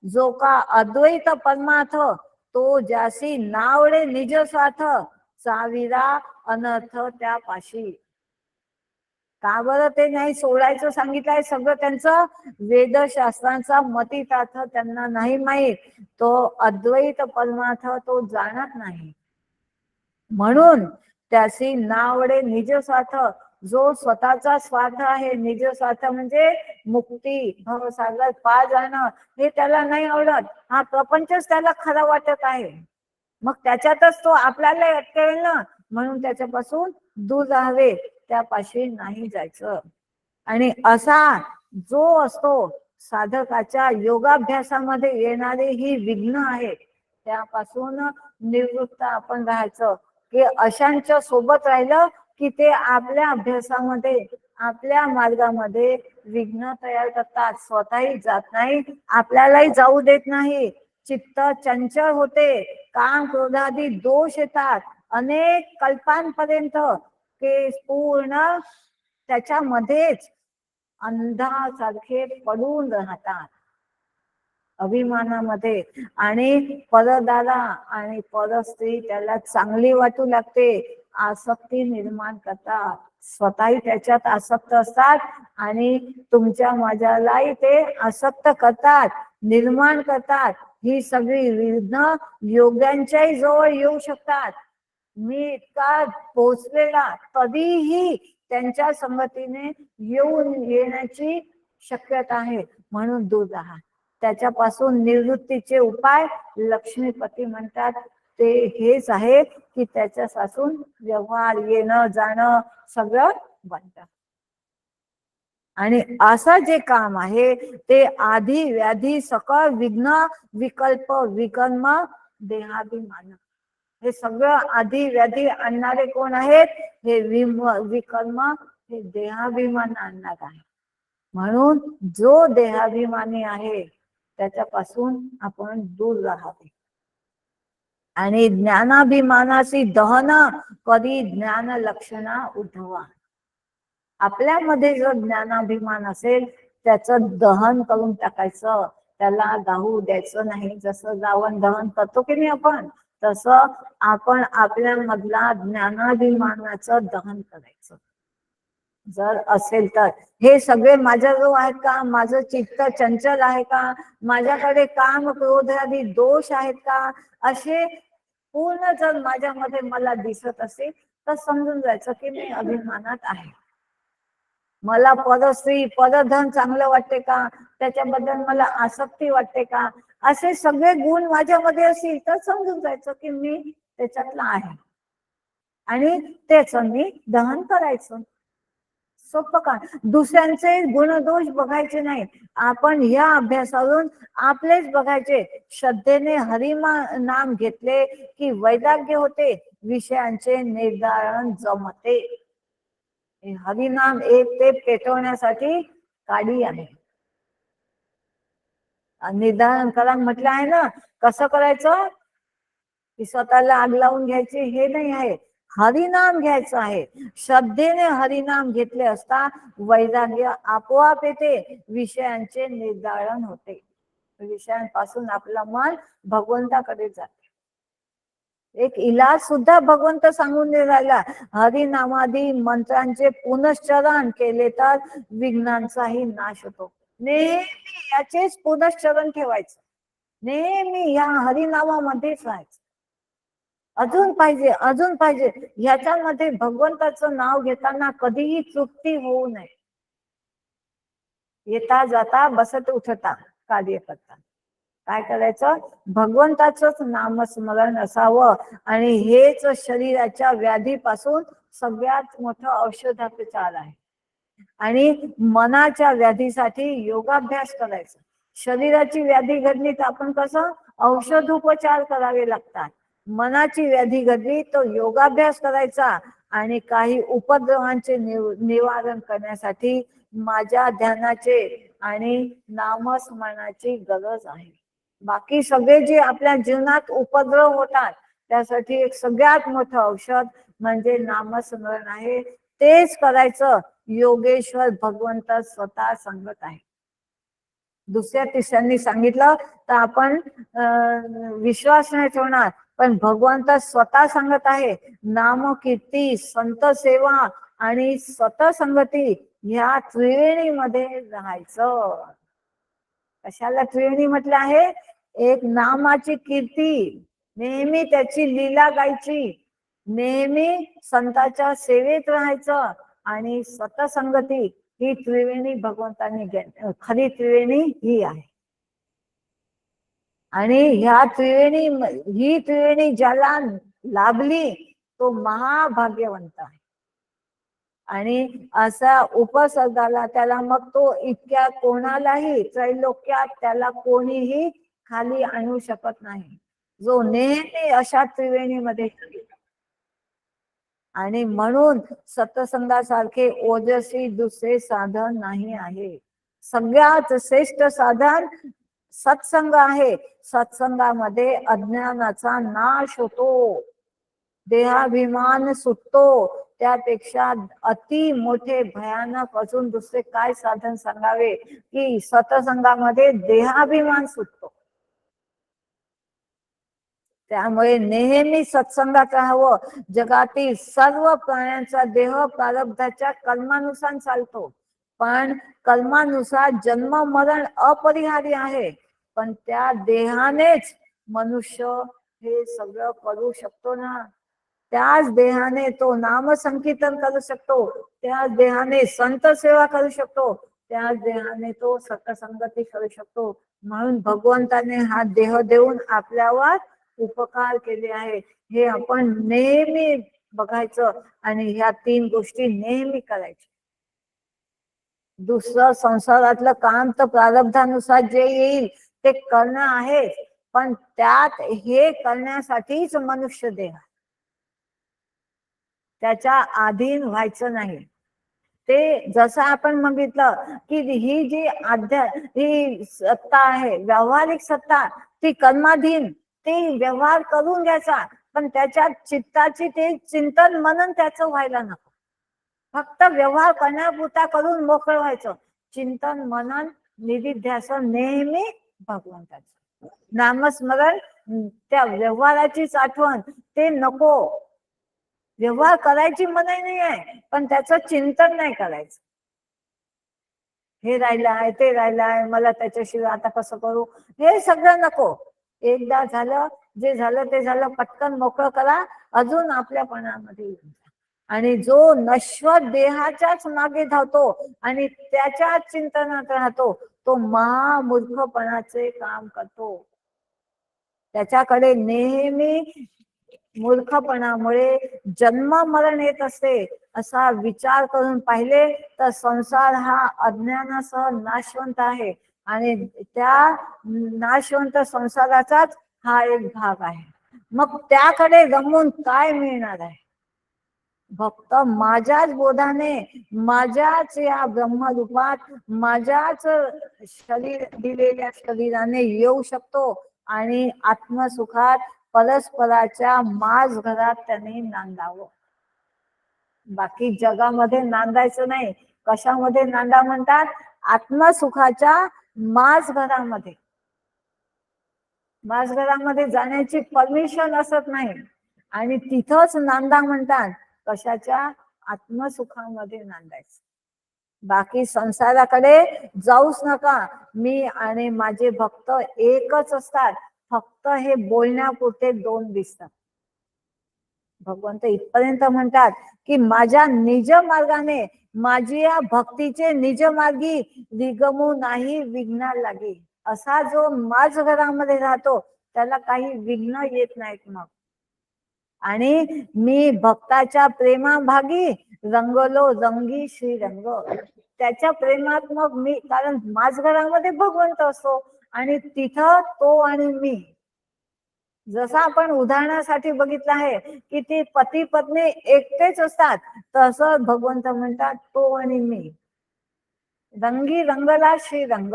जो का अद्वैत परमार्थ, तो ज्यासी नावडे निज स्वार्थ, चाविरा अनर्थ त्या पाशी. का बरं ते नाही सोडायचं सांगितलंय? सगळं त्यांचं वेदशास्त्रांचा मतितार्थ त्यांना नाही माहीत, तो अद्वैत परमार्थ तो जाणत नाही. म्हणून त्याशी नावडे निज स्वार्थ, जो स्वतःचा स्वार्थ आहे, निज स्वार्थ म्हणजे मुक्ती, भवसागरात पार जाणं, हे त्याला नाही आवडत. हा प्रपंचच त्याला खरा वाटत आहे, मग त्याच्यातच तो आपल्याला अटकेल ना, म्हणून त्याच्यापासून दूर राहावे, त्यापाशी नाही जायचं. आणि असा जो असतो साधकाच्या योगाभ्यासामध्ये येणारे ही विघ्न आहे त्यापासून निवृत्त आपण राहायचं, की अशांच्या सोबत राहिलं की ते आपल्या अभ्यासामध्ये आपल्या मार्गामध्ये विघ्न तयार करतात, स्वतःही जात नाही, आपल्यालाही जाऊ देत नाही, चित्त चंचल होते, काम क्रोधादी दोष येतात, अनेक कल्पांपर्यंत ते पूर्ण त्याच्यामध्येच अंधासारखे पडून राहतात अभिमानामध्ये, आणि परदारा आणि परस्त्री त्याला चांगली वाटू लागते, आसक्ती निर्माण करतात, स्वतःही त्याच्यात आसक्त असतात आणि तुमच्या माझ्यालाही ते आसक्त करतात, निर्माण करतात. ही सगळी विघ्न योग्यांच्याही जवळ येऊ शकतात. मी इतका पोचलेला तरीही त्यांच्या संगतीने येण्याची शक्यता आहे, म्हणून दूर राहा. त्याच्यापासून निवृत्तीचे उपाय लक्ष्मीपती म्हणतात ते हेच आहे की त्याच्यापासून व्यवहार येणं जाणं सगळं बंद. आणि असं जे काम आहे ते आधी व्याधी सकळ विघ्न विकल्प विकर्म देहाभिमान, हे सगळं आधी व्याधी आणणारे कोण आहेत? हे विकर्म, हे देहाभिमान आणणार आहे. म्हणून जो देहाभिमानी आहे त्याच्यापासून आपण दूर राहावे. आणि ज्ञानाभिमानाची दहन कधी ज्ञान लक्षणा उद्धवा. आपल्यामध्ये जर ज्ञानाभिमान असेल त्याचं दहन करून टाकायचं, त्याला गाहू द्यायचं नाही. जसं रावण दहन करतो की नाही आपण, तसं आपण आपल्या मधला ज्ञानाभिमानाचं दहन करायचं जर असेल तर. हे सगळे माझ्याजवळ आहेत का? माझं चित्त चंचल आहे का? माझ्याकडे काम क्रोध आदी दोष आहेत का? असे पूर्ण जर माझ्यामध्ये मला दिसत असेल तर समजून जायचं की मी अभिमानात आहे. मला पदस्त्री पदधन चांगलं वाटते का? त्याच्याबद्दल मला आसक्ती वाटते का? असे सगळे गुण माझ्यामध्ये असतील तर समजून जायचं की मी त्याच्यातला आहे आणि त्याचं मी दहन करायचं. सोपं का? दुसऱ्यांचे गुणदोष बघायचे नाही, आपण या अभ्यासावरून आपलेच बघायचे. श्रद्धेने नाम घेतले की वैराग्य होते, विषयांचे निर्धारण जमते. हरिनाम एक ते पेटवण्यासाठी काडी आहे. निर्धारण करा म्हटलं आहे ना, कसं करायचं? की स्वतःला आग लावून घ्यायची हे नाही आहे, हरिनाम घ्यायचं आहे. श्रद्धेने हरिनाम घेतले असता वैराग्य आपोआप येते, विषयांचे निर्धारण होते, विषयांपासून आपलं मन भगवंताकडे जाते. एक इलाज सुद्धा भगवंत सांगून राहिला, हरिनामादी मंत्रांचे पुनश्चरण केले तर विघ्नांचाही नाश होतो. नेहमी याचेच पुनश्चरण ठेवायचं, नेहमी या हरिनामामध्येच राहायचं. अजून पाहिजे, अजून पाहिजे, ह्याच्यामध्ये भगवंताचं नाव घेताना कधीही तृप्ती होऊ नये. येता जाता बसत उठता कार्य करता काय करायचं? भगवंताचंच नामस्मरण असावं. आणि हेच शरीराच्या व्याधीपासून सगळ्यात मोठं औषधोपचार आहे. आणि मनाच्या व्याधीसाठी योगाभ्यास करायचा. शरीराची व्याधी घडली तर आपण कसं औषधोपचार करावे लागतात. मनाची व्याधी घडली तो योगाभ्यास करायचा. आणि काही उपद्रवांचे निवारण करण्यासाठी माझ्या ध्यानाचे आणि नामस्मरणाची गरज आहे. बाकी सगळे जे आपल्या जीवनात उपद्रव होतात त्यासाठी एक सगळ्यात मोठं औषध म्हणजे नामस्मरण आहे. तेच करायचं. योगेश्वर भगवंत स्वतः सांगत आहे. दुसऱ्या तिसऱ्यांनी सांगितलं तर आपण विश्वास नाही ठेवणार, पण भगवंत स्वतः सांगत आहे. नाम कीर्ती, संत सेवा आणि सतसंगती ह्या त्रिवेणीमध्ये राहायचं. कशाला त्रिवेणी म्हटलं आहे? एक नामाची कीर्ती, नेहमी त्याची लीला गायची, नेहमी संतांच्या सेवेत राहायचं आणि सतसंगती ही त्रिवेणी भगवंतांनी खरी त्रिवेणी ही आहे. आणि ह्या ही त्रिवेणी ज्याला लाभली तो महाभाग्यवंत आहे. आणि असा उपसर्गाला त्याला मग तो इतक्या कोणालाही त्रैलोक्यात त्याला कोणीही खाली आणू शकत नाही, जो नेहमी अशा त्रिवेणीमध्ये. आणि म्हणून सत्संगासारखे ओजस्वी दुसरे साधन नाही आहे. सगळ्यात श्रेष्ठ साधन सत्संग आहे. सत्संगामध्ये अज्ञानाचा नाश होतो, देहाभिमान सुटतो. त्यापेक्षा अति मोठे भयानक अजून दुसरे काय साधन सांगावे की सत्संगामध्ये देहाभिमान सुटतो. त्यामुळे नेहमी सत्संगात राहावं. जगातील सर्व प्राण्यांचा देह प्रारब्धाच्या कर्मानुसार चालतो, पण कर्मानुसार जन्म मरण अपरिहार्य आहे. पण त्या देहानेच मनुष्य हे सगळं करू शकतो ना. त्याच देहाने तो नामसंकीर्तन करू शकतो, त्याच देहाने संत सेवा करू शकतो, त्याच देहाने तो सत्संगती करू शकतो. म्हणून भगवंताने हा देह देऊन आपल्यावर उपकार केले आहे. हे आपण नेहमी बघायचं आणि ह्या 3 गोष्टी नेहमी करायच्या. दुसरं संसारातलं काम तर प्रारब्धानुसार जे येईल ते करणं आहे, पण त्यात हे करण्यासाठीच मनुष्य देह, त्याच्या अधीन व्हायचं नाही. ते जसं आपण बघितलं की ही जी ही सत्ता आहे, व्यावहारिक सत्ता, ती कर्माधीन, ती व्यवहार करून घ्यायचा, पण त्याच्यात चित्ताची ते चिंतन मनन त्याचं व्हायला नको. फक्त व्यवहार करण्यापुरता करून मोकळं व्हायचं. चिंतन मनन निधिध्यासन नेहमी भगवंताचं नामस्मरण, त्या व्यवहाराचीच आठवण ते नको. व्यवहार करायची मनाई नाही आहे, पण त्याचं चिंतन नाही करायचं. हे राहिलं आहे, ते राहिलं आहे, मला त्याच्याशिवाय आता कसं करू, हे सगळं नको. एकदा झालं, जे झालं ते झालं, पटकन मोकळं करा, अजून आपल्या पणामध्ये येऊन जा. आणि जो नश्वर देहाच्याच मागे धावतो आणि त्याच्याच चिंतनात राहतो, तो महामूर्खपणाचे काम करतो. त्याच्याकडे नेहमी मूर्खपणामुळे जन्म मरण येत असते. असा विचार करून पाहिले तर संसार हा अज्ञानासह नाशवंत आहे आणि त्या नाशवंत संसाराचाच हा एक भाग आहे. मग त्याकडे रमून काय मिळणार आहे? फक्त माझ्याच बोधाने, माझ्याच या ब्रह्मरूपात, माझ्याच शरीर दिलेल्या शरीराने येऊ शकतो आणि आत्मसुखात परस्पराच्या माझ घरात त्याने नांदावं. बाकी जगामध्ये नांदायचं नाही. कशामध्ये नांदा म्हणतात? आत्मसुखाच्या माझ घरामध्ये. माझ घरामध्ये जाण्याची परमिशन असत नाही आणि तिथंच नांदा म्हणतात. कशाच्या? आत्मसुखामध्ये नांदायचं. बाकी संसाराकडे जाऊच नका. मी आणि माझे भक्त एकच असतात, फक्त हे बोलण्यापुरते 2 दिसतात. भगवंत इथपर्यंत म्हणतात की माझ्या निज मार्गाने, माझी या भक्तीचे निज मार्गी निगमू नाही विघ्ना लागे. असा जो माझ घरामध्ये राहतो त्याला काही विघ्न येत नाहीत. मग आणि मी भक्ताच्या प्रेमाभागी रंगलो रंगी श्रीरंग. त्याच्या प्रेमात मग मी, कारण माझ घरामध्ये भगवंत असतो आणि तिथं तो आणि मी. जसं आपण उदाहरणासाठी बघितलं आहे की ती पती पत्नी एकटेच असतात, तसं भगवंत म्हणतात तो आणि मी. रंगी रंगला श्रीरंग.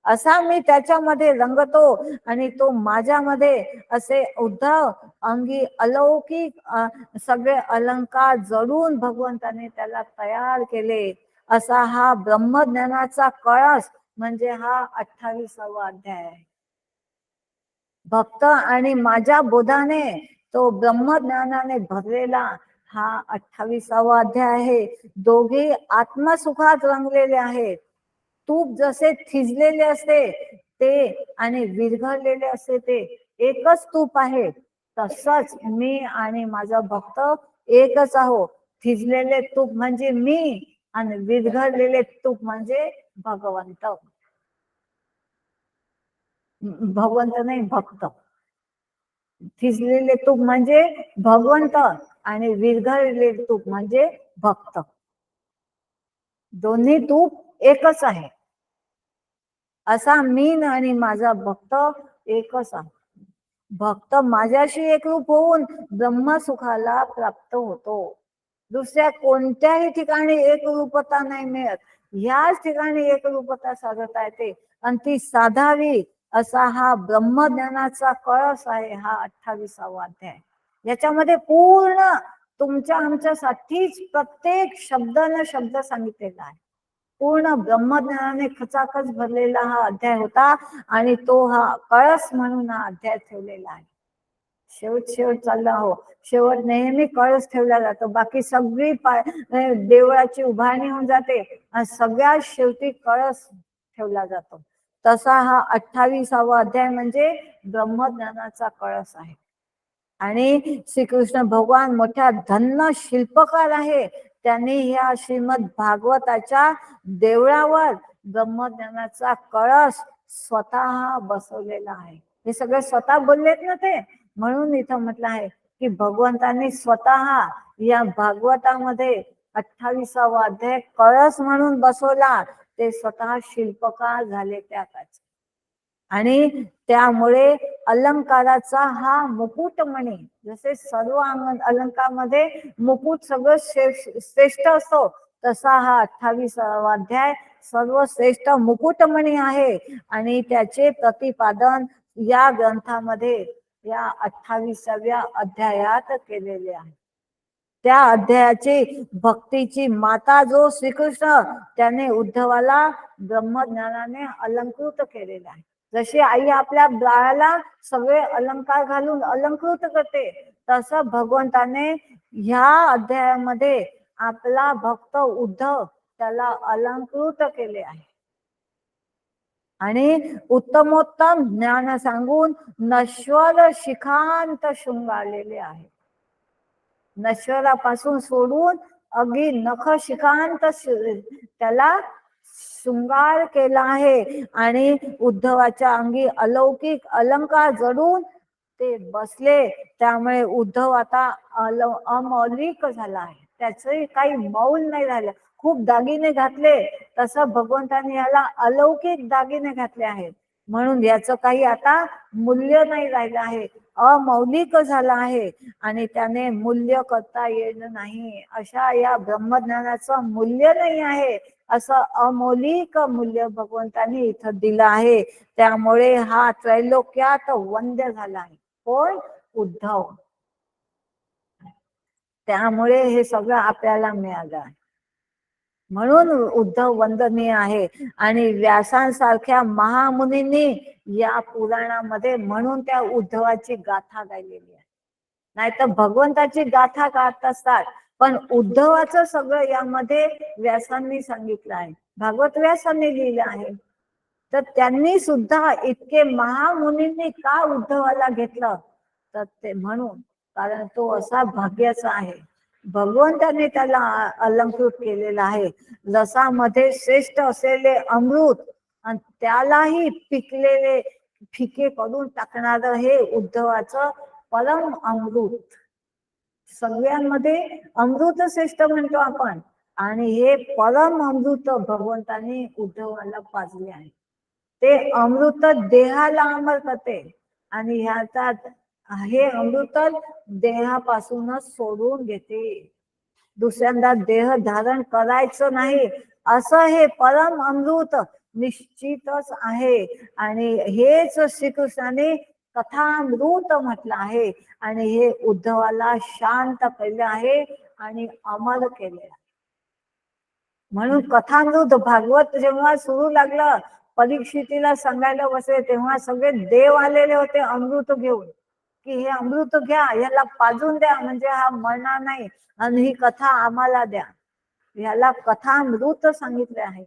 असा मी त्याच्यामध्ये रंगतो आणि तो माझ्यामध्ये असे उद्धव अंगी अलौकिक सगळे अलंकार जडून भगवंताने त्याला तयार केले. असा हा ब्रह्मज्ञानाचा कळस म्हणजे हा 28वा अध्याय आहे. भक्त आणि माझ्या बोधाने तो ब्रह्मज्ञानाने भरलेला हा 28वा अध्याय आहे. दोघे आत्मसुखात रंगलेले आहेत. तूप जसे थिजलेले असते ते आणि विरघळलेले असते ते एकच तूप आहे, तसंच मी आणि माझा भक्त एकच आहो. थिजलेले तूप म्हणजे मी आणि विरघळलेले तूप म्हणजे भगवंत. भगवंत नाही, भक्त. थिजलेले तूप म्हणजे भगवंत आणि विरघळलेले तूप म्हणजे भक्त. दोन्ही तू एकच आहे, असा मी आणि माझा भक्त एकच आहे. भक्त माझ्याशी एकरूप होऊन ब्रह्मसुखाला प्राप्त होतो. दुसऱ्या कोणत्याही ठिकाणी एकरूपता नाही मिळत, ह्याच ठिकाणी एकरूपता साधता येते आणि ती साधावी असा हा ब्रह्मज्ञानाचा कळस आहे, हा 28वा अध्याय. याच्यामध्ये पूर्ण तुमच्या आमच्यासाठीच प्रत्येक शब्द न शब्द सांगितलेला आहे. पूर्ण ब्रह्मज्ञानाने खचाखच भरलेला हा अध्याय होता आणि तो हा कळस म्हणून हा अध्याय ठेवलेला आहे. शेवट चालला हो, शेवट नेहमी कळस ठेवला जातो. बाकी सगळी देवळाची उभारणी होऊन जाते आणि सगळ्यात शेवटी कळस ठेवला जातो. तसा हा 28वा अध्याय म्हणजे ब्रह्मज्ञानाचा कळस आहे. आणि श्रीकृष्ण भगवान मोठ्या धन्य शिल्पकार आहे. त्यांनी ह्या श्रीमद भागवताच्या देवळावर ब्रह्मज्ञानाचा कळस स्वतः बसवलेला आहे. हे सगळे स्वतः बोललेत ना ते, म्हणून इथं म्हटलं आहे की भगवंतांनी स्वतः या भागवतामध्ये 28वा अध्याय कळस म्हणून बसवला. ते स्वतः शिल्पकार झाले त्या काळचे. आणि त्यामुळे अलंकाराचा हा मुकुटमणी, जसे सर्व अलंकारामध्ये मुकुट सगळं श्रेष्ठ असतो, तसा हा 28वा अध्याय सर्वश्रेष्ठ मुकुटमणी आहे. आणि त्याचे प्रतिपादन या ग्रंथामध्ये या 28व्या अध्यायात केलेले आहे. त्या अध्यायाची भक्तीची माता जो श्रीकृष्ण, त्याने उद्धवाला ब्रह्मज्ञानाने अलंकृत केलेला आहे. जशी आई आपल्या बाळाला सगळे अलंकार घालून अलंकृत करते, तसं भगवंताने ह्या अध्यायामध्ये आपला भक्त उद्धव त्याला अलंकृत केले आहे. आणि उत्तमोत्तम ज्ञान सांगून नश्वर शिखांत शृंगारलेले आहे. नश्वरापासून सोडून अगदी नख शिखांत त्याला शृंगार केला आहे. आणि उद्धवाच्या अंगी अलौकिक अलंकार जडून ते बसले. त्यामुळे उद्धव आता अमौलिक झाला आहे, त्याचंही काही मौल नाही झालं. खूप दागिने घातले, तसं भगवंतांनी याला अलौकिक दागिने घातले आहेत, म्हणून याचं काही आता मूल्य नाही राहिलं आहे, अमौलिक झाला आहे. आणि त्याने मूल्य करता येणं नाही, अशा या ब्रह्मज्ञानाचं मूल्य नाही आहे, असं अमौलिक मूल्य भगवंतांनी इथं दिलं आहे. त्यामुळे हा त्रैलोक्यात वंद्य झाला आहे. कोण? उद्धव. त्यामुळे हे सगळं आपल्याला मिळालं आहे, म्हणून उद्धव वंदनीय आहे. आणि व्यासांसारख्या महामुनींनी या पुराणामध्ये म्हणून त्या उद्धवाची गाथा गायलेली आहे. नाहीतर भगवंताची गाथा गात असतात, पण उद्धवाचं सगळं यामध्ये व्यासांनी सांगितलं आहे, भागवत व्यासांनी लिहिलं आहे. तर त्यांनी सुद्धा इतके महामुनींनी का उद्धवाला घेतलं, तर ते म्हणून कारण तो असा भाग्याचा आहे, भगवंताने त्याला अलंकृत केलेला आहे. रसामध्ये श्रेष्ठ असलेले अमृत आणि त्यालाही पिकलेले फिके करून टाकणारं हे उद्धवाचं परम अमृत. सगळ्यांमध्ये अमृत श्रेष्ठ म्हणतो आपण, आणि हे परम अमृत भगवंताने उद्धवाला पाजले आहे. ते अमृत देहाला अमर करते आणि ह्याचा हे अमृत देहापासूनच सोडून घेते, दुसऱ्यांदा देह धारण करायचं नाही, असं हे परम अमृत निश्चितच आहे. आणि हेच श्रीकृष्णाने कथामृत म्हटलं आहे. आणि हे उद्धवाला शांत केले आहे आणि अमर केले आहे. म्हणून कथामृत भागवत जेव्हा सुरू लागलं, परीक्षितीला सांगायला बसले, तेव्हा सगळे देव आलेले होते अमृत घेऊन, की हे अमृत घ्या, याला पाजून द्या, म्हणजे हा मरणार नाही, आणि ही कथा आम्हाला द्या. याला कथामृत सांगितले आहे.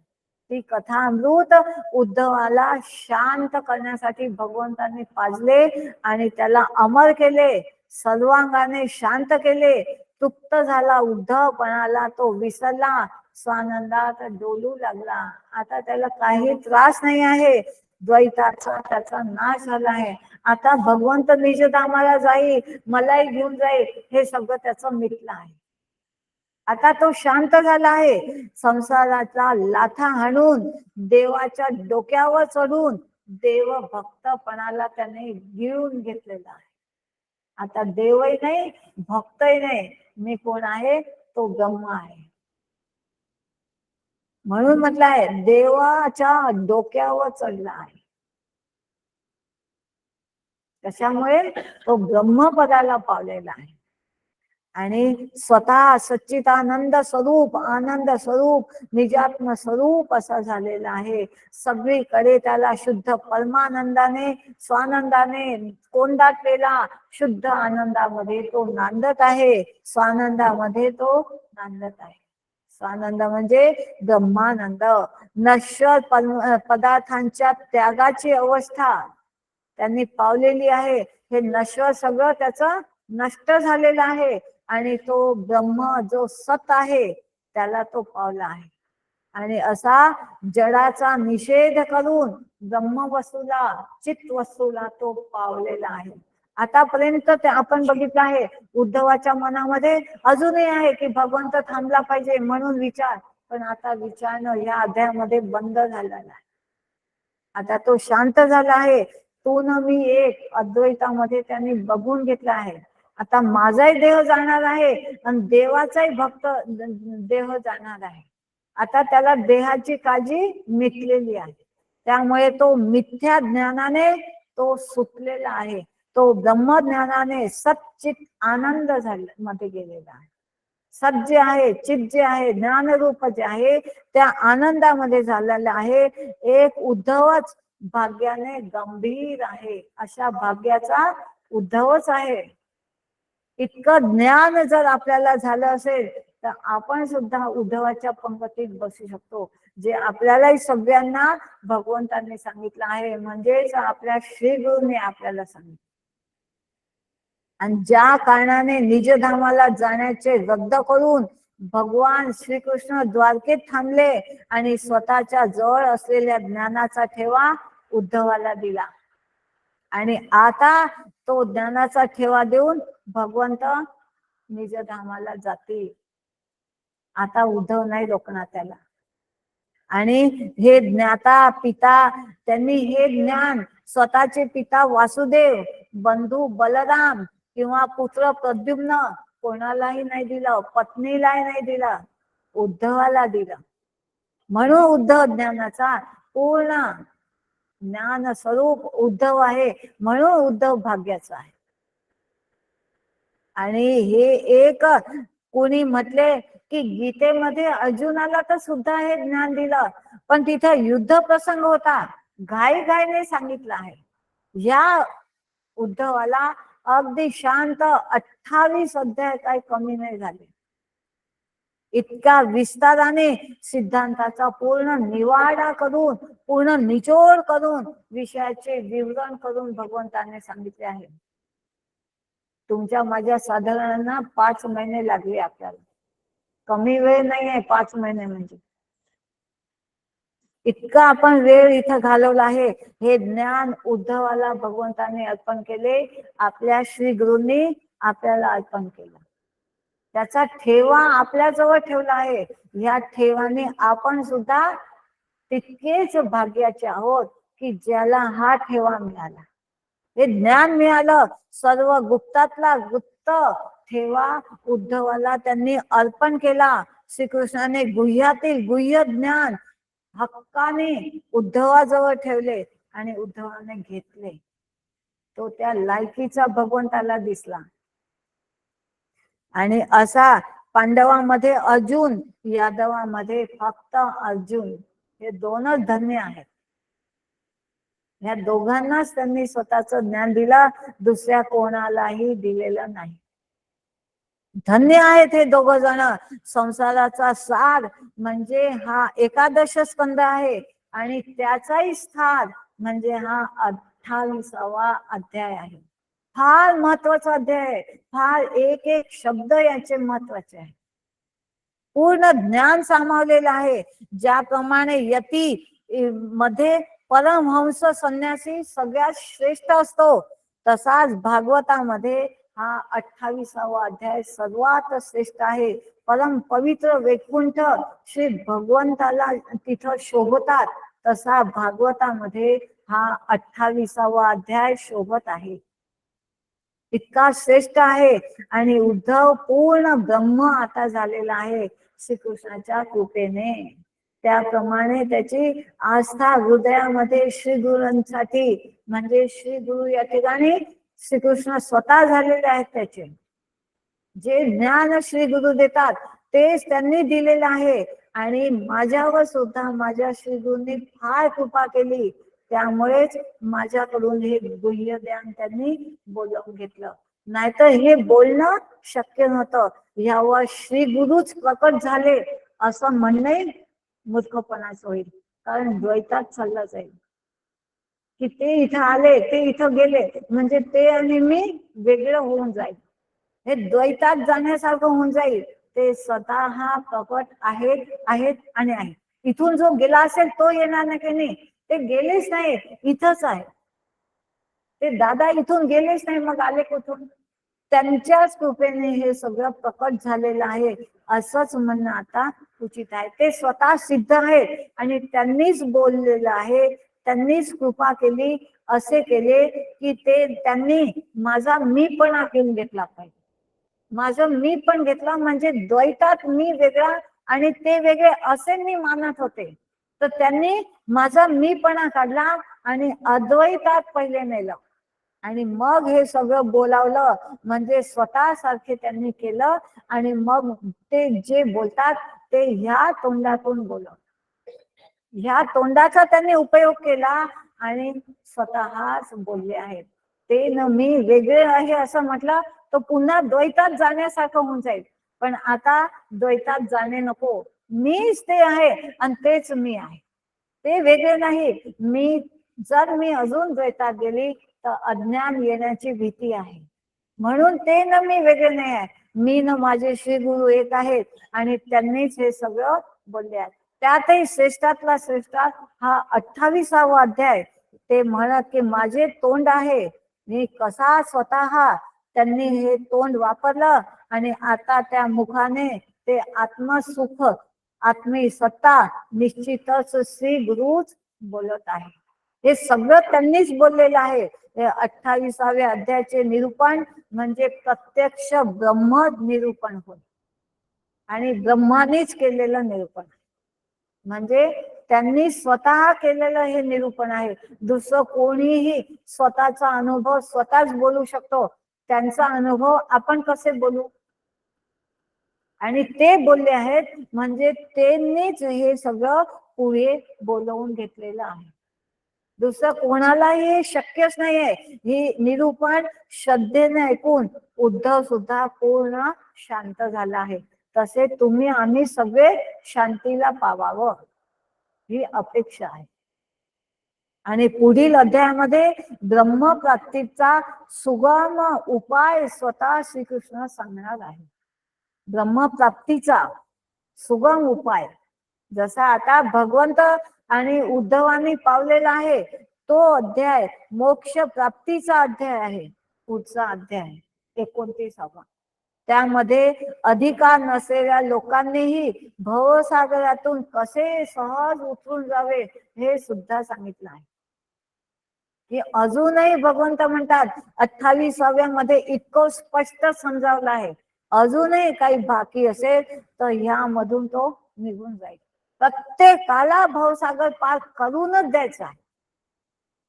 ती कथामृत उद्धवाला शांत करण्यासाठी भगवंतांनी पाजले आणि त्याला अमर केले, सर्वांगाने शांत केले. तृप्त झाला उद्धवपणाला, तो विसरला, स्वानंदात डोलू लागला. आता त्याला काही त्रास नाही आहे, द्वैताचा त्याचा नाश झाला आहे. आता भगवंत निजधामाला जाईल, मलाही घेऊन जाईल, हे सगळं त्याचं मिटलं आहे. आता तो शांत झाला आहे. संसाराचा लाथा हाणून देवाच्या डोक्यावर चढून देव भक्तपणाला त्याने गिळून घेतलेला आहे. आता देवही नाही, भक्तही नाही, मी कोण आहे? तो ब्रह्म आहे. म्हणून म्हटलं आहे देवाच्या डोक्यावर चढला आहे. कशामुळे? तो ब्रह्मपदाला पावलेला आहे आणि स्वतः सच्चिदानंद स्वरूप, आनंद स्वरूप, निजात्म स्वरूप असा झालेला आहे. सगळीकडे त्याला शुद्ध परमानंदाने, स्वानंदाने कोंडाटलेला शुद्ध आनंदामध्ये तो नांदत आहे. स्वानंदामध्ये तो नांदत आहे. स्वानंद म्हणजे ब्रह्मानंद. नश्वर पदार्थांच्या त्यागाची अवस्था त्यांनी पावलेली आहे. हे नश्वर सगळं त्याचं नष्ट झालेलं आहे आणि तो ब्रह्म जो सत आहे त्याला तो पावला आहे. आणि असा जडाचा निषेध करून ब्रह्म वस्तूला, चित वस्तूला तो पावलेला आहे. आतापर्यंत ते आपण बघितलं आहे. उद्धवाच्या मनामध्ये अजूनही आहे की भगवंत थांबला पाहिजे म्हणून विचार, पण आता विचारणं या अध्यायामध्ये बंद झालेला आहे. आता तो शांत झाला आहे. तू न मी एक अद्वैतामध्ये त्यांनी बघून घेतला आहे. आता माझाही देह जाणार आहे आणि देवाचाही भक्त देह जाणार आहे. आता त्याला देहाची काळजी मिटलेली आहे. त्यामुळे तो मिथ्या ज्ञानाने तो सुटलेला आहे. तो ब्रह्मज्ञानाने सच्चित आनंद मध्ये गेलेला आहे. सत जे आहे, चित जे आहे, ज्ञानरूप जे आहे त्या आनंदामध्ये झालेला आहे. एक उद्धवच भाग्याने गंभीर आहे. अशा भाग्याचा उद्धवच आहे. इतकं ज्ञान जर आपल्याला झालं असेल तर आपण सुद्धा उद्धवाच्या पंक्तीत बसू शकतो. जे आपल्यालाही सगळ्यांना भगवंतांनी सांगितलं आहे, म्हणजेच आपल्या श्री गुरुने आपल्याला सांगितलं. आणि ज्या कारणाने निजधामाला जाण्याचे रद्द करून भगवान श्रीकृष्ण द्वारकेत थांबले आणि स्वतःच्या जवळ असलेल्या ज्ञानाचा ठेवा उद्धवाला दिला. आणि आता तो ज्ञानाचा ठेवा देऊन भगवंत निजधामाला जातील. आता उद्धव नाही रोखणार त्याला. आणि हे ज्ञाता पिता त्यांनी हे ज्ञान स्वतःचे पिता वासुदेव, बंधू बलराम किंवा पुत्र प्रद्युम्न कोणालाही नाही दिलं, पत्नीलाही नाही दिलं, उद्धवाला दिलं. म्हणून उद्धव ज्ञानाचा पूर्ण ज्ञान स्वरूप उद्धव आहे. म्हणून उद्धव भाग्याचा आहे. आणि हे एक कोणी म्हटले की गीतेमध्ये अर्जुनाला तर सुद्धा हे ज्ञान दिलं, पण तिथं युद्ध प्रसंग होता, घाईघाईने सांगितलं आहे. या उद्धवाला अगदी शांत 28 अध्याय काही कमी नाही झाले. इतका विस्ताराने सिद्धांताचा पूर्ण निवाडा करून, पूर्ण निचोड करून, विषयाचे विवरण करून भगवंताने सांगितले आहे. तुमच्या माझ्या साधारणांना 5 महिने लागले आपल्याला. कमी वेळ नाही आहे 5 महिने म्हणजे. इतका आपण वेळ इथं घालवला आहे. हे ज्ञान उद्धवाला भगवंताने अर्पण केले, आपल्या श्री गुरूंनी आपल्याला अर्पण केलं. त्याचा ठेवा आपल्या जवळ ठेवला आहे. या ठेवाने आपण सुद्धा तितकेच भाग्याचे आहोत की ज्याला हा ठेवा मिळाला. हे ज्ञान मिळालं. सर्व गुप्तातला गुप्त ठेवा उद्धवाला त्यांनी अर्पण केला. श्रीकृष्णाने गुह्यातील गुह्य ज्ञान हक्काने उद्धवाजवळ ठेवले आणि उद्धवाने घेतले. तो त्या लायकीचा भगवंताला दिसला. आणि असा पांडवांमध्ये अर्जुन, यादवामध्ये फक्त अर्जुन, हे दोनच धन्य आहेत. या दोघांनाच त्यांनी स्वतःचं ज्ञान दिलं, दुसऱ्या कोणालाही दिलेलं नाही. धन्य आहेत हे दोघ जण. संसाराचा सार म्हणजे हा 11 स्कंद आहे आणि त्याचाही स्थान म्हणजे हा 28वा अध्याय आहे. फार महत्वाचा अध्याय आहे. फार एक एक शब्द याचे महत्वाचे आहे. पूर्ण ज्ञान सामावलेलं आहे. ज्याप्रमाणे यती मध्ये परमहंस संन्यासी सगळ्यात श्रेष्ठ असतो, तसाच भागवतामध्ये हा 28वा अध्याय सर्वात श्रेष्ठ आहे. परम पवित्र वैकुंठ श्री भगवंताला तिथं शोभतात, तसा भागवतामध्ये हा 28वा अध्याय शोभत आहे. इतका श्रेष्ठ आहे. आणि उद्धव पूर्ण ब्रह्म आता झालेला आहे श्रीकृष्णाच्या कृपेने. त्याप्रमाणे त्याची आस्था हृदयामध्ये श्री गुरूंसाठी, म्हणजे श्री गुरु या ठिकाणी श्रीकृष्ण स्वतः झालेले आहेत. त्याचे जे ज्ञान श्री गुरु देतात तेच त्यांनी दिलेलं आहे. आणि माझ्यावर सुद्धा माझ्या श्री गुरूंनी फार कृपा केली, त्यामुळेच माझ्याकडून हे गुह्य ज्ञान त्यांनी बोलवून घेतलं. नाहीतर हे बोलणं शक्य नव्हतं. यावर श्री गुरुच प्रकट झाले असं म्हणणे मूर्खपणाच होईल. कारण द्वैतात चाललं जाईल की ते इथं आले, ते इथं गेले, म्हणजे ते आणि मी वेगळं होऊन जाईल. हे द्वैतात जाण्यासारखं होऊन जाईल. ते स्वतः प्रकट आहेत आहेत आणि आहेत. इथून जो गेला असेल तो येणार नाही की नाही, ते गेलेच नाही, इथंच आहे. ते दादा इथून गेलेच नाही, मग आले कुठून? त्यांच्याच कृपेने हे सगळं प्रकट झालेलं आहे असंच म्हणणं आता उचित आहे. ते स्वतः सिद्ध आहेत आणि त्यांनीच बोललेलं आहे, त्यांनीच कृपा केली, असे केले की ते त्यांनी माझा मीपणा घेऊन घेतला पाहिजे. माझं मी पण घेतला, म्हणजे द्वैतात मी वेगळा आणि ते वेगळे असे मी मानत होते. तर त्यांनी माझा मीपणा काढला आणि अद्वैतात पहिले नेलं आणि मग हे सगळं बोलावलं. म्हणजे स्वतः सारखे त्यांनी केलं आणि मग ते जे बोलतात ते ह्या तोंडातून बोलव, ह्या तोंडाचा त्यांनी उपयोग केला आणि स्वतःच बोलले आहेत. ते न मी वेगळे आहे असं म्हटलं तर पुन्हा द्वैतात जाण्यासारखं होऊन जाईल. पण आता द्वैतात जाणे नको, मीच ते आहे आणि तेच मी आहे, ते वेगळे नाही. जर मी अजून द्वैतात गेली तर अज्ञान येण्याची भीती आहे. म्हणून ते न मी वेगळे नाही आहे, मी न माझे श्री गुरु एक आहेत आणि त्यांनीच हे सगळं बोलले आहेत. त्यातही श्रेष्ठातला श्रेष्ठात हा 28वा अध्याय. ते म्हणत की माझे तोंड आहे, मी कसा स्वतः त्यांनी हे तोंड वापरलं आणि आता त्या मुखाने ते आत्मसुख, आत्मी सत्ता निश्चितच श्री गुरुच बोलत आहे. हे सगळं त्यांनीच बोललेलं आहे. हे 28व्या अध्यायाचे निरूपण म्हणजे प्रत्यक्ष ब्रह्म निरूपण होय आणि ब्रह्मानेच केलेलं निरूपण, म्हणजे त्यांनी स्वतः केलेलं हे निरूपण आहे. दुसरं कोणीही स्वतःचा अनुभव स्वतःच बोलू शकतो, त्यांचा अनुभव आपण कसे बोलू? आणि ते बोलले आहेत म्हणजे त्यांनीच हे सगळं पुढे बोलवून घेतलेलं आहे. दुसरं कोणालाही शक्यच नाहीये. ही निरूपण श्रद्धेने ऐकून उद्धव सुद्धा पूर्ण शांत झाला आहे. तसे तुम्ही आम्ही सगळे शांतीला पावावं ही अपेक्षा आहे. आणि पुढील अध्यायामध्ये ब्रह्मप्राप्तीचा सुगम उपाय स्वतः श्रीकृष्ण सांगणार आहे. ब्रह्मप्राप्तीचा सुगम उपाय जसा आता भगवंत आणि उद्धवांनी पावलेला आहे, तो अध्याय मोक्ष प्राप्तीचा अध्याय आहे. पुढचा अध्याय 29वा. त्यामध्ये अधिकार नसलेल्या लोकांनीही भवसागरातून कसे सहज उतरून जावे हे सुद्धा सांगितलं आहे. की अजूनही भगवंत म्हणतात 28व्या मध्ये इतकं स्पष्ट समजावलं आहे. अजूनही काही बाकी असेल तर ह्यामधून तो निघून जाईल. प्रत्येकाला भवसागर पार करूनच द्यायचा आहे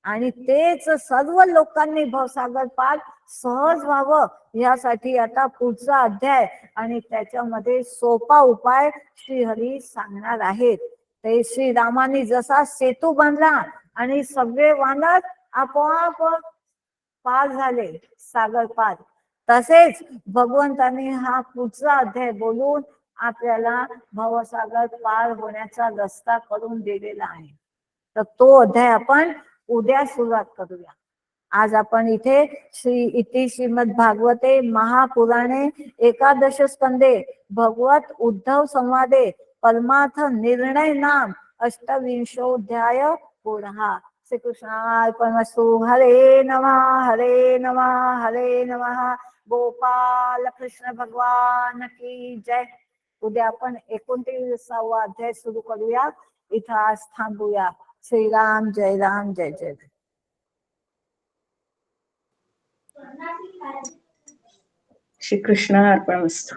आणि तेच सर्व लोकांनी भवसागर पार सहज व्हावं यासाठी आता पुढचा अध्याय आणि त्याच्यामध्ये सोपा उपाय श्रीहरी सांगणार आहेत. ते श्रीरामाने जसा सेतू बांधला आणि सगळे वानर आपोआप पार झाले सागर पार, तसेच भगवंतांनी हा पुढचा अध्याय बोलून आपल्याला भवसागर पार होण्याचा रस्ता करून दिलेला आहे. तर तो अध्याय आपण उद्या सुरुवात करूया. आज आपण इथे इति श्रीमद भागवते महापुराणे एकादश स्कंदे भगवत उद्धव संवादे परमार्थ निर्णय नाम 28वाध्याय पूर्ण. श्रीकृष्णार्पणमस्तु. हरे नमः हरे नमः हरे नमः. गोपाल कृष्ण भगवान की जय. उद्या आपण 29वा अध्याय सुरू करूया. इथं आज थांबूया. श्रीराम जय राम जय जय. श्री कृष्ण अर्पणमस्तु.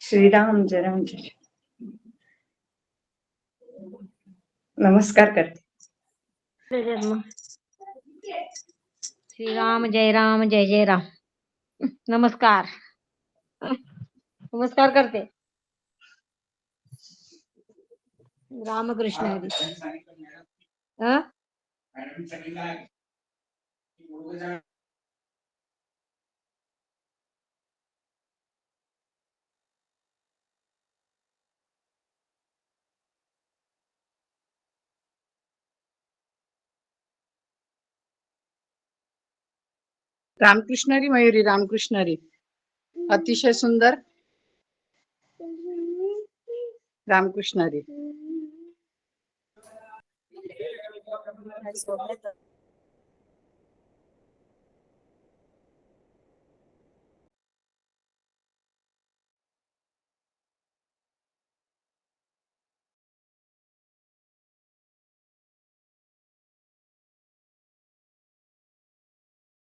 श्रीराम जय राम जय. नमस्कार करते. श्रीराम जय राम जय जय राम. नमस्कार. नमस्कार करते. रामकृष्ण हरी. रामकृष्णरी मयुरी, रामकृष्णरी. अतिशय सुंदर. रामकृष्णरी.